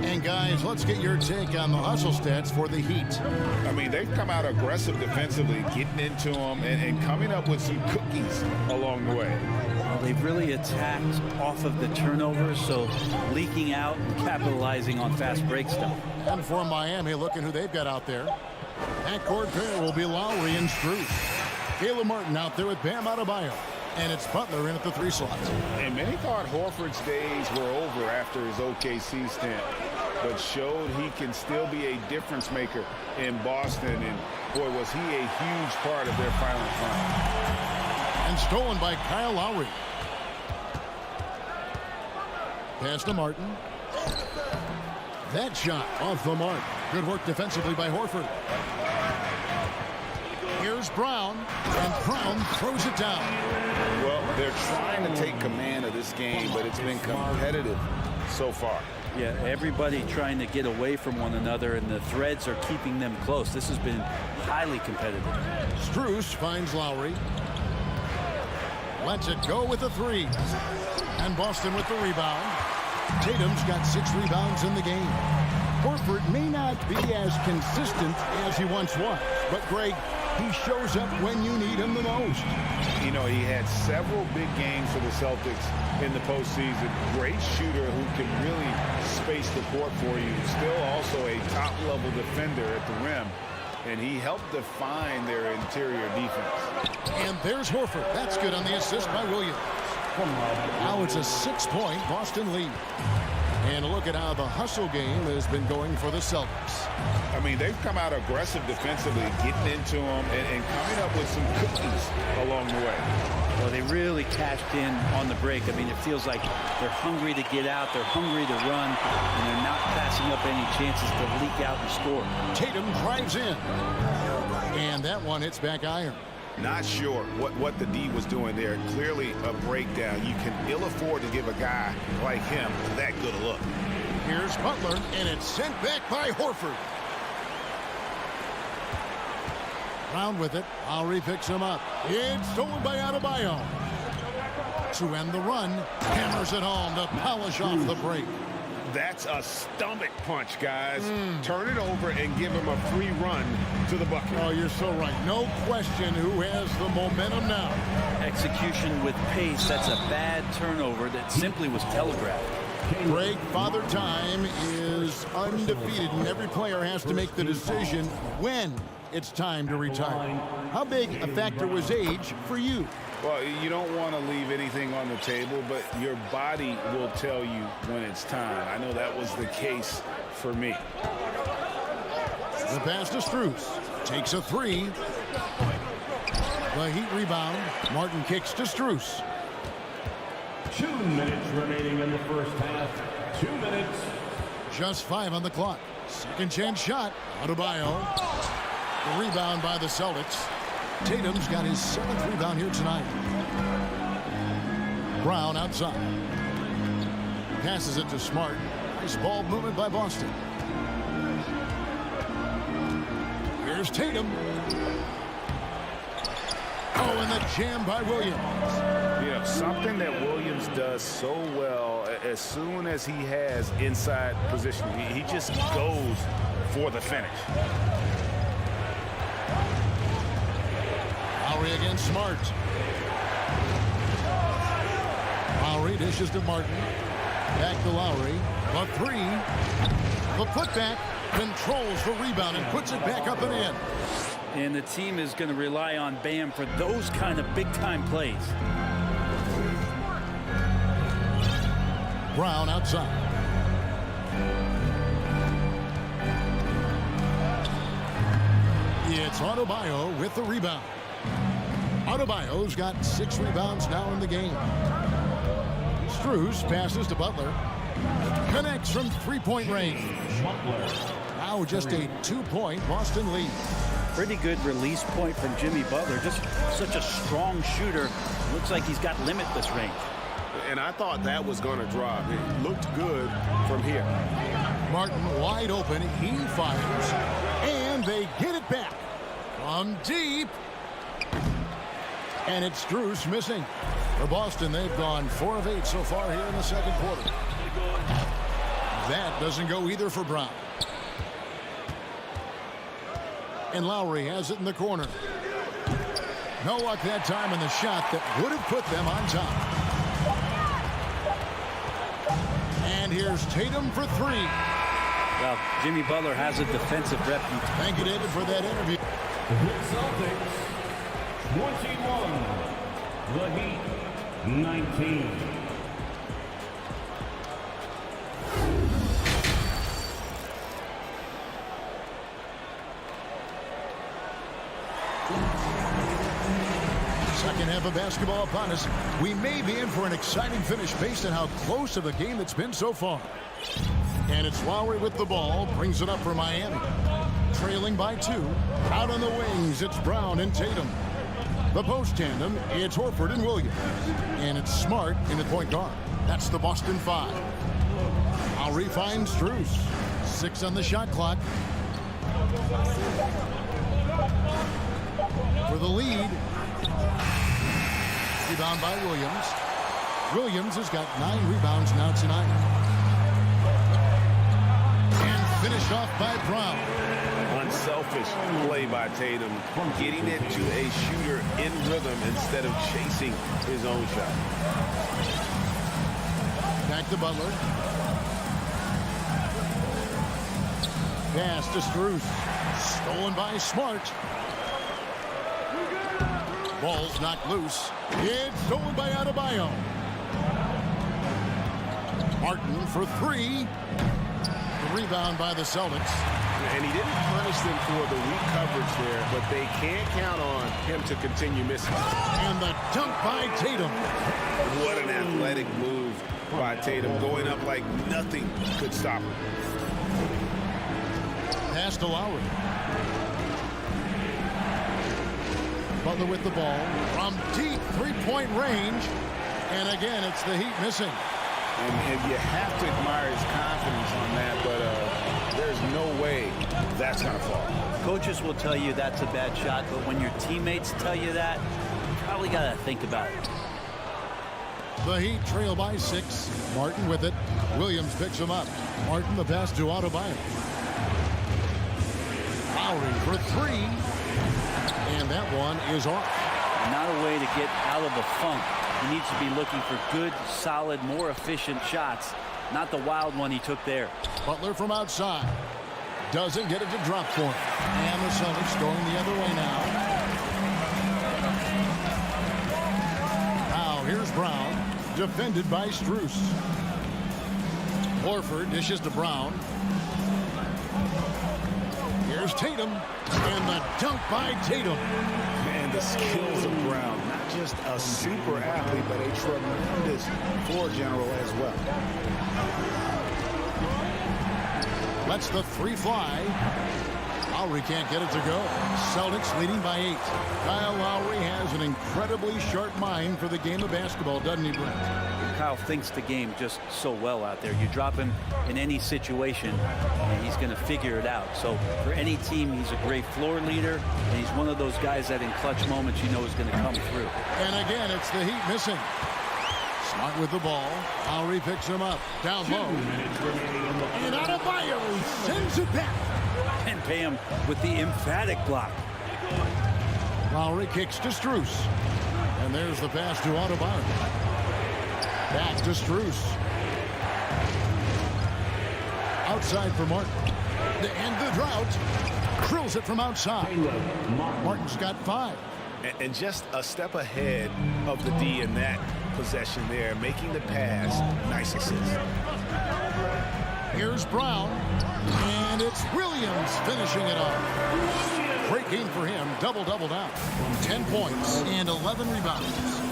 And guys, let's get your take on the hustle stats for the Heat. I mean, they've come out aggressive defensively, getting into them and coming up with some cookies along the way. Well, they've really attacked off of the turnovers, so leaking out and capitalizing on fast break stuff. And for Miami, looking who they've got out there. Backcourt pair will be Lowry and Strus. Caleb Martin out there with Bam Adebayo. And it's Butler in at the 3 slot. And many thought Horford's days were over after his OKC stint, but showed he can still be a difference maker in Boston. And boy, was he a huge part of their final run. And stolen by Kyle Lowry. Pass to Martin. That shot off the mark. Good work defensively by Horford. Here's Brown, and Brown throws it down. Well, they're trying to take command of this game, but it's been competitive so far. Yeah, everybody trying to get away from one another, and the threads are keeping them close. This has been highly competitive. Strus finds Lowry. Lets it go with a 3. And Boston with the rebound. Tatum's got 6 rebounds in the game. Horford may not be as consistent as he once was, but Greg, he shows up when you need him the most. You know, he had several big games for the Celtics in the postseason. Great shooter who can really space the court for you. Still also a top-level defender at the rim. And he helped define their interior defense. And there's Horford. That's good on the assist by Williams. Now it's a 6-point Boston lead. And a look at how the hustle game has been going for the Celtics. I mean, they've come out aggressive defensively, getting into them and coming up with some cookies along the way. Well, they really cashed in on the break. I mean, it feels like they're hungry to get out, they're hungry to run, and they're not passing up any chances to leak out and score. Tatum drives in. And that one hits back iron. Not sure what the D was doing there. Clearly a breakdown. You can ill afford to give a guy like him that good a look. Here's Butler, and it's sent back by Horford. Round with it. Lowry picks him up. It's stolen by Adebayo. To end the run, hammers it home to polish off the break. That's a stomach punch, guys. Turn it over and give him a free run to the bucket. Oh, you're so right. No question who has the momentum now. Execution with pace. That's a bad turnover that simply was telegraphed. Greg, Father Time is undefeated, and every player has to make the decision when it's time to retire. How big a factor was age for you? Well, you don't want to leave anything on the table, but your body will tell you when it's time. I know that was the case for me. The pass to Strus. Takes a 3. The Heat rebound. Martin kicks to Strus. 2 minutes remaining in the first half. 2 minutes. Just 5 on the clock. Second chance shot. Adebayo. The rebound by the Celtics. Tatum's got his 7th rebound here tonight. Brown outside. Passes it to Smart. Nice ball movement by Boston. Here's Tatum. Oh, and the jam by Williams. You know, something that Williams does so well as soon as he has inside position, he just goes for the finish. Lowry against Smart. Lowry dishes to Martin. Back to Lowry. The 3. The putback controls the rebound and puts it back up and in. And the team is going to rely on Bam for those kind of big-time plays. Brown outside. It's Adebayo with the rebound. Adebayo's got 6 rebounds now in the game. Strus passes to Butler. Connects from 3-point range. Now just a 2-point Boston lead. Pretty good release point from Jimmy Butler. Just such a strong shooter. Looks like he's got limitless range. And I thought that was going to drop. It looked good from here. Martin wide open. He fires. And they get it back. From deep. And it's Strus missing. For Boston, they've gone 4 of 8 so far here in the second quarter. That doesn't go either for Brown. And Lowry has it in the corner. No luck that time in the shot that would have put them on top. And here's Tatum for 3. Well, Jimmy Butler has a defensive reputation. Thank you, David, for that interview. Celtics 21, the Heat 19. Second half of basketball upon us. We may be in for an exciting finish based on how close of a game it's been so far. And it's Lowry with the ball, brings it up for Miami. Trailing by 2. Out on the wings, it's Brown and Tatum. The post tandem, it's Horford and Williams. And it's Smart in the point guard. That's the Boston 5. Lowry finds Strus. 6 on the shot clock. For the lead. Rebound by Williams. Williams has got 9 rebounds now tonight. And finished off by Brown. Unselfish play by Tatum, getting it to a shooter in rhythm instead of chasing his own shot. Back to Butler. Pass to Strus. Stolen by Smart. Ball's knocked loose. It's stolen by Adebayo. Martin for 3. The rebound by the Celtics. And he didn't punish them for the weak coverage there, but they can't count on him to continue missing. And the dunk by Tatum. What an athletic move by Tatum, going up like nothing could stop him. Pass to Lowry. Butler with the ball from deep 3-point range. And again, it's the Heat missing. And you have to admire his confidence on that, but there's no way that's going to fall. Coaches will tell you that's a bad shot, but when your teammates tell you that, you probably got to think about it. The Heat trail by 6. Martin with it. Williams picks him up. Martin the pass to Adebayo. Lowry for 3. And that one is off. Not a way to get out of the funk. He needs to be looking for good, solid, more efficient shots. Not the wild one he took there. Butler from outside. Doesn't get it to drop for him. And the Celtics going the other way now. Now here's Brown. Defended by Strus. Horford dishes to Brown. Here's Tatum. And the dunk by Tatum. Man, the skills of Brown. Not just a super athlete, but a tremendous floor general as well. Lets the 3 fly. Lowry can't get it to go. Celtics leading by 8. Kyle Lowry has an incredibly sharp mind for the game of basketball, doesn't he, Brent? Kyle thinks the game just so well out there. You drop him in any situation, and he's going to figure it out. So for any team, he's a great floor leader, and he's one of those guys that in clutch moments you know is going to come through. And again, it's the Heat missing. Smart with the ball. Lowry picks him up. Down low. And Adebayo sends it back. And pay him with the emphatic block. Lowry kicks to Strus. And there's the pass to Adebayo. Back to Strus. Outside for Martin. To end the drought. Drills it from outside. Martin's got 5. And just a step ahead of the D in that possession there, making the pass. Nice assist. Here's Brown. And it's Williams finishing it off. Great game for him. Double-double now. 10 points and 11 rebounds.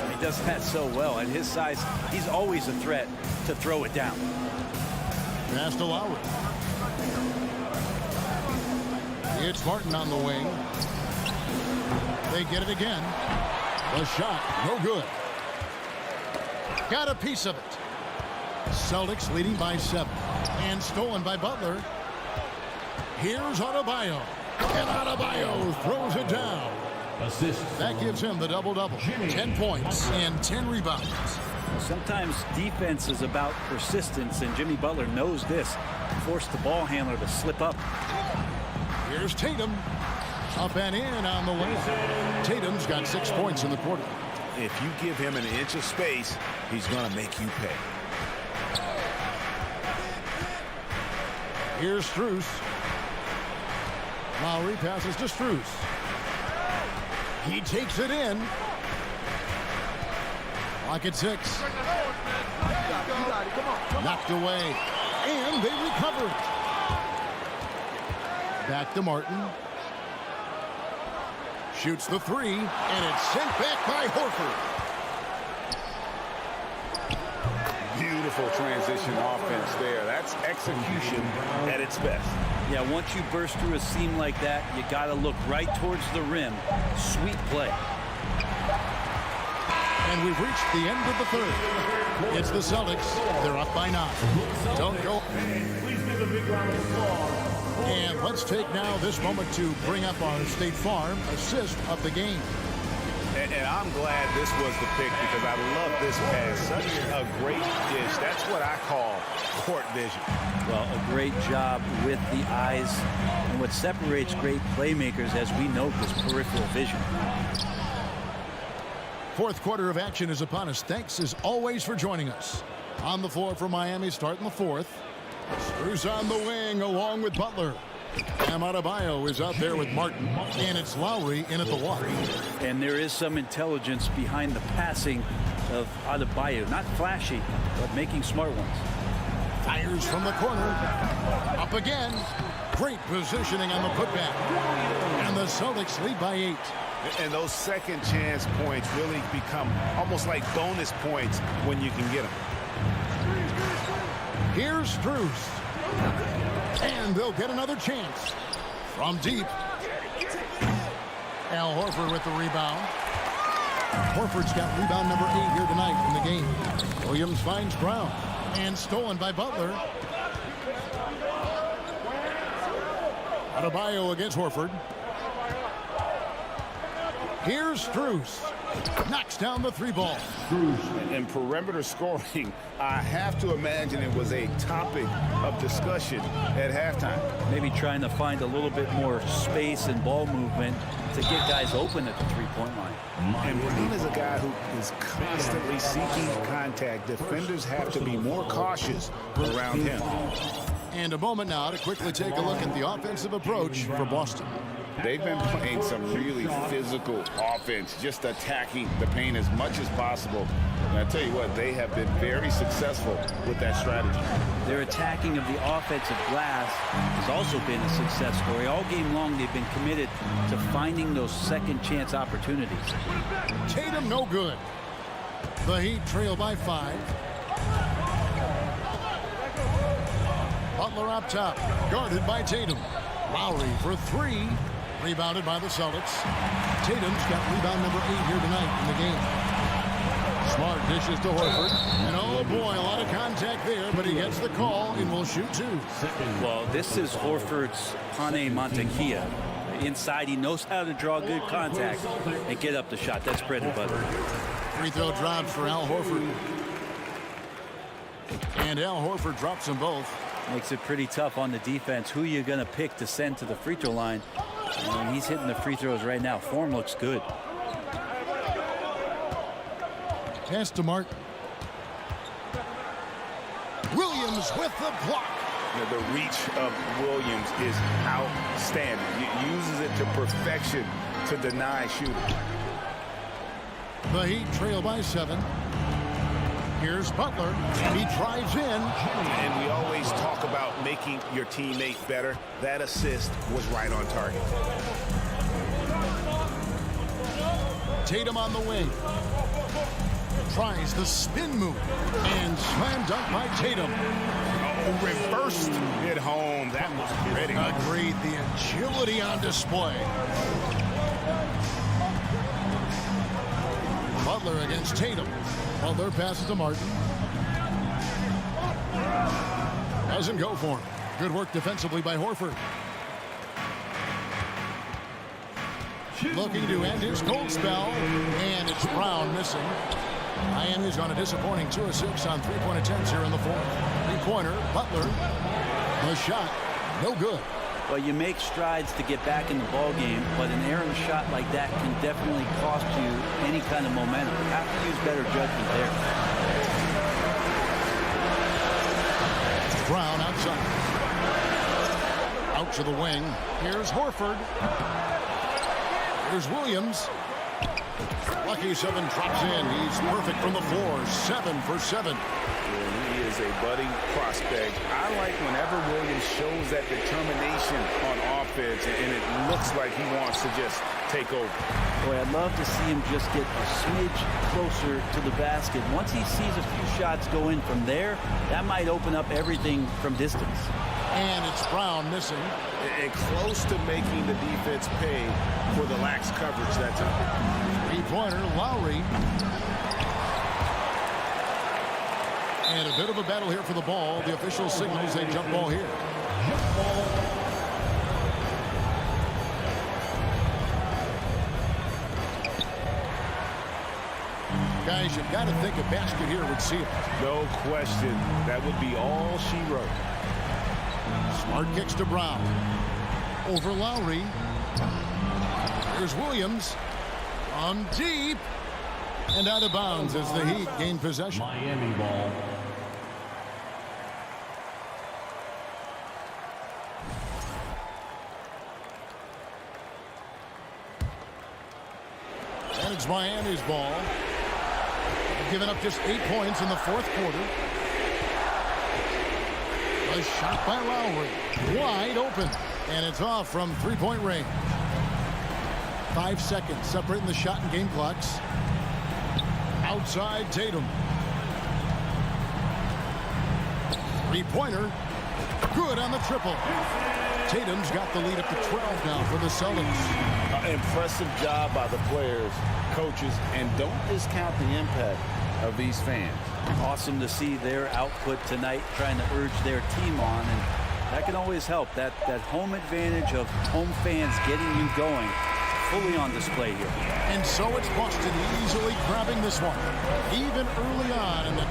He does that so well. At his size, he's always a threat to throw it down. Pass to Lowry. It's Martin on the wing. They get it again. The shot, no good. Got a piece of it. Celtics leading by 7. And stolen by Butler. Here's Adebayo. And Adebayo throws it down. Assist. That gives him the double-double. 10 points and 10 rebounds. Sometimes defense is about persistence, and Jimmy Butler knows this. Forced the ball handler to slip up. Here's Tatum. Up and in on the way. Tatum's got 6 points in the quarter. If you give him an inch of space, he's going to make you pay. Here's Strus. Lowry passes to Strus. He takes it in. Clock at 6. Knocked away. And they recover it. Back to Martin. Shoots the 3. And it's sent back by Horford. Beautiful transition offense there. That's execution at its best. Yeah, once you burst through a seam like that, you got to look right towards the rim. Sweet play. And we've reached the end of the third. It's the Celtics. They're up by 9. Don't go. And let's take now this moment to bring up our State Farm assist of the game. And I'm glad this was the pick because I love this pass. Such a great dish. That's what I call court vision. Well, a great job with the eyes. And what separates great playmakers, as we know, is peripheral vision. Fourth quarter of action is upon us. Thanks as always for joining us. On the floor for Miami, starting the fourth. Strus on the wing along with Butler. Bam Adebayo is out there with Martin. And it's Lowry in at the watch. And there is some intelligence behind the passing of Adebayo. Not flashy, but making smart ones. Fires from the corner. Up again. Great positioning on the putback. And the Celtics lead by 8. And those second chance points really become almost like bonus points when you can get them. Here's Strus. And they'll get another chance. From deep. Al Horford with the rebound. Horford's got rebound number 8 here tonight in the game. Williams finds Brown. And stolen by Butler. Adebayo against Horford. Here's Strus. Knocks down the 3 ball. And perimeter scoring, I have to imagine it was a topic of discussion at halftime. Maybe trying to find a little bit more space and ball movement to get guys open at the three-point line. And Brown is a guy who is constantly seeking contact. Defenders have to be more cautious around him. And a moment now to quickly take a look at the offensive approach for Boston. They've been playing some really physical offense, just attacking the paint as much as possible. And I tell you what, they have been very successful with that strategy. Their attacking of the offensive glass has also been a success story. All game long, they've been committed to finding those second chance opportunities. Tatum no good. The Heat trail by 5. Butler up top, guarded by Tatum. Lowry for 3. Rebounded by the Celtics. Tatum's got rebound number 8 here tonight in the game. Smart dishes to Horford. And oh boy, a lot of contact there, but he gets the call and will shoot 2. Well, this is Horford's Pane Montequia. Inside, he knows how to draw good contact and get up the shot. That's bread and butter. Free throw drops for Al Horford. And Al Horford drops them both. Makes it pretty tough on the defense. Who you're going to pick to send to the free throw line. And he's hitting the free throws right now. Form looks good. Pass to Martin. Williams with the block. The reach of Williams is outstanding. He uses it to perfection to deny shooting. The Heat trail by 7. Here's Butler. He drives in. And we always talk about making your teammate better. That assist was right on target. Tatum on the wing. Tries the spin move. And slam dunk by Tatum. Oh, reversed it home. That was pretty. Agreed. The agility on display. Butler against Tatum. Butler passes to Martin. Doesn't go for him. Good work defensively by Horford. looking to end his cold spell, and it's Brown missing. Miami's on a disappointing 2 of 6 on three-point attempts here in the fourth. Three-pointer, Butler. The shot, no good. Well, you make strides to get back in the ball game, but an errant shot like that can definitely cost you any kind of momentum. You have to use better judgment there. Brown outside. Out to the wing. Here's Horford. Here's Williams. Lucky 7 drops in. He's perfect from the floor. 7 for 7. He is a budding prospect. I like whenever Williams shows that determination on offense, and it looks like he wants to just take over. Boy, I'd love to see him just get a smidge closer to the basket. Once he sees a few shots go in from there, that might open up everything from distance. And it's Brown missing. And close to making the defense pay for the lax coverage that time. Three-pointer, Lowry. And a bit of a battle here for the ball. The official signals a jump ball here. Guys, you've got to think a basket here would seal it. No question. That would be all she wrote. Smart kicks to Brown. Over Lowry. Here's Williams. On deep. And out of bounds as the Heat gain possession. Miami ball. And it's Miami's ball. They've given up just 8 points in the fourth quarter. A shot by Lowry. Wide open. And it's off from three-point range. 5 seconds separating the shot and game clocks. Outside Tatum. Three-pointer. Good on the triple. Tatum's got the lead up to 12 now for the Celtics. Impressive job by the players, coaches, and don't discount the impact of these fans. Awesome to see their output tonight, trying to urge their team on, and that can always help. That home advantage of home fans getting you going, fully on display here. And so it's Boston easily grabbing this one, even early on in the